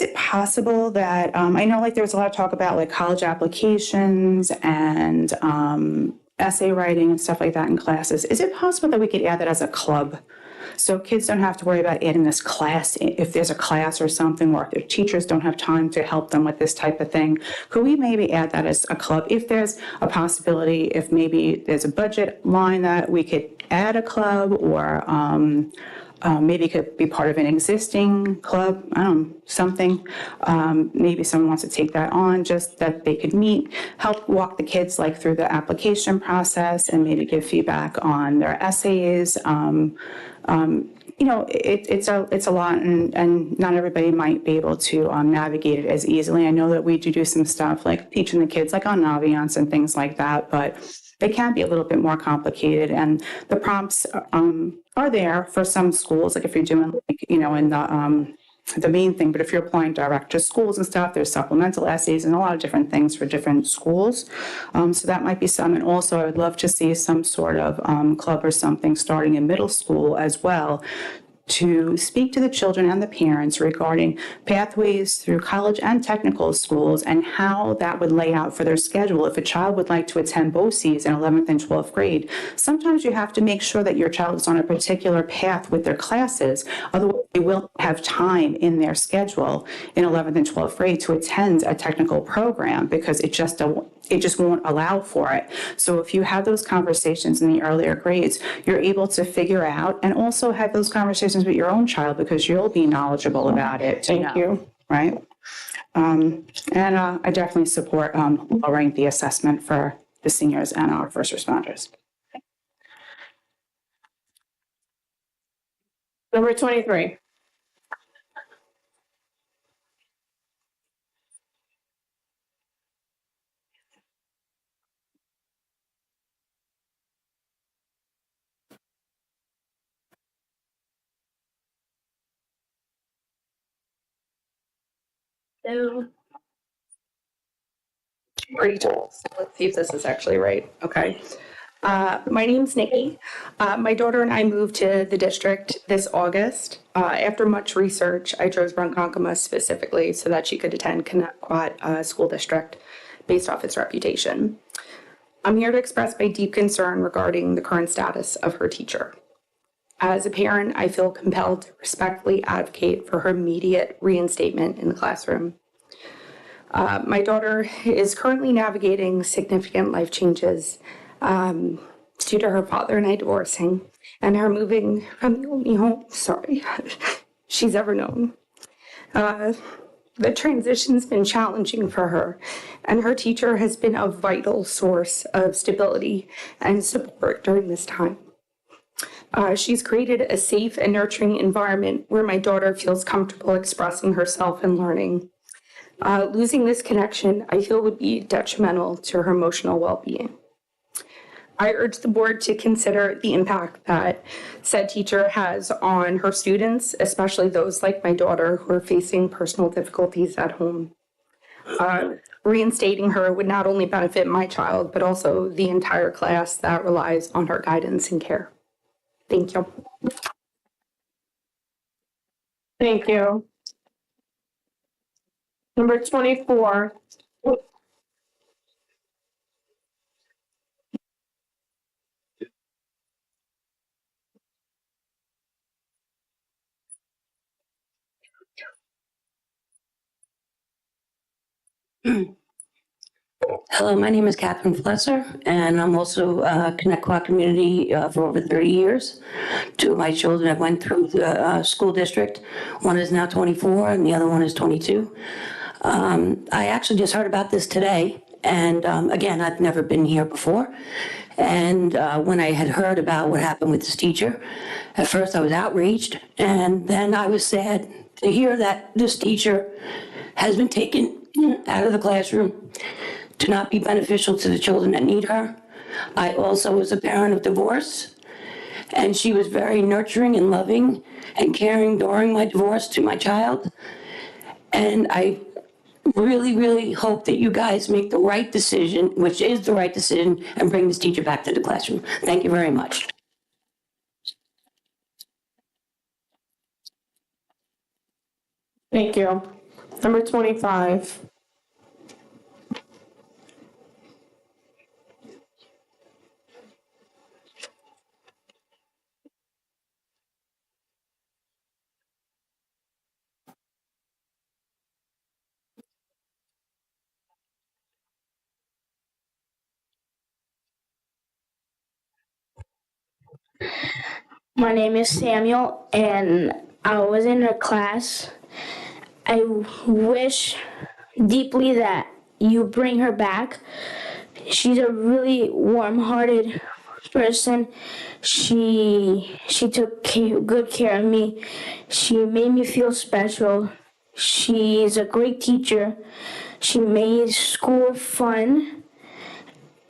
L: it possible that, I know like there's a lot of talk about like college applications and essay writing and stuff like that in classes. Is it possible that we could add that as a club? So kids don't have to worry about adding this class if there's a class or something, or if their teachers don't have time to help them with this type of thing. Could we maybe add that as a club? If there's a possibility, if maybe there's a budget line that we could add a club, or maybe it could be part of an existing club, I don't know, something. Maybe someone wants to take that on, just that they could meet, help walk the kids like through the application process, and maybe give feedback on their essays. It's a lot, and not everybody might be able to navigate it as easily. I know that we do some stuff like teaching the kids like on Naviance and things like that, but it can be a little bit more complicated. And the prompts are there for some schools, like if you're doing like, in the main thing, but if you're applying direct to schools and stuff, there's supplemental essays and a lot of different things for different schools. So that might be some. And also I would love to see some sort of club or something starting in middle school as well, to speak to the children and the parents regarding pathways through college and technical schools and how that would lay out for their schedule. If a child would like to attend BOCES in 11th and 12th grade, sometimes you have to make sure that your child is on a particular path with their classes. Otherwise, they will have time in their schedule in 11th and 12th grade to attend a technical program because it just won't allow for it. So if you have those conversations in the earlier grades, you're able to figure out and also have those conversations with your own child because you'll be knowledgeable about it.
A: Thank you.
L: Right? And I definitely support lowering the assessment for the seniors and our first responders.
A: Number 23.
M: No. Great. So let's see if this is actually right. Okay. My name's Nikki. My daughter and I moved to the district this August. After much research, I chose Ronkonkoma specifically so that she could attend Connecticut School District based off its reputation. I'm here to express my deep concern regarding the current status of her teacher. As a parent, I feel compelled to respectfully advocate for her immediate reinstatement in the classroom. My daughter is currently navigating significant life changes due to her father and I divorcing and her moving from the only home, she's ever known. The transition's been challenging for her, and her teacher has been a vital source of stability and support during this time. She's created a safe and nurturing environment where my daughter feels comfortable expressing herself and learning. Losing this connection, I feel, would be detrimental to her emotional well-being. I urge the board to consider the impact that said teacher has on her students, especially those like my daughter who are facing personal difficulties at home. Reinstating her would not only benefit my child, but also the entire class that relies on her guidance and care. Thank you.
A: Thank you. Number 24.
G: Hello, my name is Catherine Flesser, and I'm also Connecticut community for over 30 years. Two of my children have went through the school district. One is now 24 and the other one is 22. I actually just heard about this today, and again, I've never been here before. And when I had heard about what happened with this teacher, at first I was outraged, and then I was sad to hear that this teacher has been taken out of the classroom to not be beneficial to the children that need her. I also was a parent of divorce, and she was very nurturing and loving and caring during my divorce to my child. And I really, really hope that you guys make the right decision, which is the right decision, and bring this teacher back to the classroom. Thank you very much.
A: Thank you. Number 25.
T: My name is Samuel, and I was in her class. I wish deeply that you bring her back. She's a really warm-hearted person. She took good care of me. She made me feel special. She's a great teacher. She made school fun,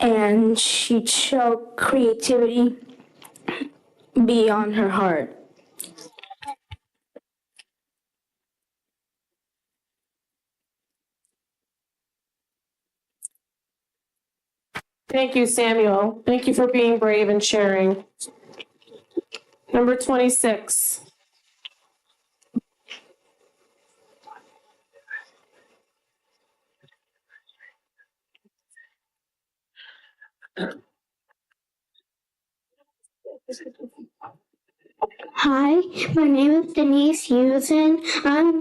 T: and she showed creativity beyond her heart.
A: Thank you, Samuel. Thank you for being brave and sharing. Number 26.
T: Hi, my name is Denise Hughes, and I'm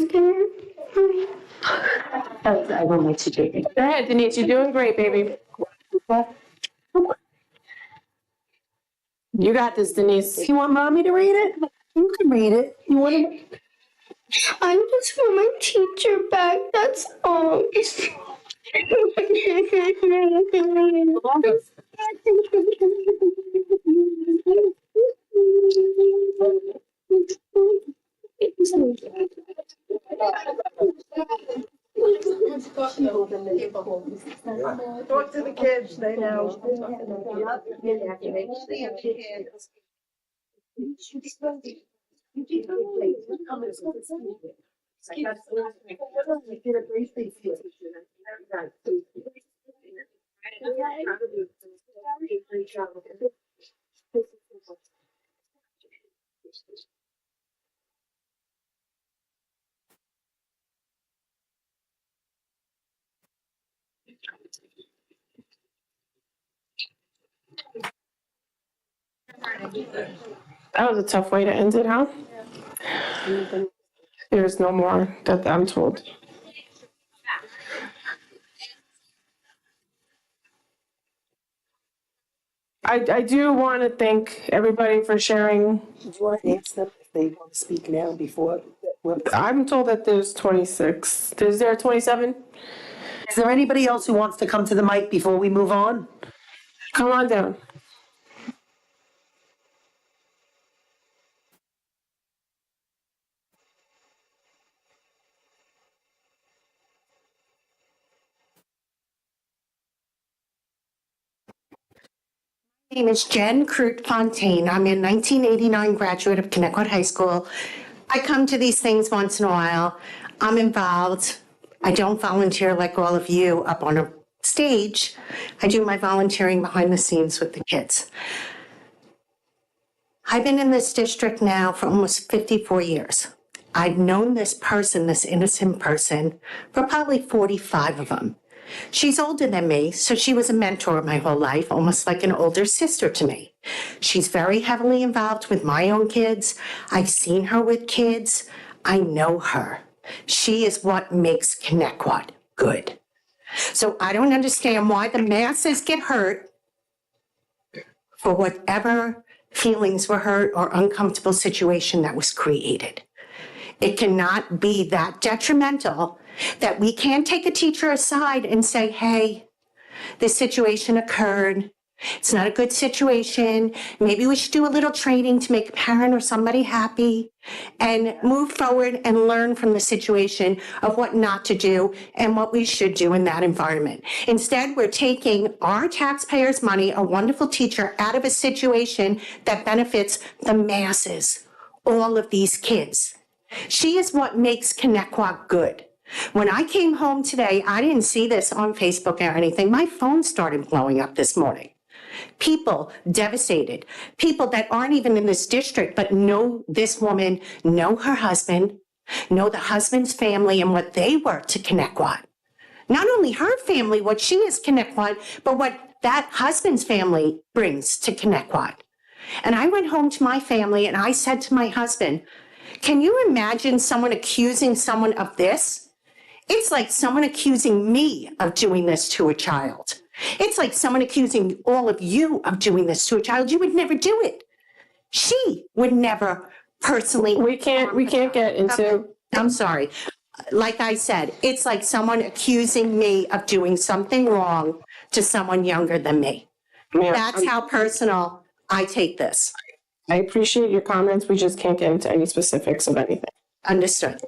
T: scared.
A: I want my teacher. Go ahead, Denise. You're doing great, baby. You got this, Denise.
J: You want mommy to read it? You can read it. You want to?
T: I just want my teacher back. That's all.
F: Talk to the kids, they know.
A: That was a tough way to end it, huh? There's no more that I'm told. I do want to thank everybody for sharing
J: they want to speak now before.
A: I'm told that there's 26. Is there 27?
J: Is there anybody else who wants to come to the mic before we move on?
A: Come on down.
B: My name is Jen Crute Fontaine. I'm a 1989 graduate of Connecticut High School. I come to these things once in a while. I'm involved. I don't volunteer like all of you up on a stage. I do my volunteering behind the scenes with the kids. I've been in this district now for almost 54 years. I've known this person, this innocent person, for probably 45 of them. She's older than me, so she was a mentor my whole life, almost like an older sister to me. She's very heavily involved with my own kids. I've seen her with kids. I know her. She is what makes Connecticut good. So I don't understand why the masses get hurt for whatever feelings were hurt or uncomfortable situation that was created. It cannot be that detrimental that we can't take a teacher aside and say, hey, this situation occurred. It's not a good situation. Maybe we should do a little training to make a parent or somebody happy and move forward and learn from the situation of what not to do and what we should do in that environment. Instead, we're taking our taxpayers' money, a wonderful teacher, out of a situation that benefits the masses, all of these kids. She is what makes Connecticut good. When I came home today, I didn't see this on Facebook or anything. My phone started blowing up this morning. People devastated, people that aren't even in this district, but know this woman, know her husband, know the husband's family and what they were to Connecticut. Not only her family, what she is Connecticut, but what that husband's family brings to Connecticut. And I went home to my family and I said to my husband, can you imagine someone accusing someone of this? It's like someone accusing me of doing this to a child. It's like someone accusing all of you of doing this to a child. You would never do it. She would never personally.
A: We can't get into.
B: I'm sorry. Like I said, it's like someone accusing me of doing something wrong to someone younger than me. That's how personal I take this.
A: I appreciate your comments. We just can't get into any specifics of anything.
B: Understood.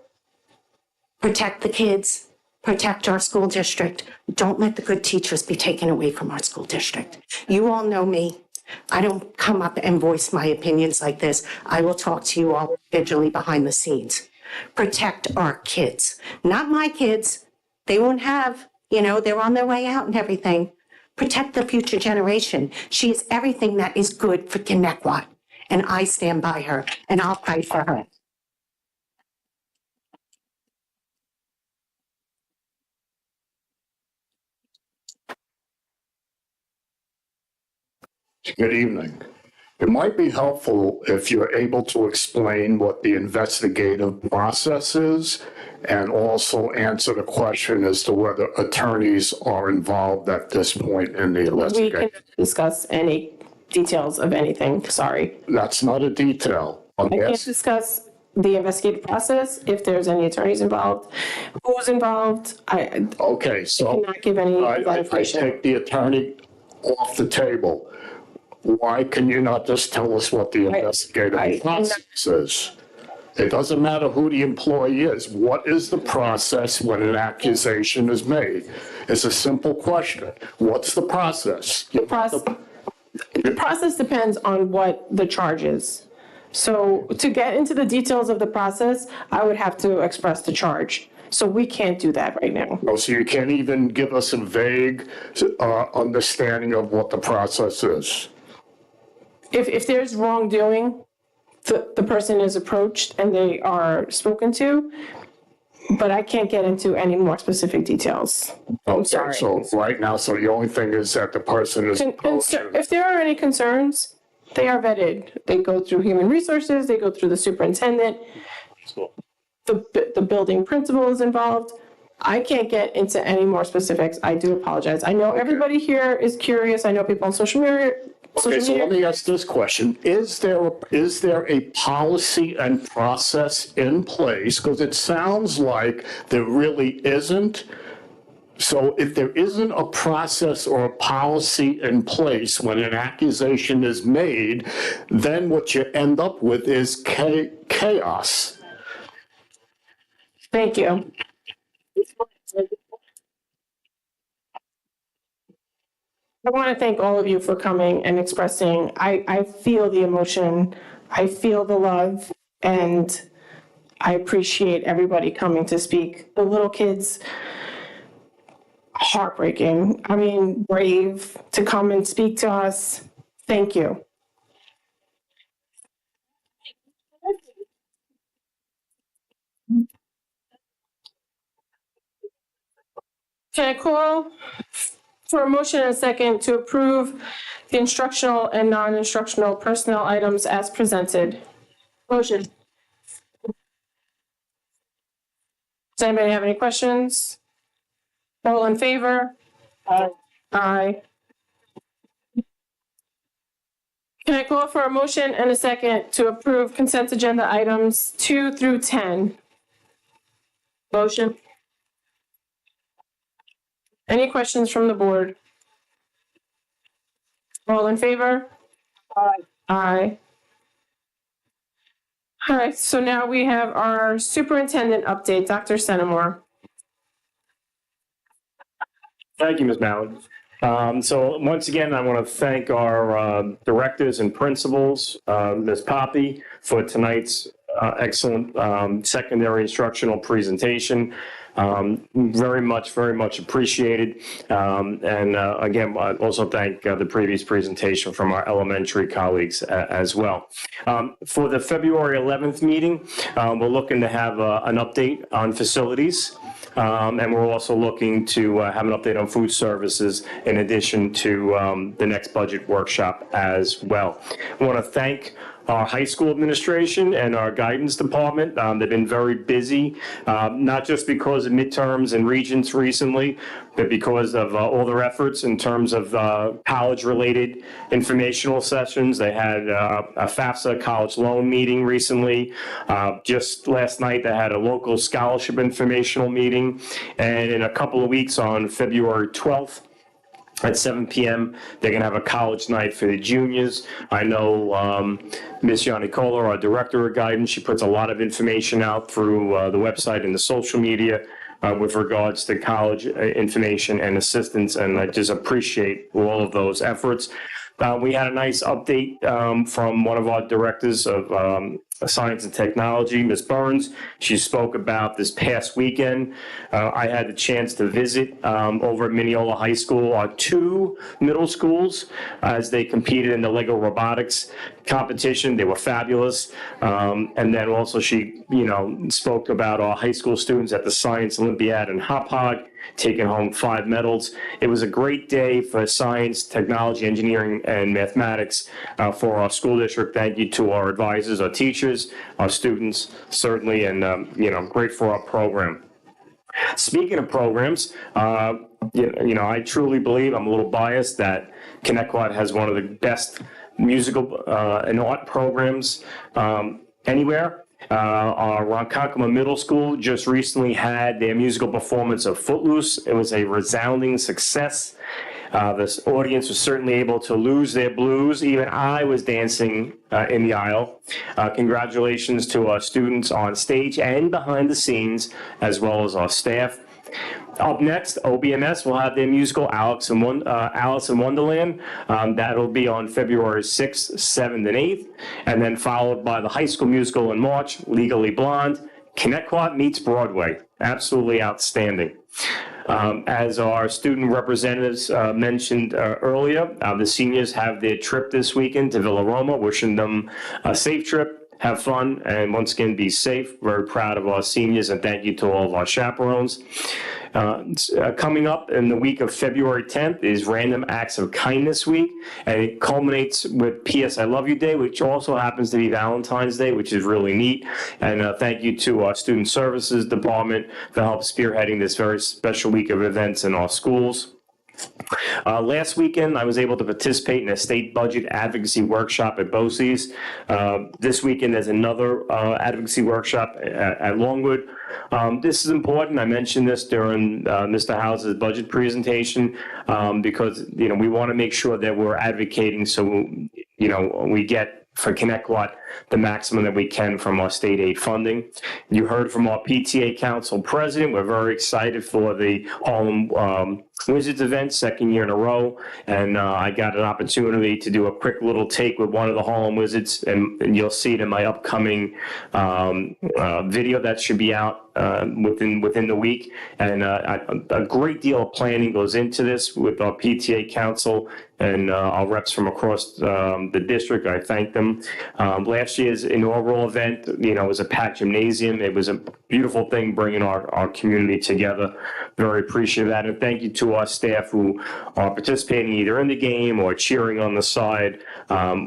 B: Protect the kids, protect our school district. Don't let the good teachers be taken away from our school district. You all know me. I don't come up and voice my opinions like this. I will talk to you all individually behind the scenes. Protect our kids, not my kids. They won't have, they're on their way out and everything. Protect the future generation. She is everything that is good for Connecticut, and I stand by her, and I'll fight for her.
H: Good evening. It might be helpful if you're able to explain what the investigative process is and also answer the question as to whether attorneys are involved at this point in the
A: We
H: investigation.
A: can discuss any details of anything. Sorry.
H: That's not a detail.
A: I can't discuss the investigative process, if there's any attorneys involved, who's involved.
H: Okay, so
A: cannot give any
H: I
A: information.
H: take the attorney off the table. Why can you not just tell us what the investigative process is? It doesn't matter who the employee is. What is the process when an accusation is made? It's a simple question. What's the process?
A: The process depends on what the charge is. So to get into the details of the process, I would have to express the charge. So we can't do that right now.
H: Oh, so you can't even give us a vague understanding of what the process is?
A: If there's wrongdoing, the person is approached and they are spoken to, but I can't get into any more specific details. I'm sorry.
H: So right now, so the only thing is that the person is approached.
A: If there are any concerns, they are vetted. They go through human resources, they go through the superintendent, the building principal is involved. I can't get into any more specifics. I do apologize. I know everybody here is curious. I know people on social
H: Okay, so let me ask this question. Is there a policy and process in place? Because it sounds like there really isn't. So if there isn't a process or a policy in place when an accusation is made, then what you end up with is chaos.
A: Thank you. I want to thank all of you for coming and expressing. I feel the emotion, I feel the love, and I appreciate everybody coming to speak. The little kids, heartbreaking. I mean, brave to come and speak to us. Thank you. Can I call for a motion and a second to approve the instructional and non-instructional personnel items as presented? Motion. Does anybody have any questions? All in favor? Aye. Aye. Can I call for a motion and a second to approve consent agenda items 2 through 10? Motion. Any questions from the board? All in favor? Aye. Aye. All right, so now we have our superintendent update, Dr. Centimore.
K: Thank you, Ms. Mallard. So once again, I want to thank our directors and principals, Ms. Poppy, for tonight's excellent secondary instructional presentation. Very much appreciated. And again, I also thank the previous presentation from our elementary colleagues as well. For the February 11th meeting, we're looking to have an update on facilities. And we're also looking to have an update on food services in addition to the next budget workshop as well. I want to thank our high school administration and our guidance department. They've been very busy, not just because of midterms and regents recently, but because of all their efforts in terms of college-related informational sessions. They had a FAFSA college loan meeting recently. Just last night, they had a local scholarship informational meeting. And in a couple of weeks on February 12th, at 7 p.m., they're going to have a college night for the juniors. I know Ms. Yanni Kohler, our director of guidance, she puts a lot of information out through the website and the social media with regards to college information and assistance, and I just appreciate all of those efforts. We had a nice update from one of our directors of Science and Technology, Ms. Burns. She spoke about this past weekend. I had the chance to visit over at Mineola High School, our 2 middle schools, as they competed in the Lego robotics competition. They were fabulous. And then also she, spoke about our high school students at the Science Olympiad in Hauppauge, taking home 5 medals. It was a great day for science, technology, engineering, and mathematics for our school district. Thank you to our advisors, our teachers, our students, certainly, and, great for our program. Speaking of programs, I truly believe, I'm a little biased, that Connecticut has one of the best musical and art programs anywhere. Our Ronkonkoma Middle School just recently had their musical performance of Footloose. It was a resounding success. This audience was certainly able to lose their blues. Even I was dancing in the aisle. Congratulations to our students on stage and behind the scenes, as well as our staff. Up next, OBMS will have their musical Alice in Wonderland. That'll be on February 6th, 7th, and 8th. And then followed by the High School Musical in March, Legally Blonde. Connecticut meets Broadway. Absolutely outstanding. As our student representatives mentioned earlier, the seniors have their trip this weekend to Villa Roma. Wishing them a safe trip. Have fun, and once again, be safe. Very proud of our seniors, and thank you to all of our chaperones. Coming up in the week of February 10th is Random Acts of Kindness Week, and it culminates with P.S. I Love You Day, which also happens to be Valentine's Day, which is really neat. And thank you to our Student Services Department for help spearheading this very special week of events in our schools. Last weekend, I was able to participate in a state budget advocacy workshop at BOCES. This weekend, there's another advocacy workshop at Longwood. This is important. I mentioned this during Mr. House's budget presentation because, we want to make sure that we're advocating so, we get for Connecticut the maximum that we can from our state aid funding. You heard from our PTA Council President. We're very excited for the Harlem Wizards event, second year in a row. And I got an opportunity to do a quick little take with one of the Harlem Wizards, and you'll see it in my upcoming video that should be out within the week. And a great deal of planning goes into this with our PTA Council and our reps from across the district. I thank them. Last year's inaugural event, was a packed gymnasium. It was a beautiful thing bringing our community together. Very appreciative of that. And thank you to our staff who are participating either in the game or cheering on the side.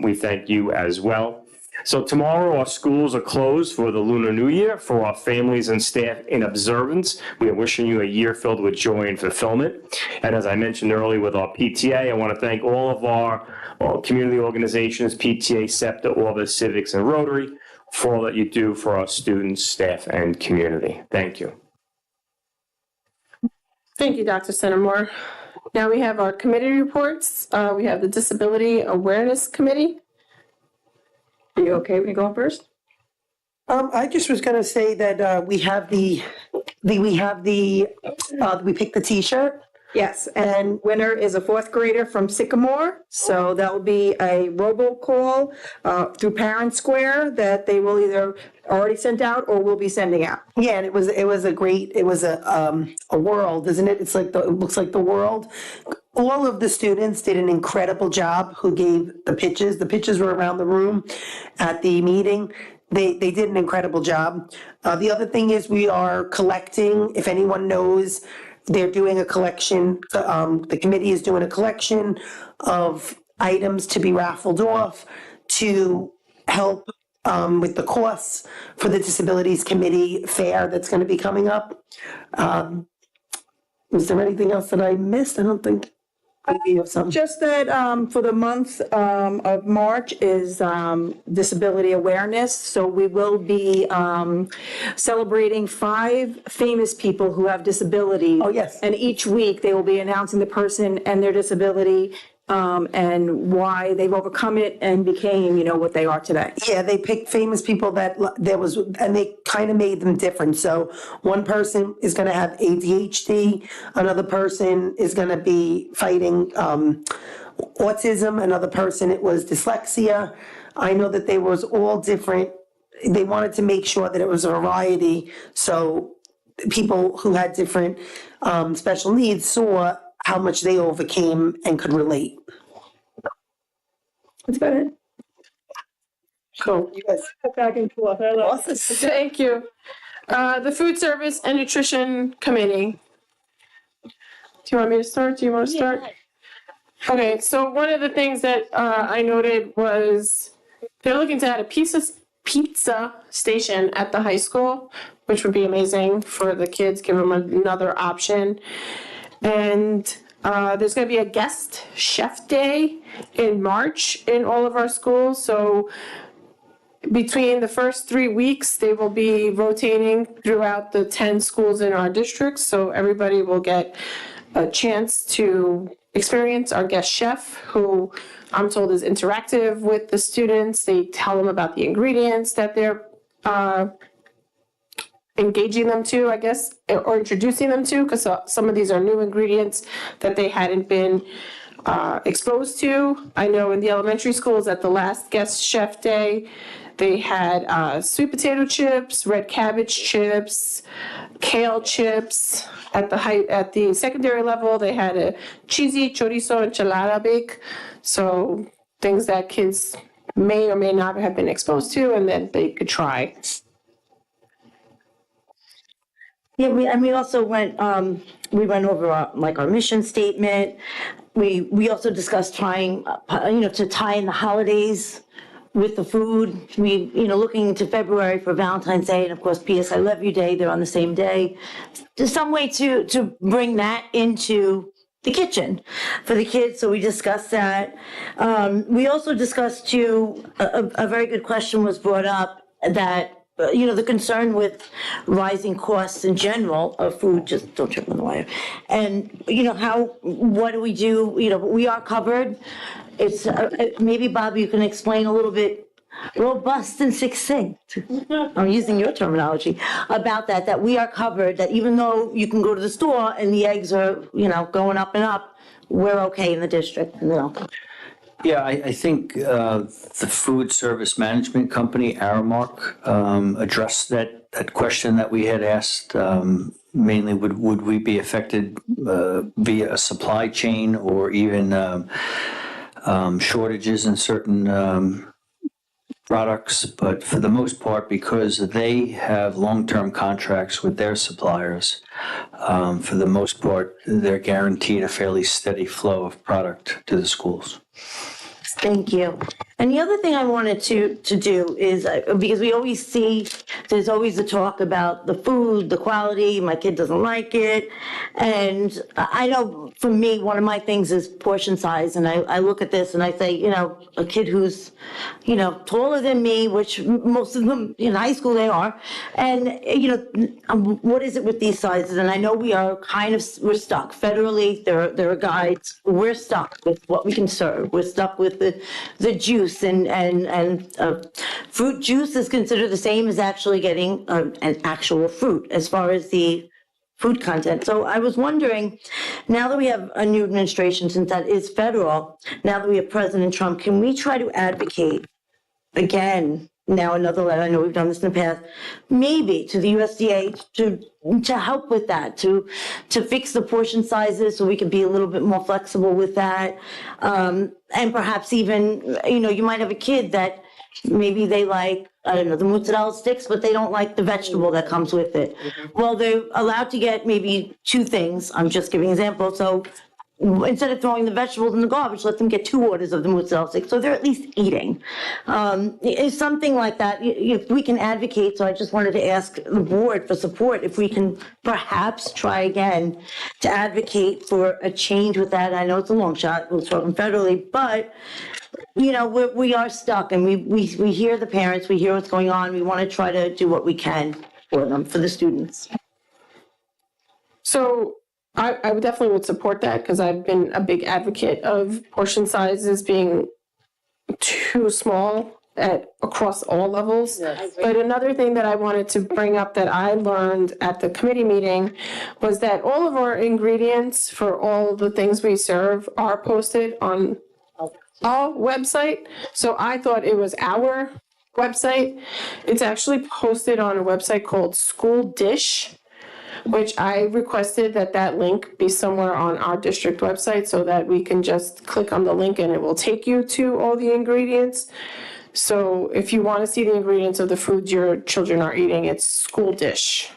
K: We thank you as well. So tomorrow our schools are closed for the Lunar New Year. For our families and staff in observance, we are wishing you a year filled with joy and fulfillment. And as I mentioned earlier with our PTA, I want to thank all of our community organizations, PTA, SEPTA, Orbis, Civics, and Rotary for all that you do for our students, staff, and community. Thank you.
A: Thank you, Dr. Centimore. Now we have our committee reports. We have the Disability Awareness Committee.
F: Are you okay with me going first?
J: I just was gonna say that we picked the T-shirt.
F: Yes, and winner is a fourth grader from Sycamore. So that will be a robocall through Parent Square that they will either already sent out or will be sending out.
J: Yeah, and it was a world, isn't it? It's like it looks like the world. All of the students did an incredible job who gave the pitches. The pitches were around the room at the meeting. They did an incredible job. The other thing is we are collecting, if anyone knows, they're doing a collection. The committee is doing a collection of items to be raffled off to help with the costs for the Disabilities Committee fair that's going to be coming up. Was there anything else that I missed? I don't think.
F: Just that for the month of March is disability awareness. So we will be celebrating 5 famous people who have disabilities.
J: Oh, yes.
F: And each week they will be announcing the person and their disability and why they've overcome it and became, what they are today.
J: Yeah, they picked famous people and they kind of made them different. So one person is going to have ADHD, another person is going to be fighting autism, another person it was dyslexia. I know that they was all different. They wanted to make sure that it was a variety, so people who had different special needs saw how much they overcame and could relate.
F: That's about it.
J: Cool.
F: You guys go back and forth. I love it.
A: Thank you. The Food Service and Nutrition Committee. Do you want me to start? Do you want to start? Okay, so one of the things that I noted was they're looking to add a pizza station at the high school, which would be amazing for the kids, give them another option. And there's going to be a guest chef day in March in all of our schools. So between the first 3 weeks, they will be rotating throughout the 10 schools in our district. So everybody will get a chance to experience our guest chef, who I'm told is interactive with the students. They tell them about the ingredients that they're engaging them to, I guess, or introducing them to, because some of these are new ingredients that they hadn't been exposed to. I know in the elementary schools at the last guest chef day, they had sweet potato chips, red cabbage chips, kale chips. At the secondary level, they had a cheesy chorizo enchilada bake. So things that kids may or may not have been exposed to, and then they could try.
N: Yeah, we also went over our mission statement. We also discussed trying, to tie in the holidays with the food. We, looking into February for Valentine's Day and of course PS I Love You Day, they're on the same day. There's some way to bring that into the kitchen for the kids, so we discussed that. We also discussed too, a very good question was brought up that, the concern with rising costs in general of food, just don't trip on the wire. And, what do we do? We are covered. It's, maybe Bob, you can explain a little bit robust and succinct, I'm using your terminology, about that we are covered, that even though you can go to the store and the eggs are, going up and up, we're okay in the district,
E: Yeah, I think the Food Service Management Company, Aramark, addressed that question that we had asked. Mainly, would we be affected via a supply chain or even shortages in certain products? But for the most part, because they have long-term contracts with their suppliers, for the most part, they're guaranteed a fairly steady flow of product to the schools.
N: Thank you. And the other thing I wanted to do is, because we always see, there's always the talk about the food, the quality, my kid doesn't like it. And I know for me, one of my things is portion size. And I look at this and I say, a kid who's, taller than me, which most of them in high school they are. And, what is it with these sizes? And I know we are we're stuck. Federally, there are guides. We're stuck with what we can serve. We're stuck with the juice and fruit juice is considered the same as actually getting an actual fruit as far as the food content. So I was wondering, now that we have a new administration, since that is federal, now that we have President Trump, can we try to advocate again, now another letter, I know we've done this in the past, maybe to the USDA to help with that, to fix the portion sizes so we can be a little bit more flexible with that. And perhaps even, you might have a kid that maybe they like, I don't know, the mozzarella sticks, but they don't like the vegetable that comes with it. Well, they're allowed to get maybe 2 things. I'm just giving an example. So instead of throwing the vegetables in the garbage, let them get 2 orders of the mozzarella sticks, so they're at least eating. It's something like that, if we can advocate. So I just wanted to ask the board for support, if we can perhaps try again to advocate for a change with that. I know it's a long shot, we'll talk federally, but we are stuck, and we hear the parents, we hear what's going on, we want to try to do what we can for them, for the students.
A: So I would definitely would support that, because I've been a big advocate of portion sizes being too small across all levels. Yes. But another thing that I wanted to bring up that I learned at the committee meeting was that all of our ingredients for all the things we serve are posted on our website. So I thought it was our website. It's actually posted on a website called School Dish, which I requested that link be somewhere on our district website so that we can just click on the link and it will take you to all the ingredients. So if you want to see the ingredients of the foods your children are eating, it's School Dish.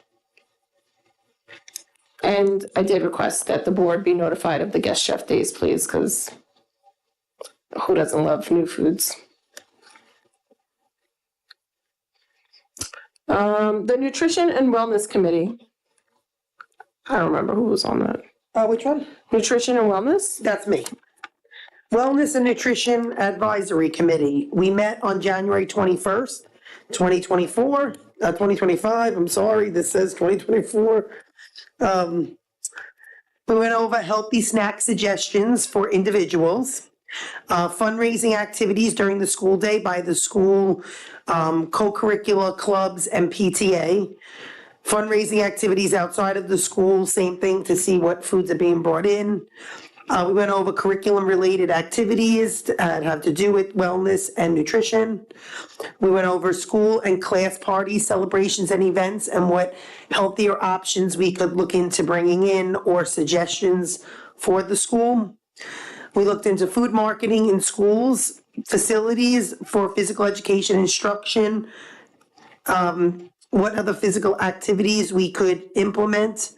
A: And I did request that the board be notified of the guest chef days, please, because who doesn't love new foods? The Nutrition and Wellness Committee. I don't remember who was on that.
J: Which one?
A: Nutrition and Wellness?
J: That's me. Wellness and Nutrition Advisory Committee. We met on January 21st, 2025. I'm sorry, this says 2024. We went over healthy snack suggestions for individuals, fundraising activities during the school day by the school co-curricular clubs and PTA. Fundraising activities outside of the school, same thing, to see what foods are being brought in. We went over curriculum-related activities that have to do with wellness and nutrition. We went over school and class parties, celebrations, and events, and what healthier options we could look into bringing in or suggestions for the school. We looked into food marketing in schools, facilities for physical education instruction, what other physical activities we could implement,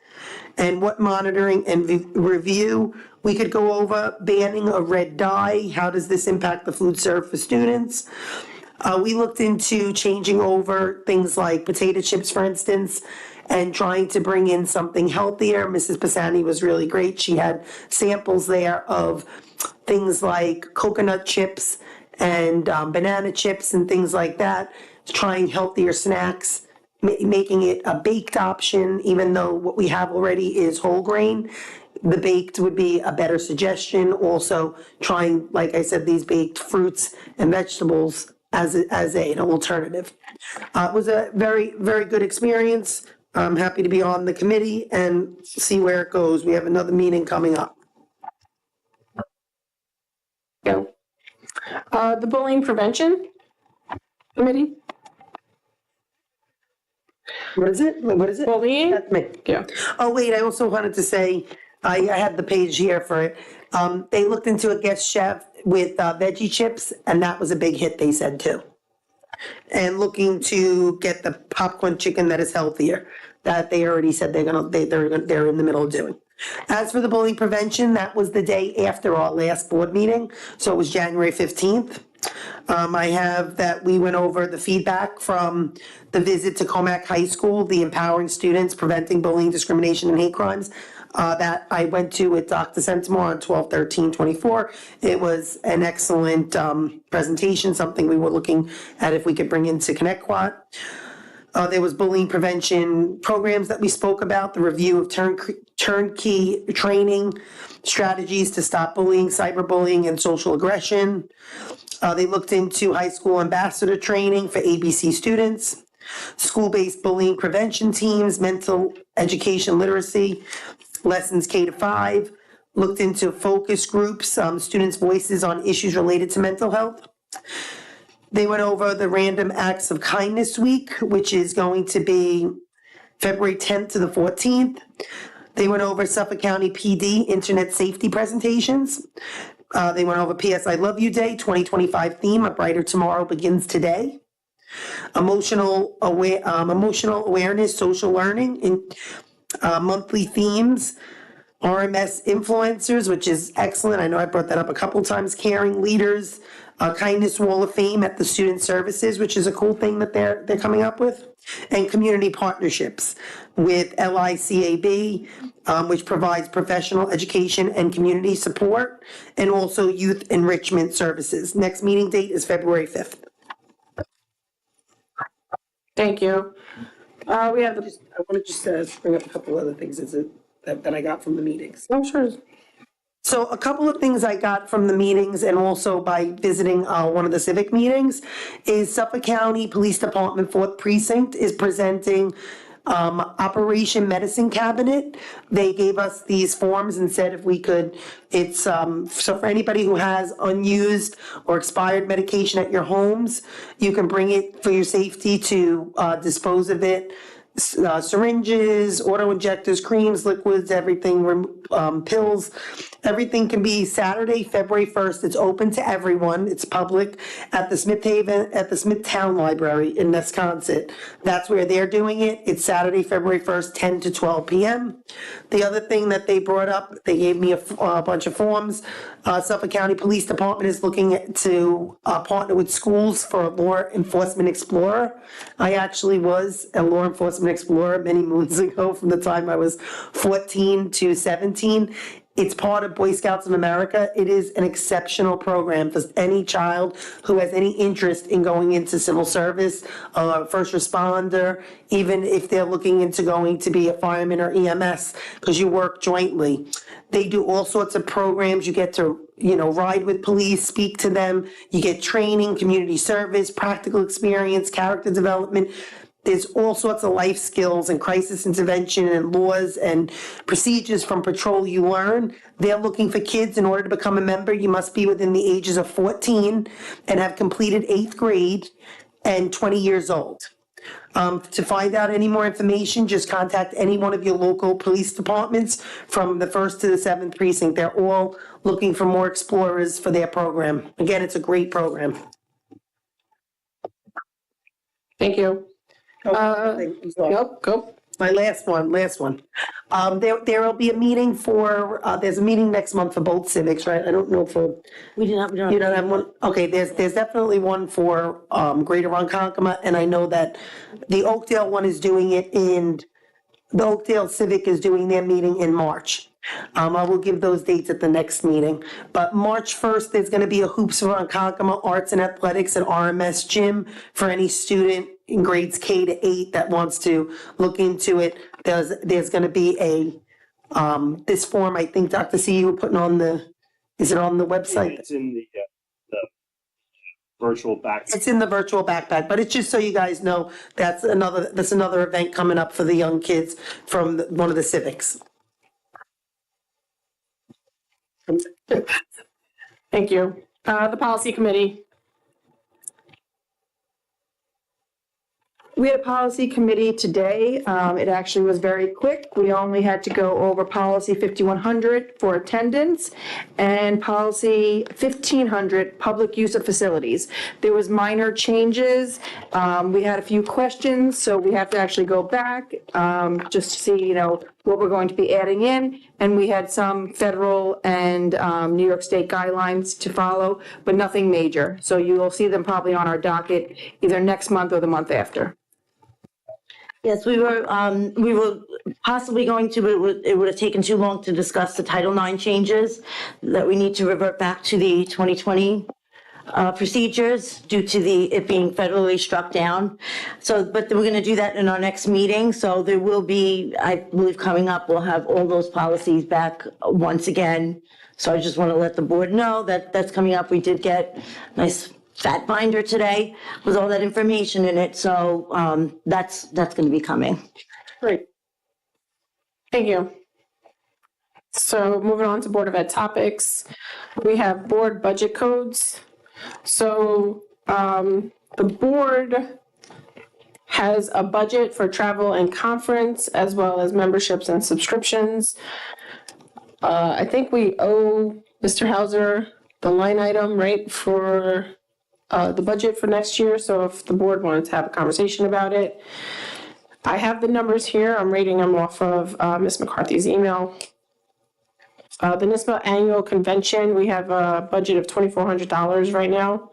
J: and what monitoring and review we could go over. Banning of red dye, how does this impact the food served for students? We looked into changing over things like potato chips, for instance, and trying to bring in something healthier. Mrs. Pisani was really great. She had samples there of things like coconut chips and banana chips and things like that, trying healthier snacks, making it a baked option, even though what we have already is whole grain. The baked would be a better suggestion. Also trying, like I said, these baked fruits and vegetables as an alternative. It was a very, very good experience. I'm happy to be on the committee and see where it goes. We have another meeting coming up.
A: Go. The Bullying Prevention Committee?
J: What is it? What is it?
A: Bullying?
J: That's me.
A: Yeah.
J: Oh, wait, I also wanted to say, I had the page here for it. They looked into a guest chef with veggie chips, and that was a big hit, they said too. And looking to get the popcorn chicken that is healthier, that they already said they're in the middle of doing. As for the bullying prevention, that was the day after our last board meeting, so it was January 15th. I have that we went over the feedback from the visit to Comac High School, the Empowering Students Preventing Bullying, Discrimination, and Hate Crimes, that I went to with Dr. Centimore on 12/13/24. It was an excellent presentation, something we were looking at if we could bring into Connecticut. There was bullying prevention programs that we spoke about, the review of turnkey training, strategies to stop bullying, cyberbullying, and social aggression. They looked into high school ambassador training for ABC students, school-based bullying prevention teams, mental education literacy, lessons K-5, looked into focus groups, students' voices on issues related to mental health. They went over the Random Acts of Kindness Week, which is going to be February 10th to the 14th. They went over Suffolk County PD Internet Safety presentations. They went over PS I Love You Day 2025 theme, A Brighter Tomorrow Begins Today. Emotional awareness, social learning, in monthly themes. RMS influencers, which is excellent. I know I brought that up a couple times. Caring leaders, Kindness Wall of Fame at the Student Services, which is a cool thing that they're coming up with, and community partnerships with LICAB, which provides professional education and community support, and also youth enrichment services. Next meeting date is February 5th.
A: Thank you. We have the.
J: I want to just bring up a couple other things that I got from the meetings.
A: Oh, sure.
J: So a couple of things I got from the meetings and also by visiting one of the civic meetings is Suffolk County Police Department 4th Precinct is presenting Operation Medicine Cabinet. They gave us these forms and said if we could, it's so for anybody who has unused or expired medication at your homes, you can bring it for your safety to dispose of it. Syringes, auto injectors, creams, liquids, everything, pills, everything can be Saturday, February 1st. It's open to everyone. It's public at the Smithtown Library in Wisconsin. That's where they're doing it. It's Saturday, February 1st, 10 to 12 p.m. The other thing that they brought up, they gave me a bunch of forms. Suffolk County Police Department is looking to partner with schools for a Law Enforcement Explorer. I actually was a Law Enforcement Explorer many moons ago, from the time I was 14 to 17. It's part of Boy Scouts of America. It is an exceptional program for any child who has any interest in going into civil service, first responder, even if they're looking into going to be a fireman or EMS, because you work jointly. They do all sorts of programs. You get to, ride with police, speak to them. You get training, community service, practical experience, character development. There's all sorts of life skills and crisis intervention and laws and procedures from patrol you learn. They're looking for kids. In order to become a member, you must be within the ages of 14 and have completed 8th grade and 20 years old. To find out any more information, just contact any one of your local police departments from the 1st to the 7th precinct. They're all looking for more explorers for their program. Again, it's a great program.
A: Thank you.
J: Nope, go. My last one. There will be a meeting for, there's a meeting next month for both civics, right? I don't know for.
N: We don't have.
J: You don't have one? Okay, there's definitely one for Greater Ronkonkoma, and I know that the Oakdale one is doing it in the Oakdale Civic is doing their meeting in March. I will give those dates at the next meeting. But March 1st, there's going to be a Hoops for Ronkonkoma Arts and Athletics at RMS Gym for any student in grades K to 8 that wants to look into it. There's going to be this form, I think, Dr. C, you were putting on is it on the website?
K: It's in the virtual backpack.
J: It's in the virtual backpack, but it's just so you guys know that's another event coming up for the young kids from one of the civics.
A: Thank you. The policy committee.
F: We had a policy committee today. It actually was very quick. We only had to go over policy 5100 for attendance and policy 1500, public use of facilities. There was minor changes. We had a few questions, so we have to actually go back just to see, what we're going to be adding in. And we had some federal and New York State guidelines to follow, but nothing major. So you will see them probably on our docket either next month or the month after.
N: Yes, we were possibly going to, it would have taken too long to discuss the Title IX changes that we need to revert back to the 2020 procedures due to it being federally struck down. So, but we're going to do that in our next meeting. So there will be, I believe coming up, we'll have all those policies back once again. So I just want to let the board know that that's coming up. We did get a nice fat binder today with all that information in it. So that's going to be coming.
A: Great. Thank you. So moving on to Board of Ed topics, we have board budget codes. So the board has a budget for travel and conference as well as memberships and subscriptions. I think we owe Mr. Hauser the line item, right, for the budget for next year. So if the board wanted to have a conversation about it, I have the numbers here. I'm reading them off of Ms. McCarthy's email. The NISBA annual convention, we have a budget of $2,400 right now.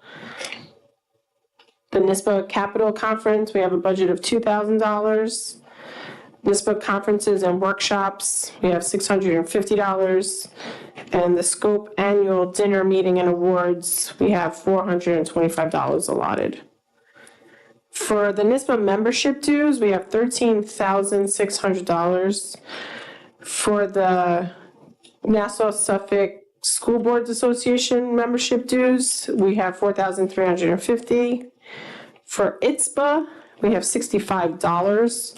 A: The NISBA Capital Conference, we have a budget of $2,000. NISBA conferences and workshops, we have $650. And the Scope Annual Dinner Meeting and Awards, we have $425 allotted. For the NISBA membership dues, we have $13,600. For the Nassau Suffolk School Boards Association membership dues, we have $4,350. For ITSPA, we have $65.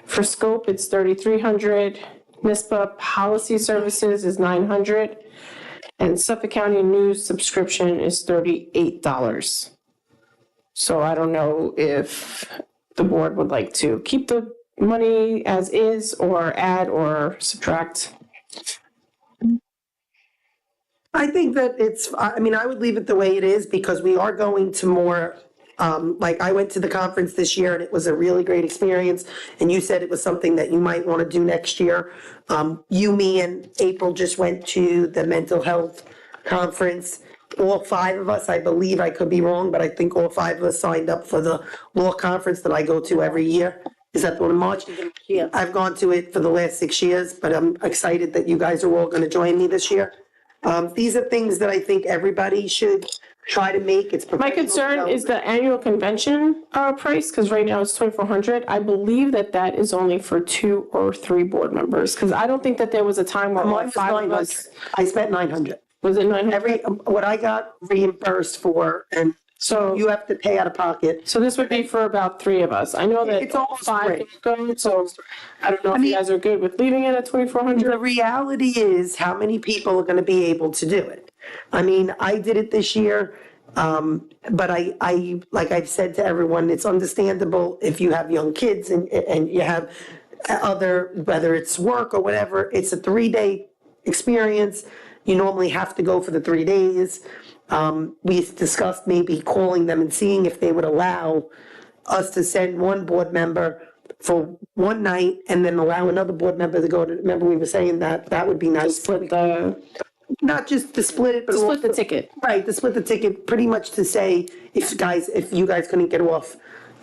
A: For Scope, it's $3,300. NISBA Policy Services is $900. And Suffolk County News subscription is $38. So I don't know if the board would like to keep the money as is or add or subtract.
J: I think that I would leave it the way it is because we are going to more, like I went to the conference this year and it was a really great experience. And you said it was something that you might want to do next year. You, me, and April just went to the mental health conference. All 5 of us, I believe, I could be wrong, but I think all 5 of us signed up for the law conference that I go to every year. Is that the one in March?
N: Yeah.
J: I've gone to it for the last 6 years, but I'm excited that you guys are all going to join me this year. These are things that I think everybody should try to make. It's
A: My concern is the annual convention price, because right now it's $2,400. I believe that is only for 2 or 3 board members, because I don't think that there was a time where all 5 of us.
J: I spent $900.
A: Was it $900?
J: What I got reimbursed for, and so you have to pay out of pocket.
A: So this would be for about 3 of us. I know that
J: It's almost
A: 5
J: free.
A: can go, so I don't know if you guys are good with leaving it at $2,400.
J: The reality is how many people are going to be able to do it. I mean, I did it this year, but I like I've said to everyone, it's understandable if you have young kids and you have whether it's work or whatever, it's a 3-day experience. You normally have to go for the 3 days. We discussed maybe calling them and seeing if they would allow us to send one board member for one night and then allow another board member to go to, remember we were saying that would be nice.
A: Split the,
J: not just to split it, but
A: split the ticket.
J: Right, to split the ticket, pretty much to say if you guys couldn't get off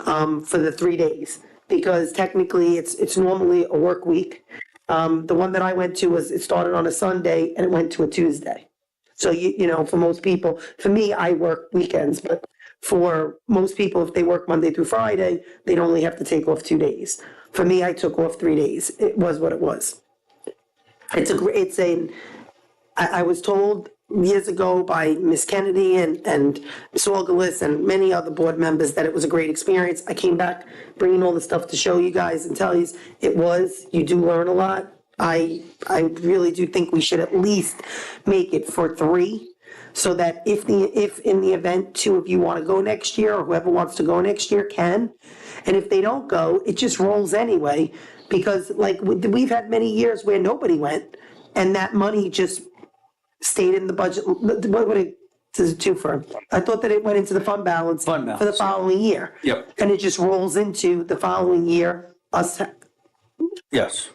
J: for the 3 days. because technically it's normally a work week. The one that I went to it started on a Sunday and it went to a Tuesday. So you know, for most people, for me, I work weekends, but for most people, if they work Monday through Friday, they'd only have to take off 2 days. For me, I took off 3 days. It was what it was. I was told years ago by Miss Kennedy and Ms. Orgelis and many other board members that it was a great experience. I came back bringing all the stuff to show you guys and tell you you do learn a lot. I really do think we should at least make it for 3, so that if in the event 2 of you want to go next year, or whoever wants to go next year can, and if they don't go, it just rolls anyway, because like we've had many years where nobody went, and that money just stayed in the budget. What does it do for? I thought that it went into the fund balance for the following year.
E: Yep.
J: And it just rolls into the following year,
E: Yes.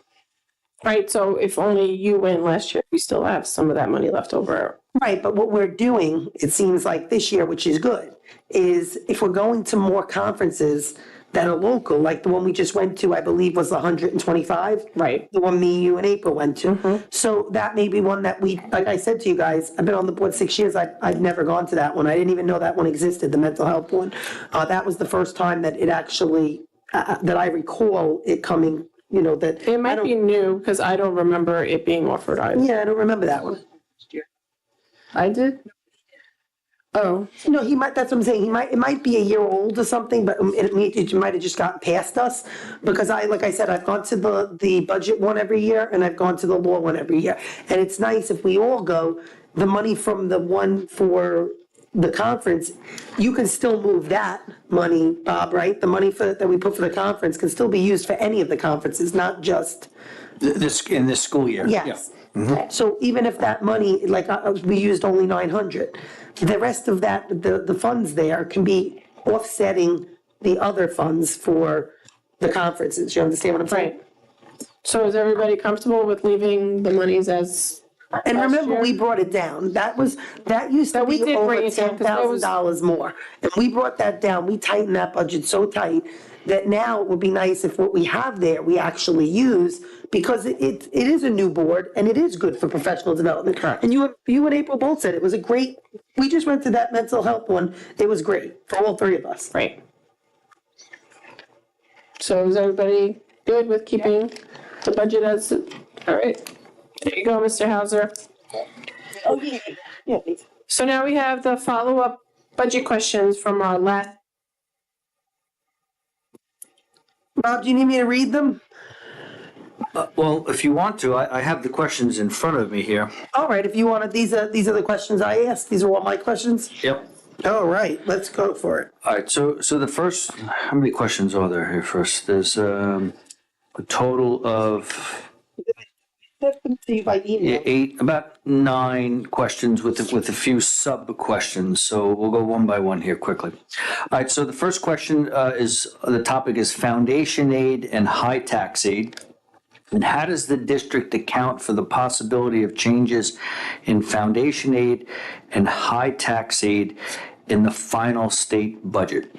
A: Right, so if only you went last year, we still have some of that money left over.
J: Right, but what we're doing, it seems like this year, which is good, is if we're going to more conferences that are local, like the one we just went to, I believe was 125.
A: Right.
J: The one me, you, and April went to. So that may be one that like I said to you guys, I've been on the board 6 years, I've never gone to that one. I didn't even know that one existed, the mental health one. That was the first time that it actually, that I recall it coming, you know, that.
A: It might be new, because I don't remember it being offered either.
J: Yeah, I don't remember that one.
A: I did? Oh.
J: No, he might, that's what I'm saying, it might be a year old or something, but it might have just gotten past us, because like I said, I've gone to the budget one every year, and I've gone to the law one every year. And it's nice if we all go, the money from the one for the conference, you can still move that money, Bob, right? The money that we put for the conference can still be used for any of the conferences, not just.
E: In this school year?
J: Yes.
E: Yeah.
J: So even if that money, like we used only 900, the rest of that, the funds there can be offsetting the other funds for the conferences. You understand what I'm saying?
A: Right. So is everybody comfortable with leaving the monies as?
J: And remember, we brought it down. That used to be over $10,000 more. And we brought that down. We tightened that budget so tight that now it would be nice if what we have there, we actually use, because it is a new board and it is good for professional development.
A: Correct.
J: And you and April both said it was a great, we just went to that mental health one. It was great for all 3 of us.
A: Right. So is everybody good with keeping the budget as, all right? There you go, Mr. Hauser.
J: Oh, yeah. Yeah, please.
A: So now we have the follow-up budget questions from our last.
J: Bob, do you need me to read them?
E: Well, if you want to, I have the questions in front of me here.
J: All right, if you wanted, these are the questions I asked. These are all my questions?
E: Yep.
J: All right, let's go for it.
E: All right, so the first, how many questions are there here first? There's a total of about 9 questions with a few sub-questions. So we'll go one by one here quickly. All right, so the first question the topic is foundation aid and high tax aid. And how does the district account for the possibility of changes in foundation aid and high tax aid in the final state budget?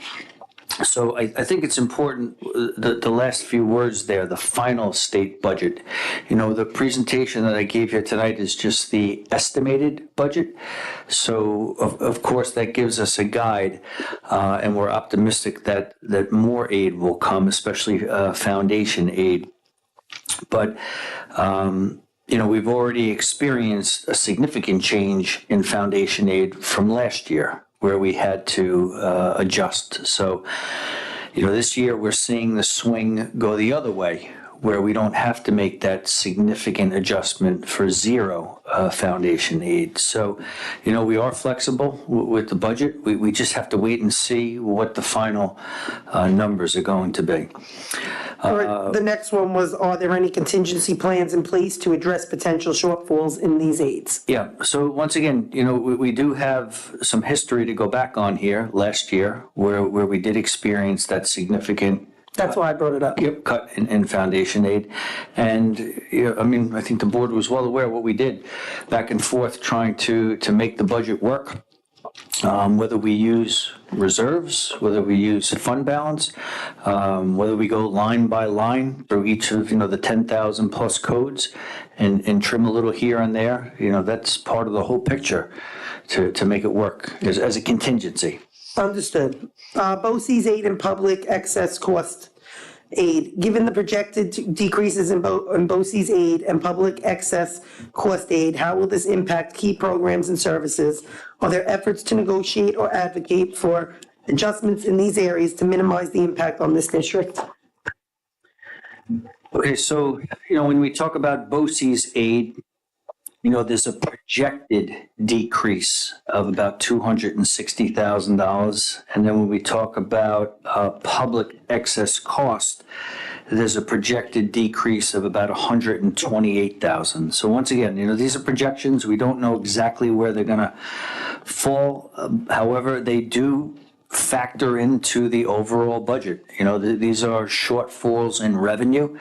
E: So I think it's important, the last few words there, the final state budget. You know, the presentation that I gave here tonight is just the estimated budget. So of course that gives us a guide, and we're optimistic that more aid will come, especially foundation aid. But you know, we've already experienced a significant change in foundation aid from last year, where we had to adjust. So, you know, this year we're seeing the swing go the other way, where we don't have to make that significant adjustment for zero foundation aid. So, you know, we are flexible with the budget. We just have to wait and see what the final numbers are going to be.
J: All right, the next one was, are there any contingency plans in place to address potential shortfalls in these aids?
E: Yeah, so once again, you know, we do have some history to go back on here last year where we did experience that significant.
J: That's why I brought it up.
E: Yep, cut in foundation aid. And, you know, I mean, I think the board was well aware of what we did back and forth trying to make the budget work. whether we use reserves, whether we use fund balance, whether we go line by line through each of, the 10,000 plus codes and trim a little here and there, that's part of the whole picture to make it work as a contingency.
J: Understood. BOCES aid and public excess cost aid. Given the projected decreases in BOCES aid and public excess cost aid, how will this impact key programs and services? Are there efforts to negotiate or advocate for adjustments in these areas to minimize the impact on this district?
E: Okay, so, when we talk about BOCES aid, there's a projected decrease of about $260,000. And then when we talk about public excess cost, there's a projected decrease of about $128,000. So once again, these are projections. We don't know exactly where they're going to fall. However, they do factor into the overall budget. These are shortfalls in revenue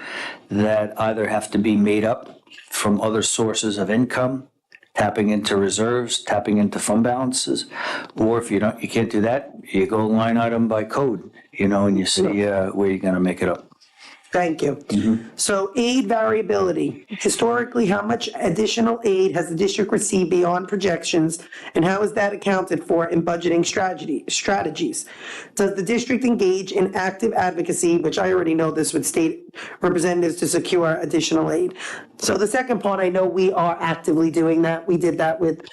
E: that either have to be made up from other sources of income, tapping into reserves, tapping into fund balances, or if you can't do that, you go line item by code, and you see where you're going to make it up.
J: Thank you. So aid variability. Historically, how much additional aid has the district received beyond projections, and how is that accounted for in budgeting strategies? Does the district engage in active advocacy, which I already know this with state representatives, to secure additional aid? So the second part, I know we are actively doing that. We did that with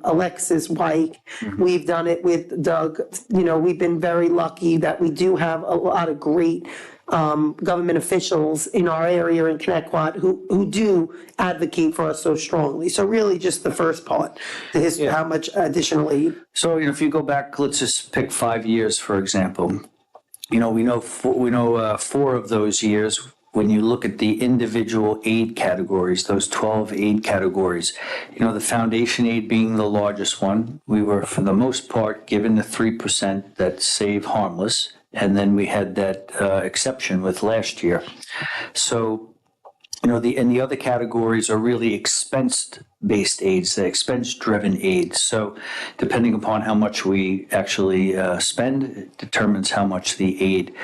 J: Alexis White. We've done it with Doug. We've been very lucky that we do have a lot of great government officials in our area in Connecticut who do advocate for us so strongly. So really just the first part, how much additional aid.
E: So, if you go back, let's just pick 5 years, for example. We know 4 of those years, when you look at the individual aid categories, those 12 aid categories, the foundation aid being the largest one, we were for the most part given the 3% that save harmless. And then we had that exception with last year. So, the other categories are really expense-based aids, the expense-driven aids. So depending upon how much we actually spend, it determines how much the aid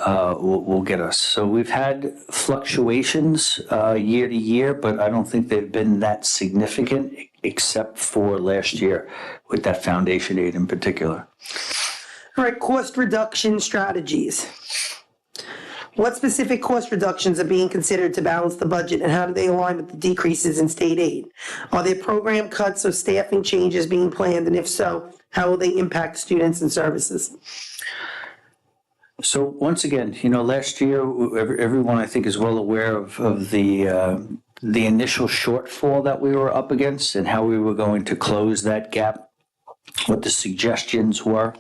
E: will get us. So we've had fluctuations year to year, but I don't think they've been that significant except for last year with that foundation aid in particular.
J: All right, cost reduction strategies. What specific cost reductions are being considered to balance the budget, and how do they align with the decreases in state aid? Are there program cuts or staffing changes being planned, and if so, how will they impact students and services?
E: So once again, last year, everyone I think is well aware of the initial shortfall that we were up against and how we were going to close that gap, what the suggestions were,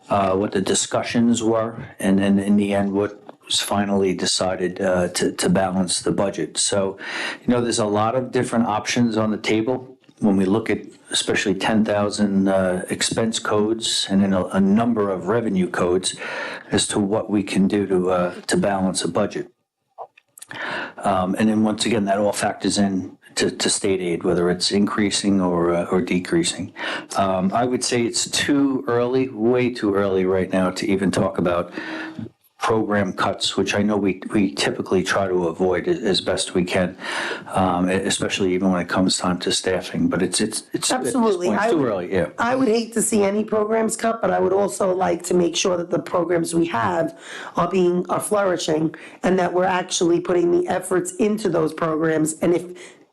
E: what the discussions were, and then in the end, what was finally decided to balance the budget. So, there's a lot of different options on the table when we look at especially 10,000 expense codes and then a number of revenue codes as to what we can do to balance a budget. And then once again, that all factors in to state aid, whether it's increasing or decreasing. I would say it's too early, way too early right now to even talk about program cuts, which I know we typically try to avoid as best we can, especially even when it comes time to staffing. But it's
J: Absolutely.
E: It's too early. Yeah.
J: I would hate to see any programs cut, but I would also like to make sure that the programs we have are flourishing, and that we're actually putting the efforts into those programs. And if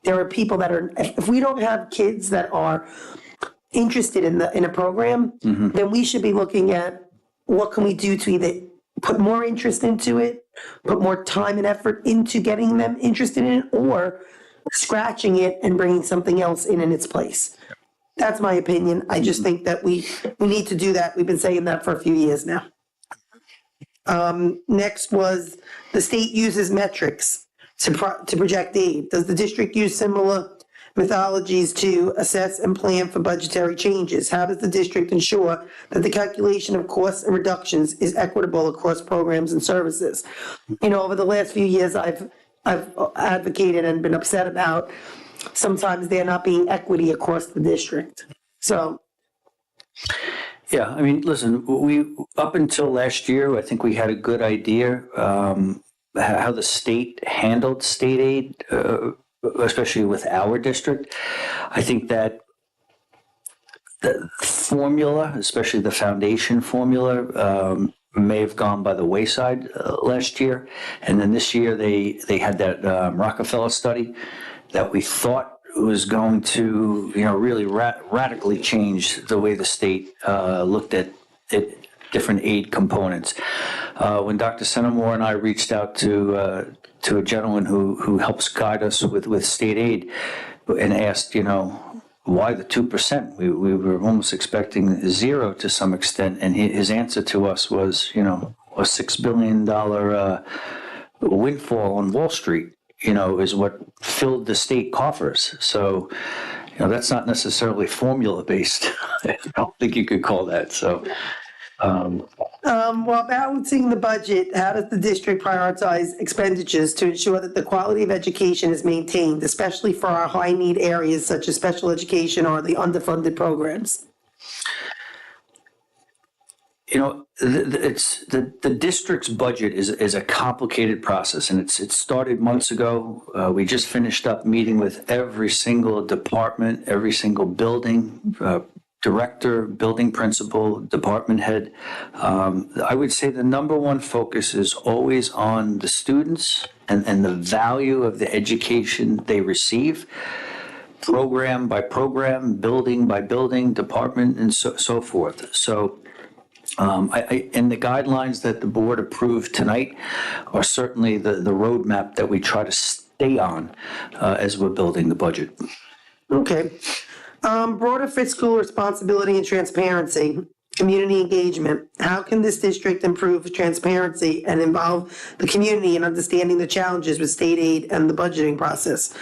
J: there are people if we don't have kids that are interested in a program, then we should be looking at what can we do to either put more interest into it, put more time and effort into getting them interested in it, or scratching it and bringing something else in its place. That's my opinion. I just think that we need to do that. We've been saying that for a few years now. Next was the state uses metrics to project aid. Does the district use similar methodologies to assess and plan for budgetary changes? How does the district ensure that the calculation of costs and reductions is equitable across programs and services? Over the last few years, I've advocated and been upset about sometimes there not being equity across the district. So
E: Yeah, I mean, listen, up until last year, I think we had a good idea how the state handled state aid, especially with our district. I think that the formula, especially the foundation formula, may have gone by the wayside last year. And then this year, they had that Rockefeller study that we thought was going to, really radically change the way the state looked at different aid components. When Dr. Centimore and I reached out to a gentleman who helps guide us with state aid and asked, why the 2%? We were almost expecting zero to some extent, and his answer to us was, a $6 billion windfall on Wall Street, is what filled the state coffers. So, that's not necessarily formula based. I don't think you could call that. So,
J: While balancing the budget, how does the district prioritize expenditures to ensure that the quality of education is maintained, especially for our high-need areas such as special education or the underfunded programs?
E: The district's budget is a complicated process, and it started months ago. We just finished up meeting with every single department, every single building, director, building principal, department head. I would say the number one focus is always on the students and the value of the education they receive, program by program, building by building, department, and so forth. So, and the guidelines that the board approved tonight are certainly the roadmap that we try to stay on as we're building the budget.
J: Okay. Broader fiscal responsibility and transparency, community engagement. How can this district improve transparency and involve the community in understanding the challenges with state aid and the budgeting process?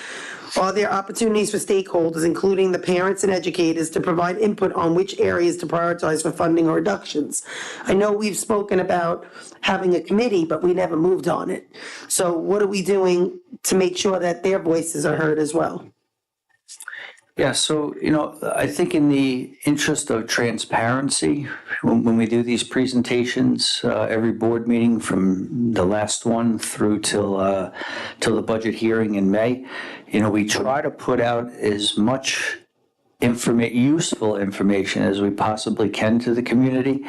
J: Are there opportunities for stakeholders, including the parents and educators, to provide input on which areas to prioritize for funding or reductions? I know we've spoken about having a committee, but we never moved on it. So what are we doing to make sure that their voices are heard as well?
E: Yeah, so, I think in the interest of transparency, when we do these presentations, every board meeting from the last one through till the budget hearing in May, we try to put out as much useful information as we possibly can to the community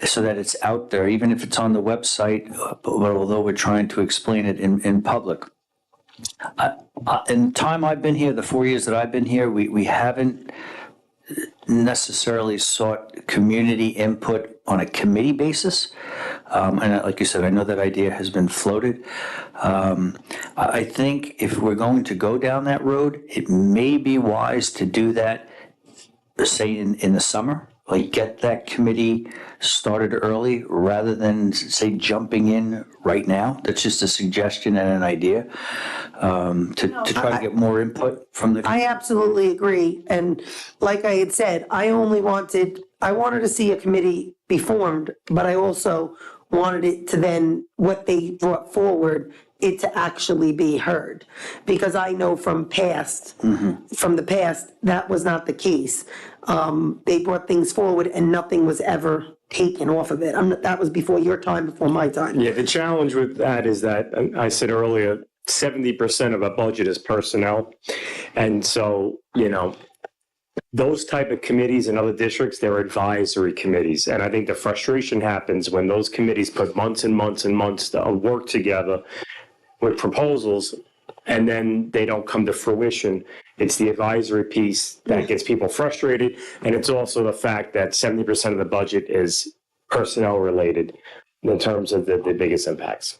E: so that it's out there, even if it's on the website, although we're trying to explain it in public. In the time I've been here, the 4 years that I've been here, we haven't necessarily sought community input on a committee basis. And like you said, I know that idea has been floated. I think if we're going to go down that road, it may be wise to do that, say, in the summer. Like get that committee started early rather than, say, jumping in right now. That's just a suggestion and an idea to try to get more input from the.
J: I absolutely agree. And like I had said, I wanted to see a committee be formed, but I also wanted it to then, what they brought forward, it to actually be heard. Because I know from the past, that was not the case. They brought things forward and nothing was ever taken off of it. That was before your time, before my time.
K: Yeah, the challenge with that is that, I said earlier, 70% of a budget is personnel. And so, those type of committees in other districts, they're advisory committees. And I think the frustration happens when those committees put months and months and months of work together with proposals, and then they don't come to fruition. It's the advisory piece that gets people frustrated. And it's also the fact that 70% of the budget is personnel related in terms of the biggest impacts.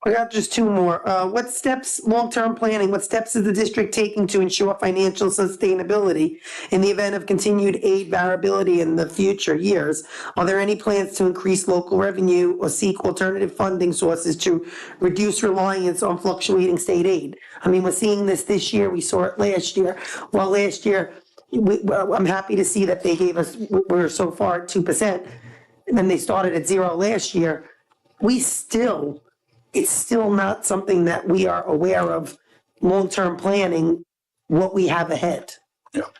J: I got just two more. What steps, long-term planning, what steps is the district taking to ensure financial sustainability in the event of continued aid variability in the future years? Are there any plans to increase local revenue or seek alternative funding sources to reduce reliance on fluctuating state aid? I mean, we're seeing this year, we saw it last year. Well, last year, I'm happy to see that they gave us, we're so far at 2%, and then they started at 0 last year. It's still not something that we are aware of, long-term planning, what we have ahead.
Q: Yeah.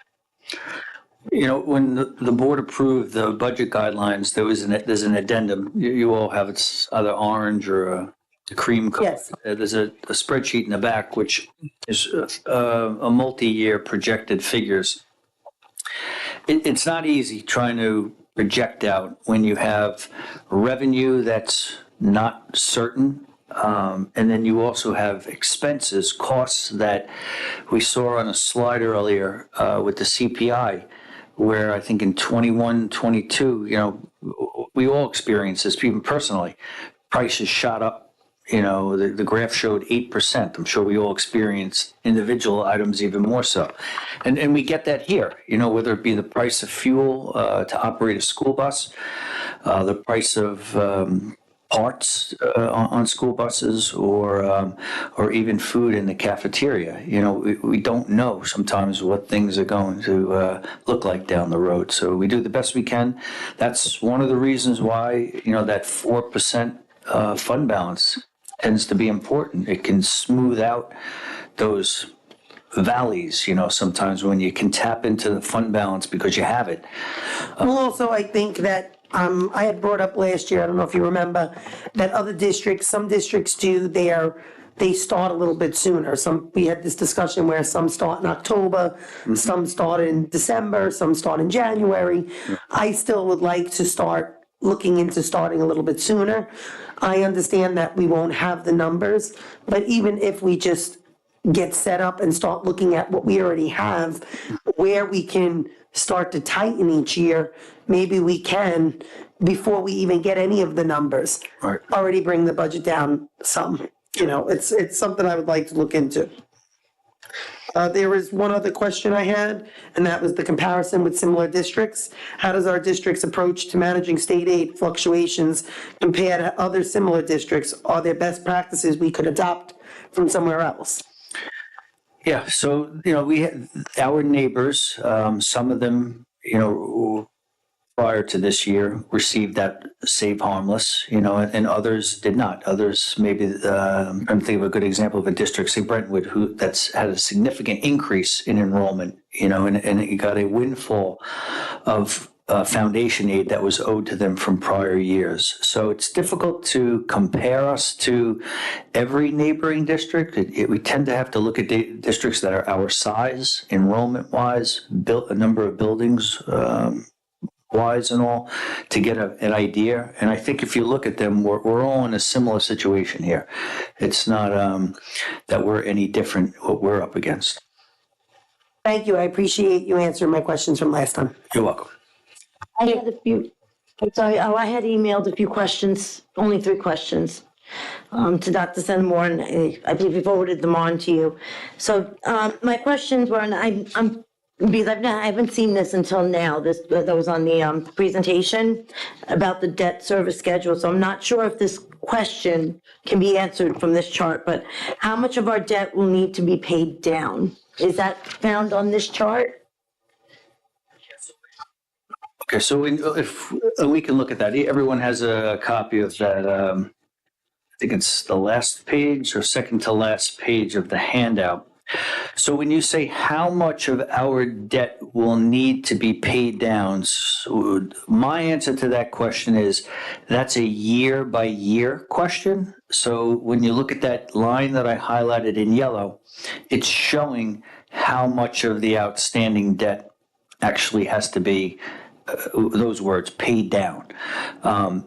E: You know, when the board approved the budget guidelines, there's an addendum. You all have it's either orange or a cream color.
J: Yes.
E: There's a spreadsheet in the back, which is a multi-year projected figures. It's not easy trying to project out when you have revenue that's not certain. And then you also have expenses, costs that we saw on a slide earlier with the CPI, where I think in 21, 22, you know, we all experienced this, even personally. Prices shot up. You know, the graph showed 8%. I'm sure we all experienced individual items even more so. And we get that here, you know, whether it be the price of fuel to operate a school bus, the price of parts on school buses, or even food in the cafeteria. You know, we don't know sometimes what things are going to look like down the road. So we do the best we can. That's one of the reasons why, you know, that 4% fund balance tends to be important. It can smooth out those valleys, you know, sometimes when you can tap into the fund balance because you have it.
J: Well, also, I think that I had brought up last year, I don't know if you remember, that other districts, some districts they start a little bit sooner. We had this discussion where some start in October, some start in December, some start in January. I still would like to start looking into starting a little bit sooner. I understand that we won't have the numbers, but even if we just get set up and start looking at what we already have, where we can start to tighten each year, maybe we can, before we even get any of the numbers, already bring the budget down some. You know, it's something I would like to look into. There was one other question I had, and that was the comparison with similar districts. How does our district's approach to managing state aid fluctuations compare to other similar districts? Are there best practices we could adopt from somewhere else?
E: Yeah, so, you know, we had our neighbors, some of them, you know, prior to this year received that Save Harmless, you know, and others did not. Others, maybe, I'm trying to think of a good example of a district, say Brentwood, that's had a significant increase in enrollment, you know, and it got a windfall of foundation aid that was owed to them from prior years. So it's difficult to compare us to every neighboring district. We tend to have to look at districts that are our size, enrollment-wise, built a number of buildings, wise and all, to get an idea. And I think if you look at them, we're all in a similar situation here. It's not that we're any different what we're up against.
J: Thank you. I appreciate you answering my questions from last time.
E: You're welcome.
N: I had a few, I'm sorry, I had emailed a few questions, only 3 questions, to Dr. Seymour, and I believe we forwarded them on to you. So my questions were, and I'm because I haven't seen this until now, that was on the presentation about the debt service schedule. So I'm not sure if this question can be answered from this chart, but how much of our debt will need to be paid down? Is that found on this chart?
E: Okay, so if we can look at that, everyone has a copy of that. I think it's the last page or second to last page of the handout. So when you say how much of our debt will need to be paid down, so my answer to that question is that's a year by year question. So when you look at that line that I highlighted in yellow, it's showing how much of the outstanding debt actually has to be, those words, paid down.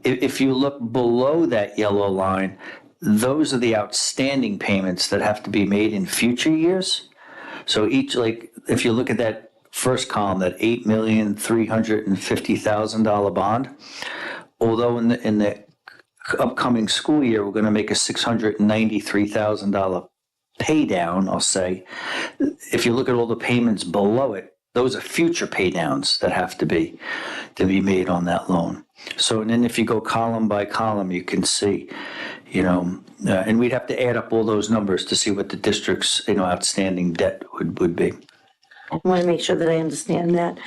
E: If you look below that yellow line, those are the outstanding payments that have to be made in future years. So each, like, if you look at that first column, that $8,350,000 bond, although in the upcoming school year, we're going to make a $693,000 pay down, I'll say. If you look at all the payments below it, those are future pay downs that have to be made on that loan. So, and then if you go column by column, you can see, you know, and we'd have to add up all those numbers to see what the district's, you know, outstanding debt would be.
N: I want to make sure that I understand that.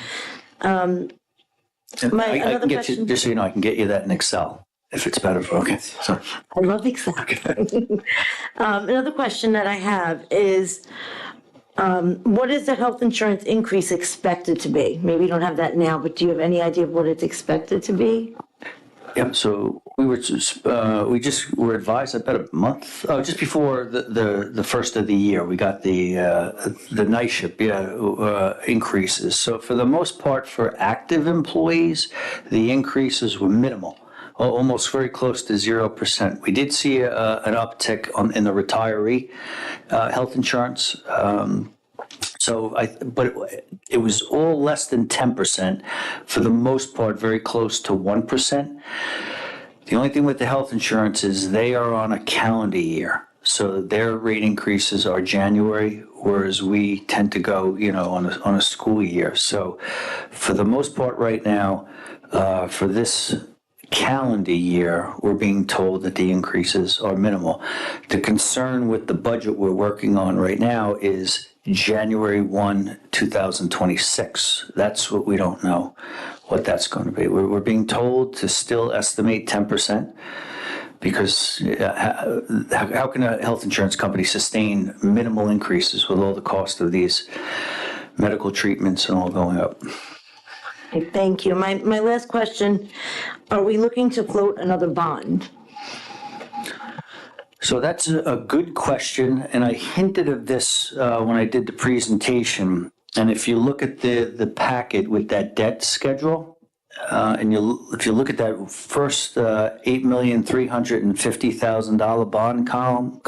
E: I can get you, just so you know, I can get you that in Excel if it's better for, okay, sorry.
N: I love Excel. Another question that I have is, What is the health insurance increase expected to be? Maybe you don't have that now, but do you have any idea of what it's expected to be?
E: Yep, so we just were advised about a month, just before the first of the year, we got the night shift, increases. So for the most part, for active employees, the increases were minimal, almost very close to 0%. We did see an uptick in the retiree health insurance. But it was all less than 10%, for the most part, very close to 1%. The only thing with the health insurance is they are on a calendar year. So their rate increases are January, whereas we tend to go, on a school year. So for the most part right now, for this calendar year, we're being told that the increases are minimal. The concern with the budget we're working on right now is January 1, 2026. That's what we don't know, what that's going to be. We're being told to still estimate 10%, because how can a health insurance company sustain minimal increases with all the cost of these medical treatments and all going up?
N: Okay, thank you. My last question, are we looking to float another bond?
E: So that's a good question, and I hinted of this when I did the presentation. And if you look at the packet with that debt schedule, and if you look at that first $8,350,000 bond column,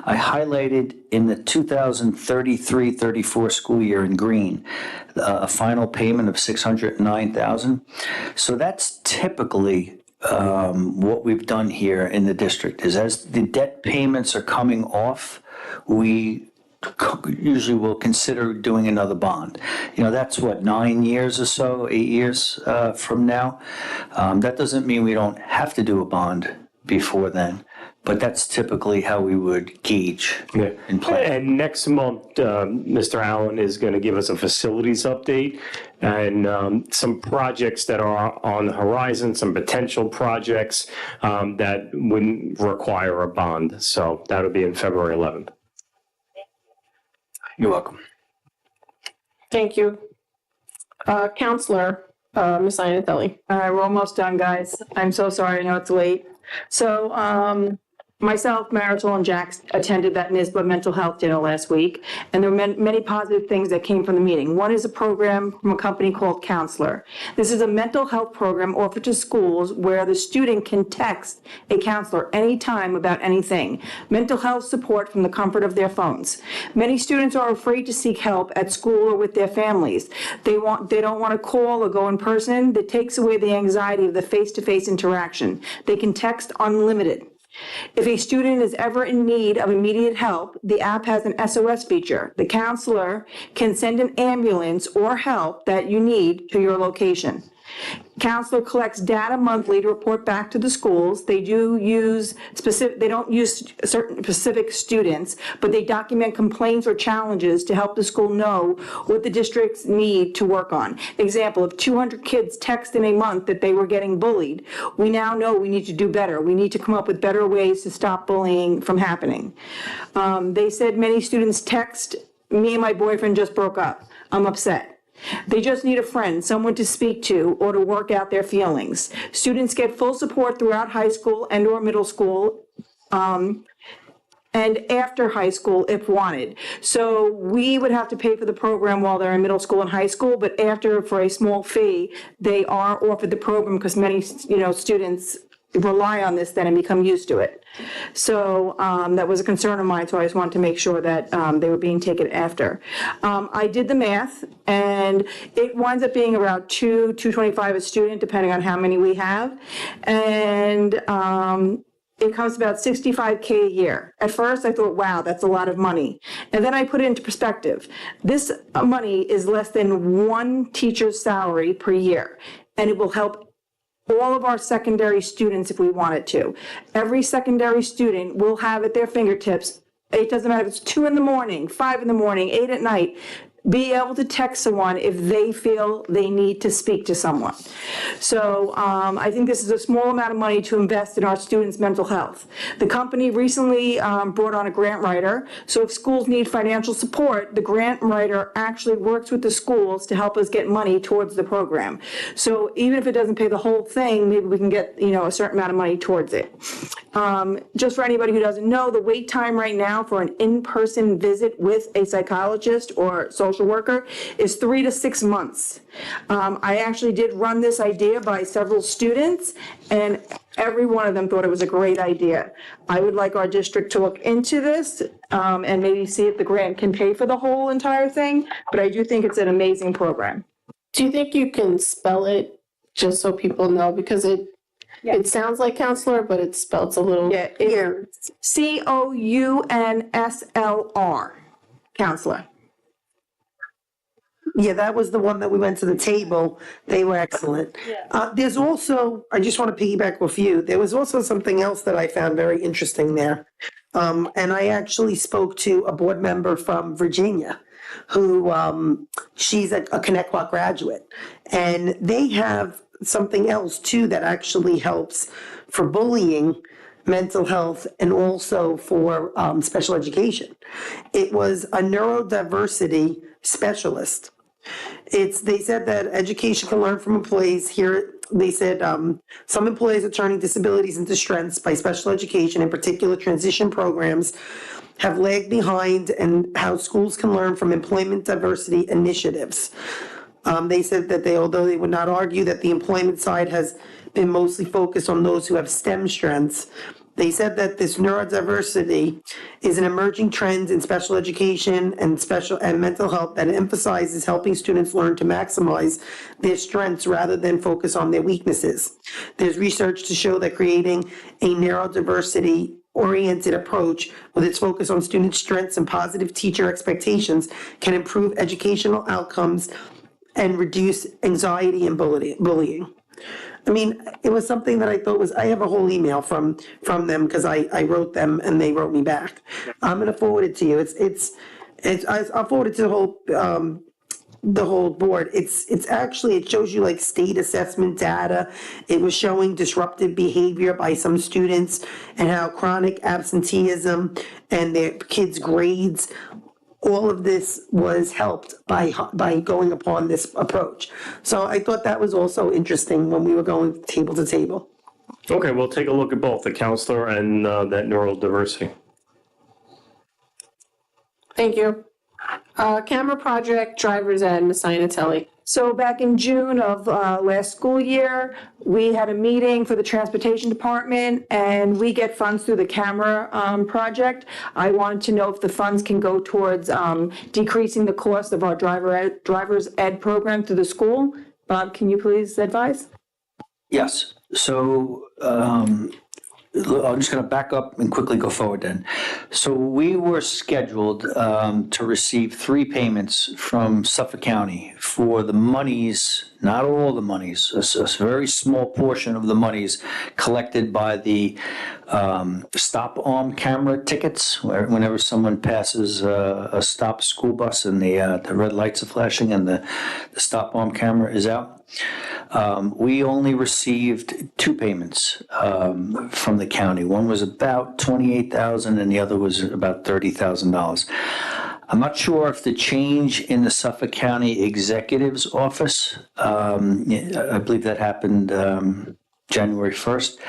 E: I highlighted in the 2033-34 school year in green a final payment of $609,000. So that's typically what we've done here in the district, is as the debt payments are coming off, we usually will consider doing another bond. That's what, 9 years or so, 8 years from now. That doesn't mean we don't have to do a bond before then, but that's typically how we would gauge and plan.
K: And next month, Mr. Allen is going to give us a facilities update and some projects that are on the horizon, some potential projects that wouldn't require a bond. So that'll be in February 11th.
E: You're welcome.
A: Thank you. Counselor, Ms. Iannatelli.
F: All right, we're almost done, guys. I'm so sorry, I know it's late. So, myself, Marisol, and Jax attended that NISBA mental health dinner last week, and there were many positive things that came from the meeting. One is a program from a company called Counselor. This is a mental health program offered to schools where the student can text a counselor anytime about anything. Mental health support from the comfort of their phones. Many students are afraid to seek help at school or with their families. They don't want to call or go in person. That takes away the anxiety of the face-to-face interaction. They can text unlimited. If a student is ever in need of immediate help, the app has an SOS feature. The counselor can send an ambulance or help that you need to your location. Counselor collects data monthly to report back to the schools. They don't use certain specific students, but they document complaints or challenges to help the school know what the districts need to work on. Example, if 200 kids text in a month that they were getting bullied, we now know we need to do better. We need to come up with better ways to stop bullying from happening. They said many students text, "Me and my boyfriend just broke up. I'm upset." They just need a friend, someone to speak to, or to work out their feelings. Students get full support throughout high school and or middle school, and after high school if wanted. So we would have to pay for the program while they're in middle school and high school, but after, for a small fee, they are offered the program because many, students rely on this then and become used to it. So that was a concern of mine, so I just wanted to make sure that they were being taken after. I did the math, and it winds up being around $225 a student, depending on how many we have. And it comes to about $65K a year. At first, I thought, wow, that's a lot of money. And then I put it into perspective. This money is less than one teacher's salary per year, and it will help all of our secondary students if we wanted to. Every secondary student will have at their fingertips, it doesn't matter if it's 2 in the morning, 5 in the morning, 8 at night, be able to text someone if they feel they need to speak to someone. So I think this is a small amount of money to invest in our students' mental health. The company recently brought on a grant writer, so if schools need financial support, the grant writer actually works with the schools to help us get money towards the program. So even if it doesn't pay the whole thing, maybe we can get, a certain amount of money towards it. Just for anybody who doesn't know, the wait time right now for an in-person visit with a psychologist or social worker is 3 to 6 months. I actually did run this idea by several students, and every one of them thought it was a great idea. I would like our district to look into this and maybe see if the grant can pay for the whole entire thing, but I do think it's an amazing program.
A: Do you think you can spell it just so people know? Because it sounds like counselor, but it's spelled a little.
F: Yeah, it's COUNSLR, counselor.
J: Yeah, that was the one that we went to the table. They were excellent. There's also, I just want to piggyback with you. There was also something else that I found very interesting there. And I actually spoke to a board member from Virginia who, she's a Connecticut graduate. And they have something else too that actually helps for bullying, mental health, and also for special education. It was a neurodiversity specialist. They said that education can learn from employees. Here, they said some employees are turning disabilities into strengths by special education, in particular transition programs, have lagged behind, and how schools can learn from employment diversity initiatives. They said that although they would not argue that the employment side has been mostly focused on those who have STEM strengths, they said that this neurodiversity is an emerging trend in special education and mental health that emphasizes helping students learn to maximize their strengths rather than focus on their weaknesses. There's research to show that creating a neurodiversity-oriented approach with its focus on student strengths and positive teacher expectations can improve educational outcomes and reduce anxiety and bullying. I mean, it was something that I thought I have a whole email from them because I wrote them and they wrote me back. I'm going to forward it to you. I'll forward it to the whole board. It's actually, it shows you like state assessment data. It was showing disruptive behavior by some students and how chronic absenteeism and their kids' grades, all of this was helped by going upon this approach. So I thought that was also interesting when we were going table to table.
K: Okay, we'll take a look at both the counselor and that neurodiversity.
A: Thank you. Camera project, driver's ed, Ms. Iannatelli.
F: So back in June of last school year, we had a meeting for the transportation department, and we get funds through the camera project. I wanted to know if the funds can go towards decreasing the cost of our driver's ed program through the school. Bob, can you please advise?
E: Yes. So I'm just going to back up and quickly go forward then. So we were scheduled to receive 3 payments from Suffolk County for the monies, not all the monies, a very small portion of the monies collected by the stop arm camera tickets. Whenever someone passes a stop school bus and the red lights are flashing and the stop arm camera is out. We only received 2 payments from the county. One was about $28,000 and the other was about $30,000. I'm not sure if the change in the Suffolk County Executive's Office, I believe that happened January 1st,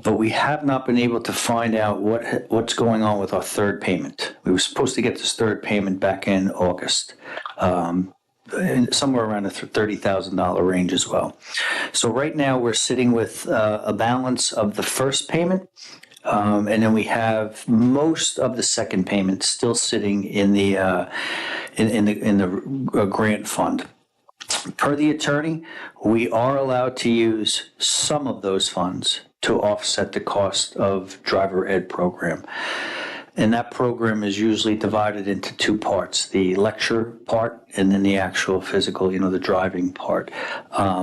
E: but we have not been able to find out what's going on with our 3rd payment. We were supposed to get this 3rd payment back in August. Somewhere around the $30,000 range as well. So right now we're sitting with a balance of the 1st payment, and then we have most of the 2nd payment still sitting in the grant fund. Per the attorney, we are allowed to use some of those funds to offset the cost of driver ed program. And that program is usually divided into 2 parts, the lecture part and then the actual physical, the driving part,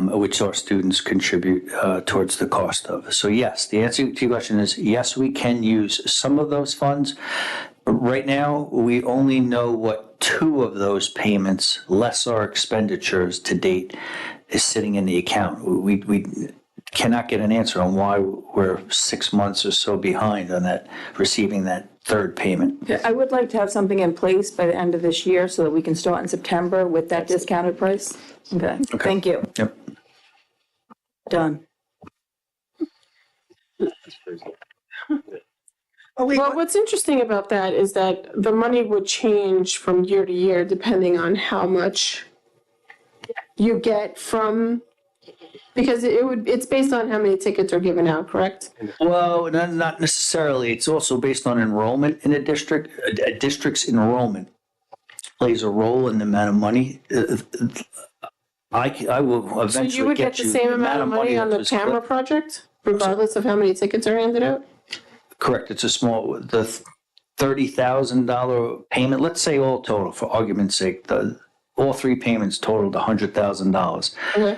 E: which our students contribute towards the cost of. So yes, the answer to your question is yes, we can use some of those funds. Right now, we only know what 2 of those payments, less our expenditures to date, is sitting in the account. We cannot get an answer on why we're 6 months or so behind on that, receiving that third payment.
F: Yeah, I would like to have something in place by the end of this year so that we can start in September with that discounted price. Okay, thank you.
E: Yep.
F: Done.
A: Well, what's interesting about that is that the money would change from year to year depending on how much you get from, because it's based on how many tickets are given out, correct?
E: Well, not necessarily. It's also based on enrollment in a district. A district's enrollment plays a role in the amount of money. I will
A: So
E: eventually
A: you would get the same amount of money on the camera project, regardless of how many tickets are handed out?
E: Correct. It's a small, the $30,000 payment, let's say all total, for argument's sake, all 3 payments totaled $100,000.
A: Okay.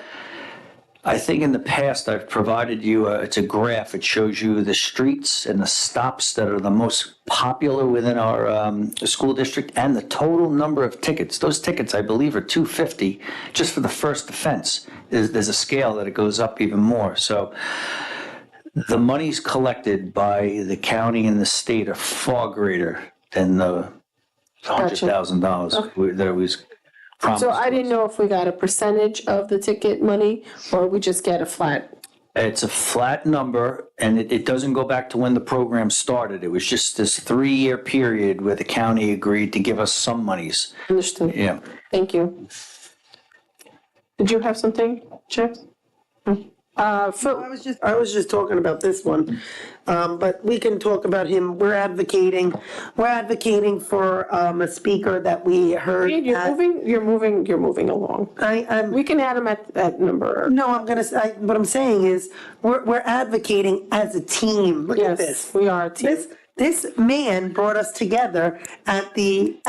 E: I think in the past I've provided you, it's a graph. It shows you the streets and the stops that are the most popular within our school district and the total number of tickets. Those tickets, I believe, are $250 just for the first offense. There's a scale that it goes up even more. So the monies collected by the county and the state are far greater than the $100,000 that was promised.
A: So I didn't know if we got a percentage of the ticket money or we just get a flat.
E: It's a flat number, and it doesn't go back to when the program started. It was just this 3-year period where the county agreed to give us some monies.
A: Understood.
E: Yeah.
A: Thank you. Did you have something, Chip?
J: I was just talking about this one, but we can talk about him. We're advocating for a speaker that we heard.
A: You're moving along. We can add him at that number.
J: No, what I'm saying is, we're advocating as a team. Look at this.
A: We are a team.
J: This man brought us together he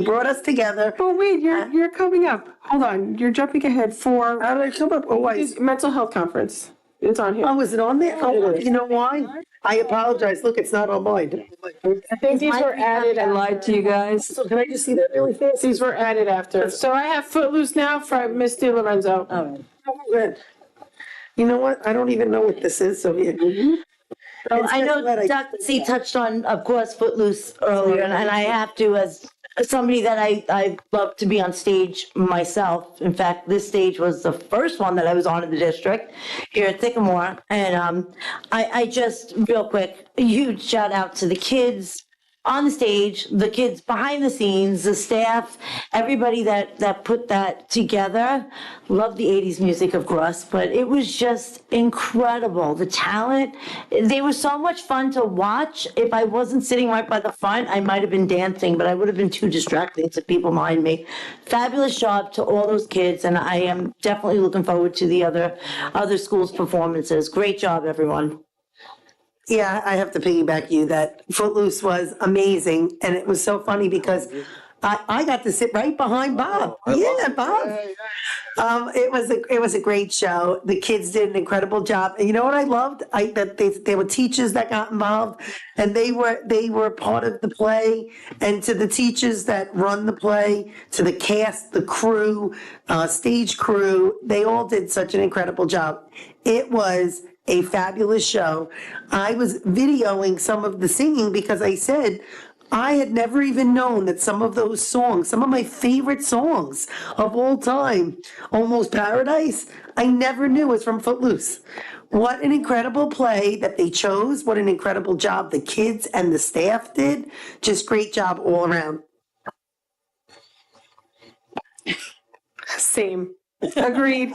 J: brought us together.
A: Oh, wait, you're coming up. Hold on, you're jumping ahead for.
J: How did I come up? Oh,
A: mental health conference. It's on here.
J: Oh, is it on there? Oh, you know why? I apologize. Look, it's not on mine.
A: I think these were added. I lied to you guys.
J: So can I just see that really fast?
A: These were added after. So I have Footloose now from Miss Di Lorenzo.
J: Oh, good. You know what? I don't even know what this is, so here.
N: Well, I know Dr. C touched on, of course, Footloose earlier, and I have to, as somebody that I love to be on stage myself. In fact, this stage was the first one that I was on in the district here at Sycamore. And I just, real quick, a huge shout out to the kids on the stage, the kids behind the scenes, the staff, everybody that put that together. Love the 80s music, of course, but it was just incredible. The talent, they were so much fun to watch. If I wasn't sitting right by the front, I might have been dancing, but I would have been too distracting to people behind me. Fabulous job to all those kids, and I am definitely looking forward to the other schools' performances. Great job, everyone.
J: Yeah, I have to piggyback you that Footloose was amazing, and it was so funny because I got to sit right behind Bob. Yeah, Bob. It was a great show. The kids did an incredible job. And you know what I loved? That there were teachers that got involved, and they were part of the play. And to the teachers that run the play, to the cast, the crew, stage crew, they all did such an incredible job. It was a fabulous show. I was videoing some of the singing because I said I had never even known that some of those songs, some of my favorite songs of all time, Almost Paradise, I never knew was from Footloose. What an incredible play that they chose. What an incredible job the kids and the staff did. Just great job all around.
A: Same. Agreed.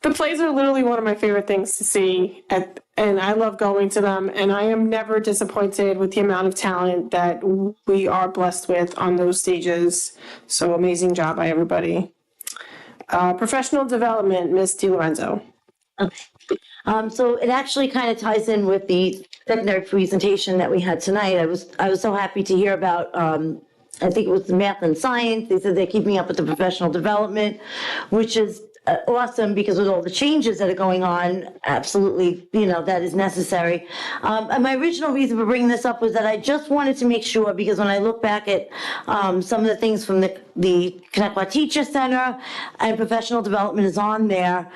A: The plays are literally one of my favorite things to see, and I love going to them, and I am never disappointed with the amount of talent that we are blessed with on those stages. So amazing job by everybody. Professional development, Miss Di Lorenzo.
N: So it actually kind of ties in with the secondary presentation that we had tonight. I was so happy to hear about I think it was the math and science. They said they're keeping up with the professional development, which is awesome because with all the changes that are going on, absolutely, that is necessary. And my original reason for bringing this up was that I just wanted to make sure, because when I look back at some of the things from the Connecticut Teacher Center and professional development is on there,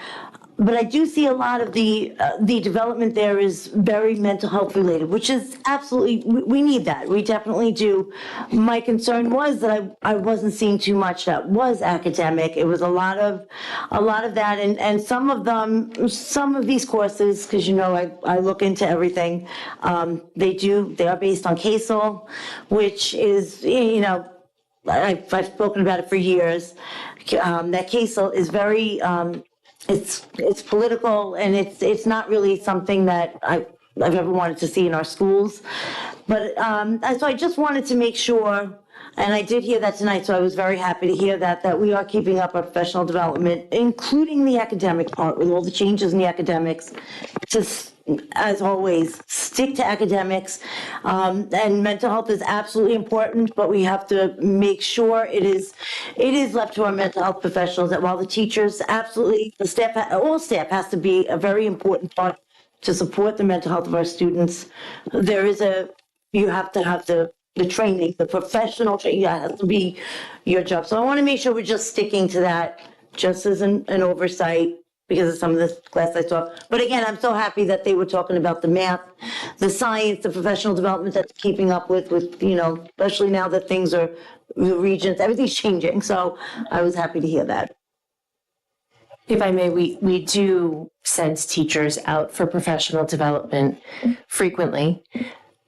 N: but I do see a lot of the development there is very mental health related, which is absolutely, we need that. We definitely do. My concern was that I wasn't seeing too much that was academic. It was a lot of that, and some of these courses, because I look into everything. They are based on CASEL, which is I've spoken about it for years. That CASEL is very. It's political, and it's not really something that I've ever wanted to see in our schools. But so I just wanted to make sure, and I did hear that tonight, so I was very happy to hear that we are keeping up our professional development, including the academic part, with all the changes in the academics, just as always, stick to academics. And mental health is absolutely important, but we have to make sure it is left to our mental health professionals, that while the teachers, absolutely, the staff, all staff has to be a very important part to support the mental health of our students. You have to have the training, the professional training, that has to be your job. So I want to make sure we're just sticking to that, just as an oversight, because of some of this class I saw. But again, I'm so happy that they were talking about the math, the science, the professional development that's keeping up with especially now that things are, the regions, everything's changing. So I was happy to hear that.
A: If I may, we do send teachers out for professional development frequently.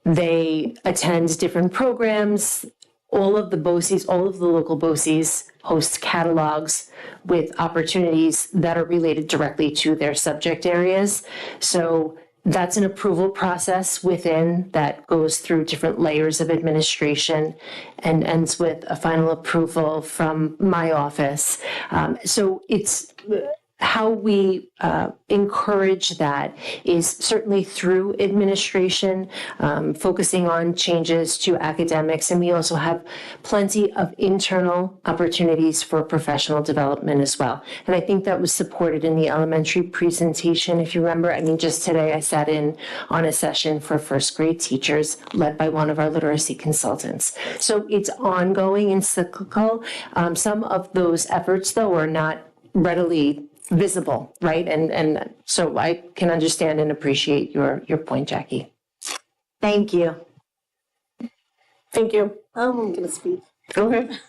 A: They attend different programs. All of the BOCES, all of the local BOCES host catalogs with opportunities that are related directly to their subject areas. So that's an approval process within that goes through different layers of administration and ends with a final approval from my office. So it's how we encourage that is certainly through administration, focusing on changes to academics, and we also have plenty of internal opportunities for professional development as well. And I think that was supported in the elementary presentation, if you remember. I mean, just today I sat in on a session for first grade teachers led by one of our literacy consultants. So it's ongoing and cyclical. Some of those efforts, though, are not readily visible, right? And so I can understand and appreciate your point, Jackie.
N: Thank you.
A: Thank you.
J: I'm going to speak.
A: Go ahead.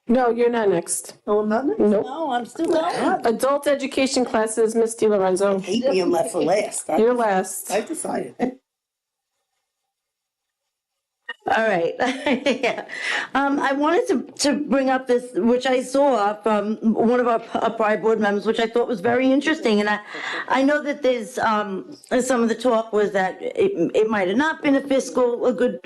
A: No, you're not next.
J: Oh, I'm not next?
A: Nope.
N: No, I'm still going.
A: Adult education classes, Ms. DiLorenzo.
J: I hate being left for last.
A: You're last.
J: I decided.
N: All right. Yeah. I wanted to bring up this, which I saw from one of our prior board members, which I thought was very interesting. And I know that there's some of the talk was that it might have not been a good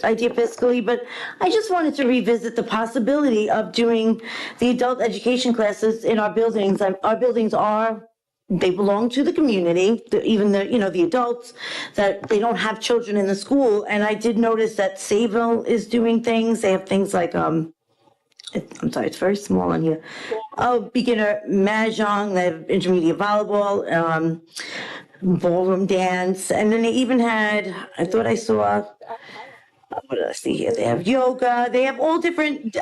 N: idea fiscally, but I just wanted to revisit the possibility of doing the adult education classes in our buildings. Our buildings they belong to the community, even the adults, that they don't have children in the school. And I did notice that Sayville is doing things. They have things like, I'm sorry, it's very small on here. Beginner mahjong, they have intermediate volleyball, ballroom dance. And then they even had, I thought I saw, what did I see here? They have yoga, they have all different,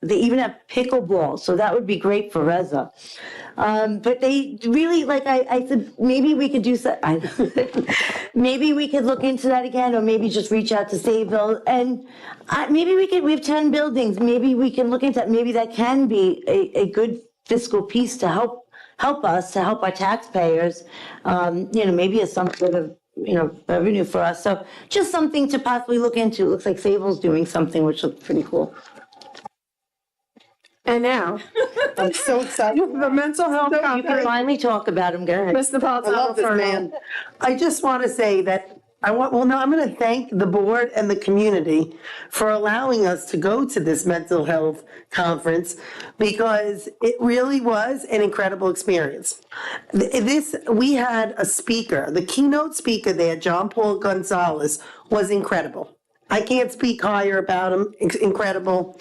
N: they even have pickleball, so that would be great for Reza. But they really, like I said, maybe we could do maybe we could look into that again, or maybe just reach out to Sayville. And maybe we have 10 buildings, maybe we can look into that. Maybe that can be a good fiscal piece to help us, to help our taxpayers, maybe as some sort of revenue for us. So just something to possibly look into. It looks like Sayville's doing something which looks pretty cool.
A: And now,
J: I'm so excited.
A: The mental health
N: You
A: conference.
N: can finally talk about him, go ahead.
A: Ms. Napolitano.
J: I love this man. I just want to say that I'm going to thank the board and the community for allowing us to go to this mental health conference, because it really was an incredible experience. We had a speaker, the keynote speaker there, John Paul Gonzalez, was incredible. I can't speak higher about him. Incredible.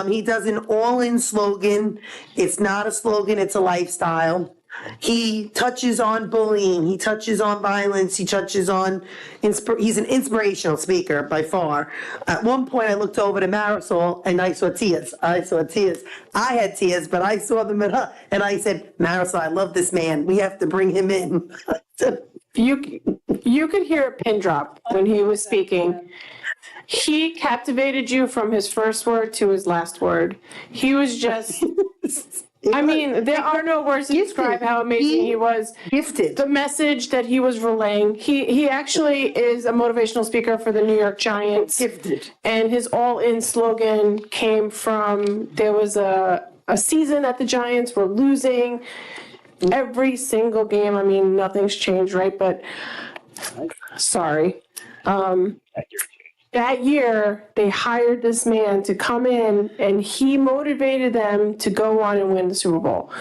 J: He does an all-in slogan. It's not a slogan, it's a lifestyle. He touches on bullying. He touches on violence. He touches on, he's an inspirational speaker by far. At one point, I looked over to Marisol and I saw tears. I had tears, but I saw them in her. And I said, Marisol, I love this man. We have to bring him in.
A: You could hear a pin drop when he was speaking. He captivated you from his first word to his last word. He was just, I mean, there are no words to describe how amazing he was.
J: Gifted.
A: The message that he was relaying. He actually is a motivational speaker for the New York Giants.
J: Gifted.
A: And his all-in slogan came from, there was a season that the Giants were losing every single game. I mean, nothing's changed, right? But sorry. That year, they hired this man to come in, and he motivated them to go on and win the Super Bowl.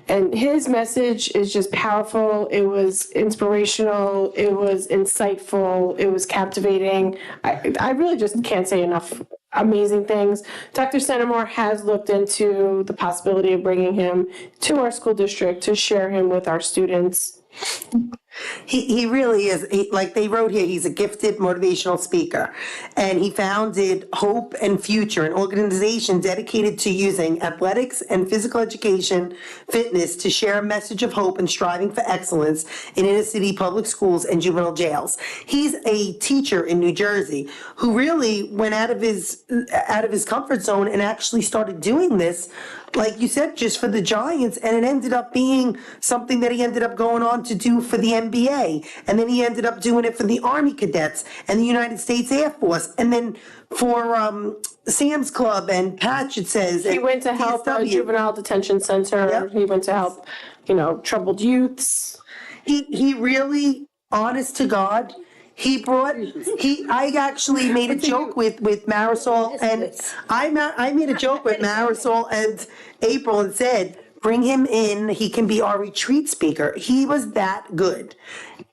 A: And his message is just powerful. It was inspirational. It was insightful. It was captivating. I really just can't say enough amazing things. Dr. Centimore has looked into the possibility of bringing him to our school district to share him with our students.
J: He really is. Like they wrote here, he's a gifted motivational speaker. And he founded Hope and Future, an organization dedicated to using athletics and physical education, fitness to share a message of hope and striving for excellence in inner city public schools and juvenile jails. He's a teacher in New Jersey who really went out of his comfort zone and actually started doing this, like you said, just for the Giants, and it ended up being something that he ended up going on to do for the NBA, and then he ended up doing it for the Army Cadets and the United States Air Force, and then for Sam's Club and Patch, it says.
A: He went to help a juvenile detention center. Yep. He went to help, troubled youths.
J: He really, honest to God, I actually made a joke with Marisol, and I made a joke with Marisol and April and said, bring him in, he can be our retreat speaker. He was that good.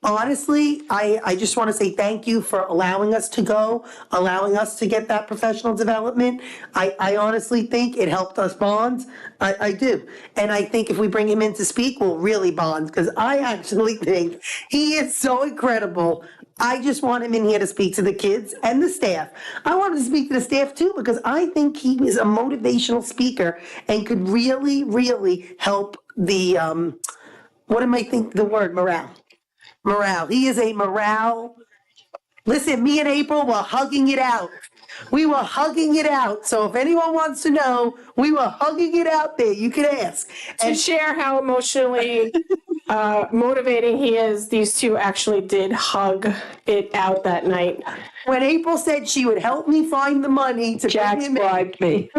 J: Honestly, I just want to say thank you for allowing us to go, allowing us to get that professional development. I honestly think it helped us bond. I do. And I think if we bring him in to speak, we'll really bond, because I actually think he is so incredible. I just want him in here to speak to the kids and the staff. I want him to speak to the staff too, because I think he is a motivational speaker and could really, really help the, morale. Morale. He is a morale. Listen, me and April were hugging it out. We were hugging it out. So if anyone wants to know, we were hugging it out there. You can ask.
A: To share how emotionally motivating he is, these two actually did hug it out that night.
J: When April said she would help me find the money to
N: Jack
J: bring him
N: bribed me.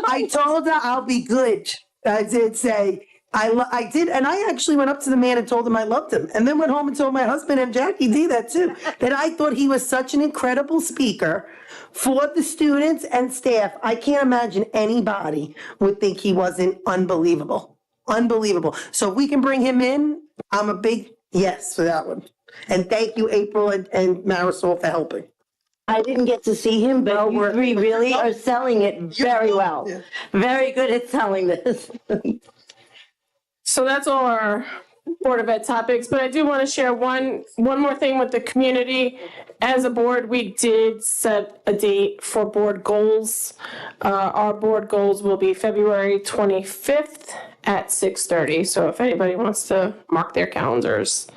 J: I told her I'll be good. I did say. I did, and I actually went up to the man and told him I loved him, and then went home and told my husband and Jackie D that too, that I thought he was such an incredible speaker for the students and staff. I can't imagine anybody would think he wasn't unbelievable. Unbelievable. So if we can bring him in, I'm a big yes for that one. And thank you, April and Marisol, for helping.
N: I didn't get to see him, but you three really are selling it very well. Very good at selling this.
A: So that's all our Board of Ed topics, but I do want to share one more thing with the community. As a board, we did set a date for board goals. Our board goals will be February 25th at 6:30. So if anybody wants to mark their calendars,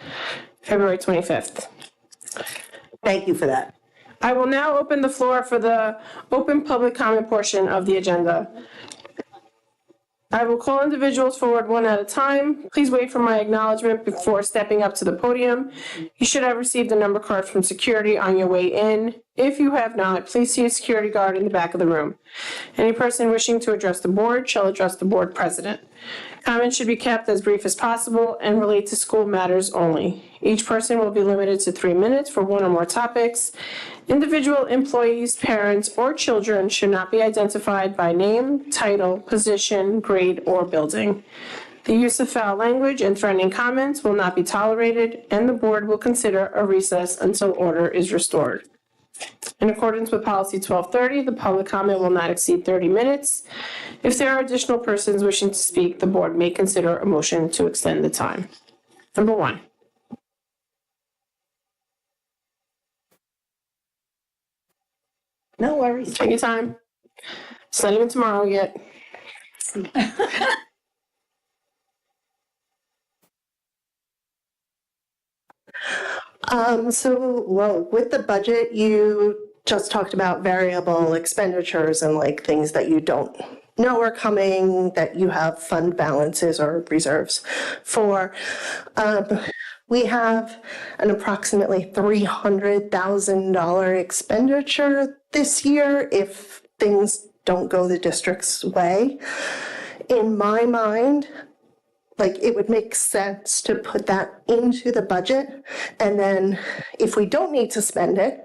A: February 25th.
J: Thank you for that.
A: I will now open the floor for the open public comment portion of the agenda. I will call individuals forward one at a time. Please wait for my acknowledgement before stepping up to the podium. You should have received a number card from security on your way in. If you have not, please see a security guard in the back of the room. Any person wishing to address the board shall address the board president. Comments should be kept as brief as possible and relate to school matters only. Each person will be limited to 3 minutes for one or more topics. Individual employees, parents, or children should not be identified by name, title, position, grade, or building. The use of foul language and threatening comments will not be tolerated, and the board will consider a recess until order is restored. In accordance with policy 1230, the public comment will not exceed 30 minutes. If there are additional persons wishing to speak, the board may consider a motion to extend the time. Number 1.
B: No worries.
A: Take your time. It's not even tomorrow yet.
P: Well, with the budget, you just talked about variable expenditures and like things that you don't know are coming, that you have fund balances or reserves for. We have an approximately $300,000 expenditure this year if things don't go the district's way. In my mind, like, it would make sense to put that into the budget, and then if we don't need to spend it,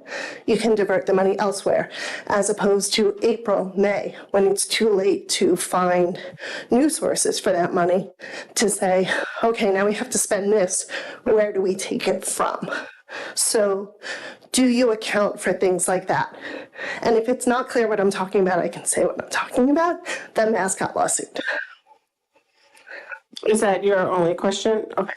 P: you can divert the money elsewhere, as opposed to April, May, when it's too late to find new sources for that money, to say, okay, now we have to spend this, where do we take it from? So do you account for things like that? And if it's not clear what I'm talking about, I can say what I'm talking about, the mascot lawsuit.
A: Is that your only question? Okay.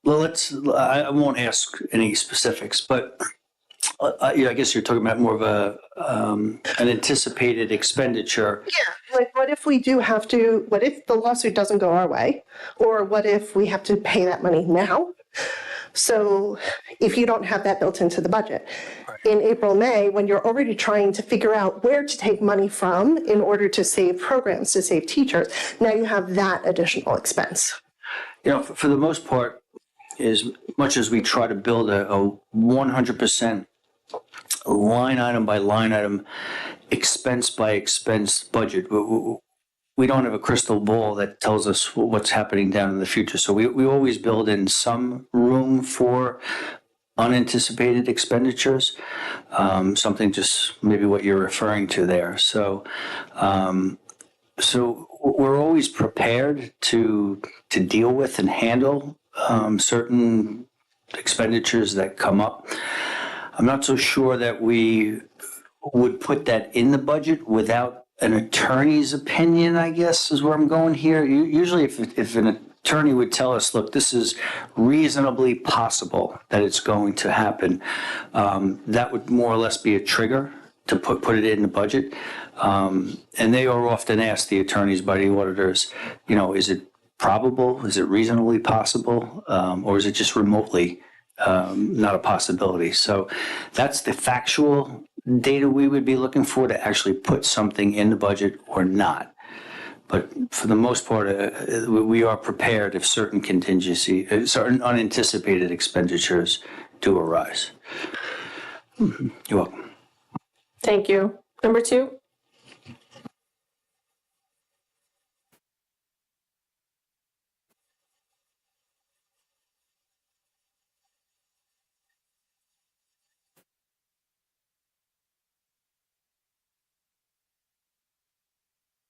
E: Well, I won't ask any specifics, but I guess you're talking about more of an anticipated expenditure.
P: Yeah, like what if we do have to, what if the lawsuit doesn't go our way? Or what if we have to pay that money now? So if you don't have that built into the budget, in April, May, when you're already trying to figure out where to take money from in order to save programs, to save teachers, now you have that additional expense.
E: You know, for the most part, as much as we try to build a 100% line item by line item, expense by expense budget, we don't have a crystal ball that tells us what's happening down in the future. So we always build in some room for unanticipated expenditures, something just maybe what you're referring to there. So we're always prepared to deal with and handle certain expenditures that come up. I'm not so sure that we would put that in the budget without an attorney's opinion, I guess, is where I'm going here. Usually if an attorney would tell us, look, this is reasonably possible that it's going to happen, that would more or less be a trigger to put it in the budget. And they are often asked, the attorneys by the auditors, you know, is it probable? Is it reasonably possible? Or is it just remotely not a possibility? So that's the factual data we would be looking for to actually put something in the budget or not. But for the most part, we are prepared if certain certain unanticipated expenditures do arise. You're welcome.
A: Thank you. Number 2.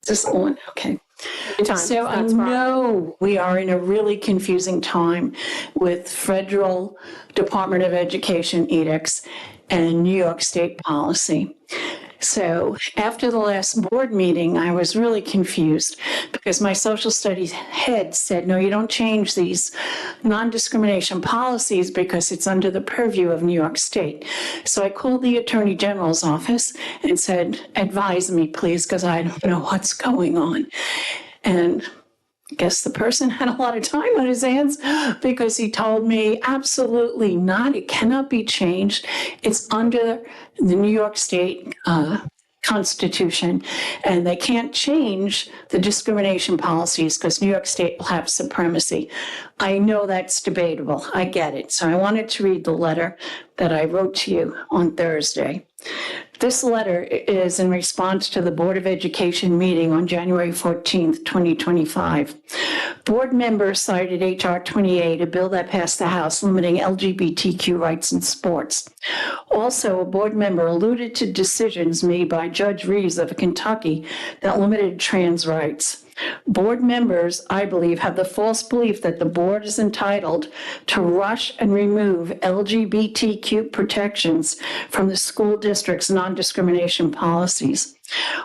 S: This on, okay.
A: Time.
S: So I know we are in a really confusing time with federal Department of Education edicts and New York State policy. So after the last board meeting, I was really confused because my social studies head said, no, you don't change these non-discrimination policies because it's under the purview of New York State. So I called the Attorney General's office and said, advise me, please, because I don't know what's going on. And I guess the person had a lot of time on his hands because he told me absolutely not. It cannot be changed. It's under the New York State Constitution, and they can't change the discrimination policies because New York State will have supremacy. I know that's debatable. I get it. So I wanted to read the letter that I wrote to you on Thursday. This letter is in response to the Board of Education meeting on January 14th, 2025. Board members cited H.R. 28, a bill that passed the House limiting LGBTQ rights in sports. Also, a board member alluded to decisions made by Judge Reeves of Kentucky that limited trans rights. Board members, I believe, have the false belief that the board is entitled to rush and remove LGBTQ protections from the school district's non-discrimination policies.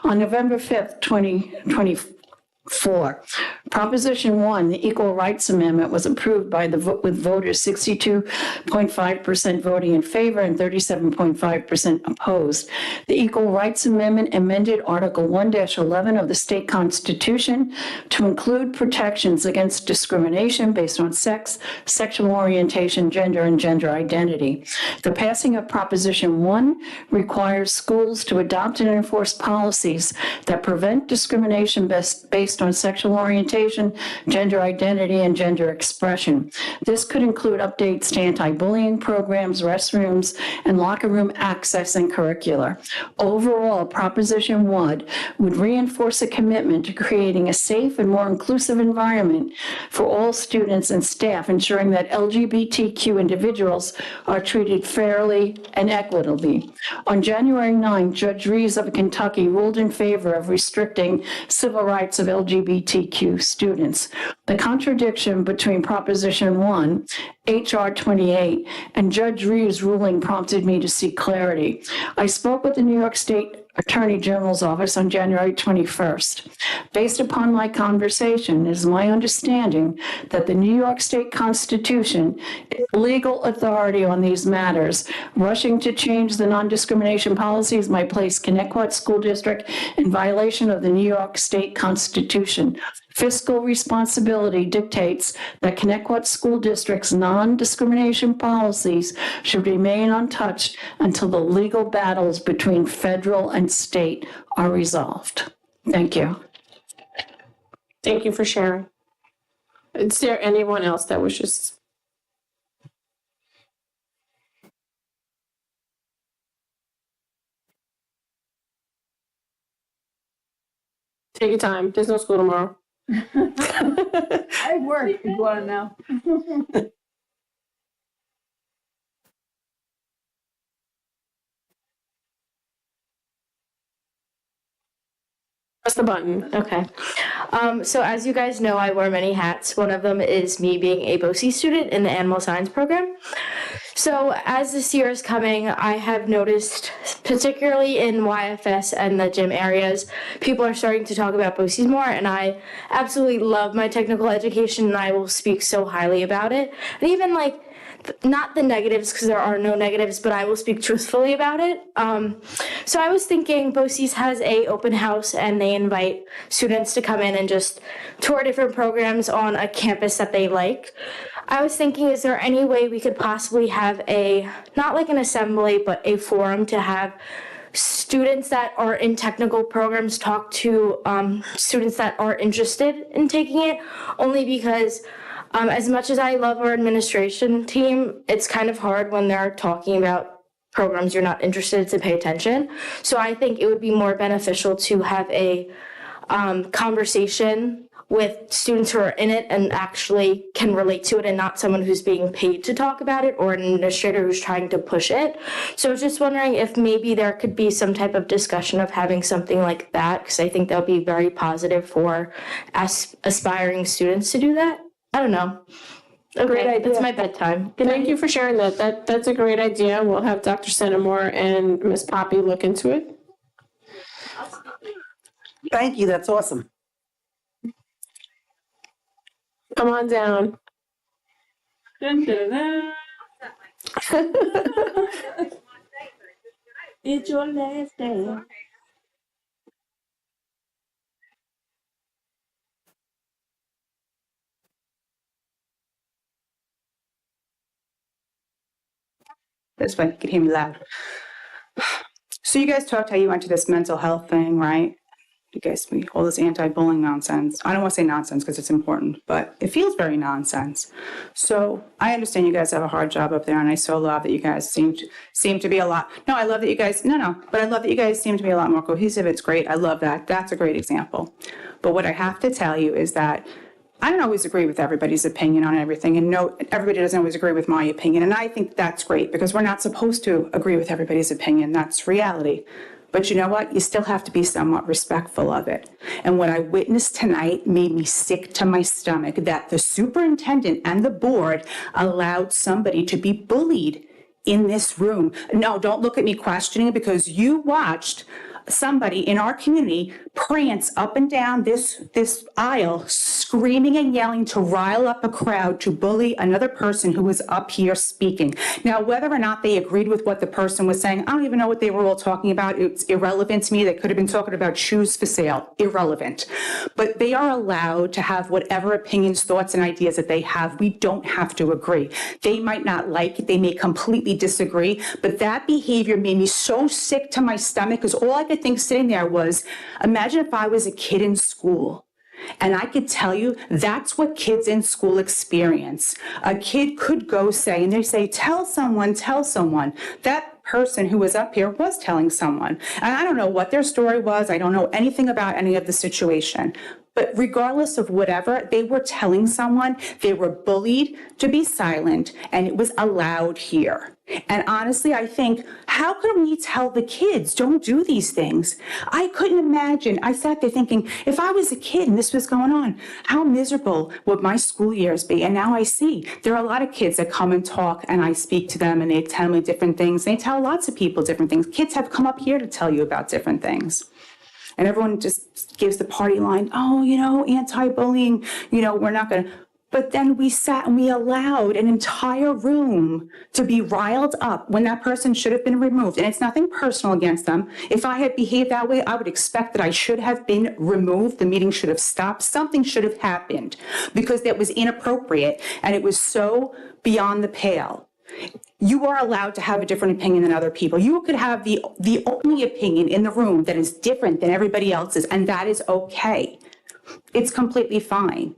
S: On November 5th, 2024, Proposition 1, the Equal Rights Amendment, was approved by with voters 62.5% voting in favor and 37.5% opposed. The Equal Rights Amendment amended Article 1-11 of the state constitution to include protections against discrimination based on sex, sexual orientation, gender, and gender identity. The passing of Proposition 1 requires schools to adopt and enforce policies that prevent discrimination based on sexual orientation, gender identity, and gender expression. This could include updates to anti-bullying programs, restrooms, and locker room access and curricula. Overall, Proposition 1 would reinforce a commitment to creating a safe and more inclusive environment for all students and staff, ensuring that LGBTQ individuals are treated fairly and equitably. On January 9, Judge Reeves of Kentucky ruled in favor of restricting civil rights of LGBTQ students. The contradiction between Proposition 1, HR 28, and Judge Reeves' ruling prompted me to seek clarity. I spoke with the New York State Attorney General's office on January 21st. Based upon my conversation, it is my understanding that the New York State Constitution is legal authority on these matters. Rushing to change the non-discrimination policies might place Connecticut School District in violation of the New York State Constitution. Fiscal responsibility dictates that Connecticut School District's non-discrimination policies should remain untouched until the legal battles between federal and state are resolved. Thank you.
A: Thank you for sharing. Is there anyone else that wishes? Take your time. There's no school tomorrow.
R: I work. Go on now.
A: Press the button.
O: Okay. So as you guys know, I wear many hats. One of them is me being a BOCES student in the animal science program. So as this year is coming, I have noticed, particularly in YFS and the gym areas, people are starting to talk about BOCES more, and I absolutely love my technical education, and I will speak so highly about it. And even like, not the negatives, because there are no negatives, but I will speak truthfully about it. So I was thinking BOCES has a open house, and they invite students to come in and just tour different programs on a campus that they like. I was thinking, is there any way we could possibly have a, not like an assembly, but a forum to have students that are in technical programs talk to students that are interested in taking it, only because as much as I love our administration team, it's kind of hard when they're talking about programs you're not interested to pay attention. So I think it would be more beneficial to have a conversation with students who are in it and actually can relate to it, and not someone who's being paid to talk about it or an administrator who's trying to push it. So I was just wondering if maybe there could be some type of discussion of having something like that, because I think that would be very positive for aspiring students to do that. I don't know. Okay,
A: Great idea.
O: That's my bedtime.
A: Thank you for sharing that. That's a great idea. We'll have Dr. Centimore and Ms. Poppy look into it.
J: Thank you, that's awesome.
A: Come on down.
R: Dun, dun, dun. It's your last day.
L: This way, you can hear me loud. So you guys talked how you went to this mental health thing, right? You guys, all this anti-bullying nonsense. I don't want to say nonsense because it's important, but it feels very nonsense. So I understand you guys have a hard job up there, and I so love that you guys seem to be a lot. No, I love that you guys. But I love that you guys seem to be a lot more cohesive. It's great. I love that. That's a great example. But what I have to tell you is that I don't always agree with everybody's opinion on everything, and no, everybody doesn't always agree with my opinion, and I think that's great because we're not supposed to agree with everybody's opinion. That's reality. But you know what? You still have to be somewhat respectful of it. And what I witnessed tonight made me sick to my stomach, that the superintendent and the board allowed somebody to be bullied in this room. No, don't look at me questioning, because you watched somebody in our community prance up and down this aisle, screaming and yelling to rile up a crowd to bully another person who was up here speaking. Now, whether or not they agreed with what the person was saying, I don't even know what they were all talking about. It's irrelevant to me. They could have been talking about shoes for sale. Irrelevant. But they are allowed to have whatever opinions, thoughts, and ideas that they have. We don't have to agree. They might not like it. They may completely disagree. But that behavior made me so sick to my stomach, because all I could think sitting there was, imagine if I was a kid in school. And I could tell you that's what kids in school experience. A kid could go say, and they say, tell someone. That person who was up here was telling someone. And I don't know what their story was. I don't know anything about any of the situation. But regardless of whatever, they were telling someone, they were bullied to be silent, and it was allowed here. And honestly, I think, how can we tell the kids, don't do these things? I couldn't imagine. I sat there thinking, if I was a kid and this was going on, how miserable would my school years be? And now I see there are a lot of kids that come and talk, and I speak to them, and they tell me different things. They tell lots of people different things. Kids have come up here to tell you about different things. And everyone just gives the party line, oh, anti-bullying, we're not going to. But then we sat and we allowed an entire room to be riled up when that person should have been removed. And it's nothing personal against them. If I had behaved that way, I would expect that I should have been removed. The meeting should have stopped. Something should have happened, because that was inappropriate and it was so beyond the pale. You are allowed to have a different opinion than other people. You could have the only opinion in the room that is different than everybody else's, and that is okay. It's completely fine.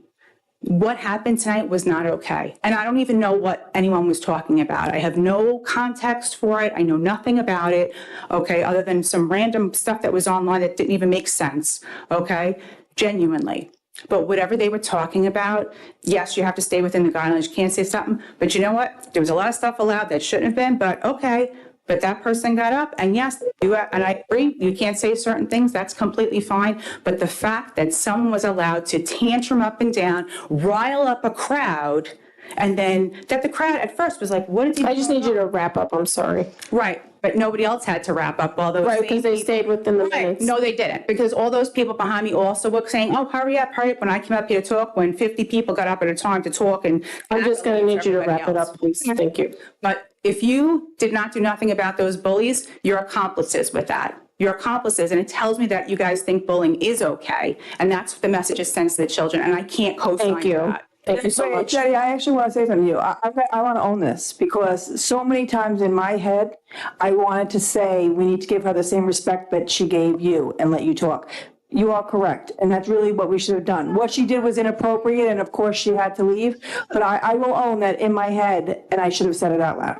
L: What happened tonight was not okay. And I don't even know what anyone was talking about. I have no context for it. I know nothing about it, okay, other than some random stuff that was online that didn't even make sense, okay, genuinely. But whatever they were talking about, yes, you have to stay within the guidelines. You can't say something. But you know what? There was a lot of stuff allowed that shouldn't have been, but okay. But that person got up, and yes, and I agree, you can't say certain things. That's completely fine. But the fact that someone was allowed to tantrum up and down, rile up a crowd, and then that the crowd at first was like, what did you
A: I just need you to wrap up. I'm sorry.
L: Right. But nobody else had to wrap up all those.
A: Right, because they stayed within the minutes.
L: No, they didn't, because all those people behind me also were saying, oh, hurry up. When I came up here to talk, when 50 people got up at a time to talk, and
A: I'm just going to need you to wrap it up, please. Thank you.
L: But if you did not do nothing about those bullies, you're accomplices with that. You're accomplices, and it tells me that you guys think bullying is okay, and that's what the message is sent to the children, and I can't co-sign
A: Thank you.
L: that.
A: Thank you so much.
F: Jenny, I actually want to say something to you. I want to own this, because so many times in my head, I wanted to say, we need to give her the same respect that she gave you and let you talk. You are correct, and that's really what we should have done. What she did was inappropriate, and of course she had to leave, but I will own that in my head, and I should have said it out loud.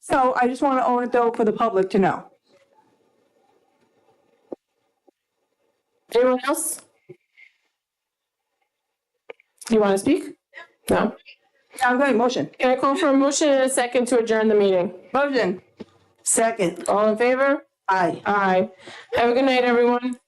F: So I just want to own it, though, for the public to know.
A: Anyone else? You want to speak? No?
F: I'm going motion.
A: Can I call for a motion and a second to adjourn the meeting?
F: Motion.
J: Second.
A: All in favor?
J: Aye.
A: Aye. Have a good night, everyone.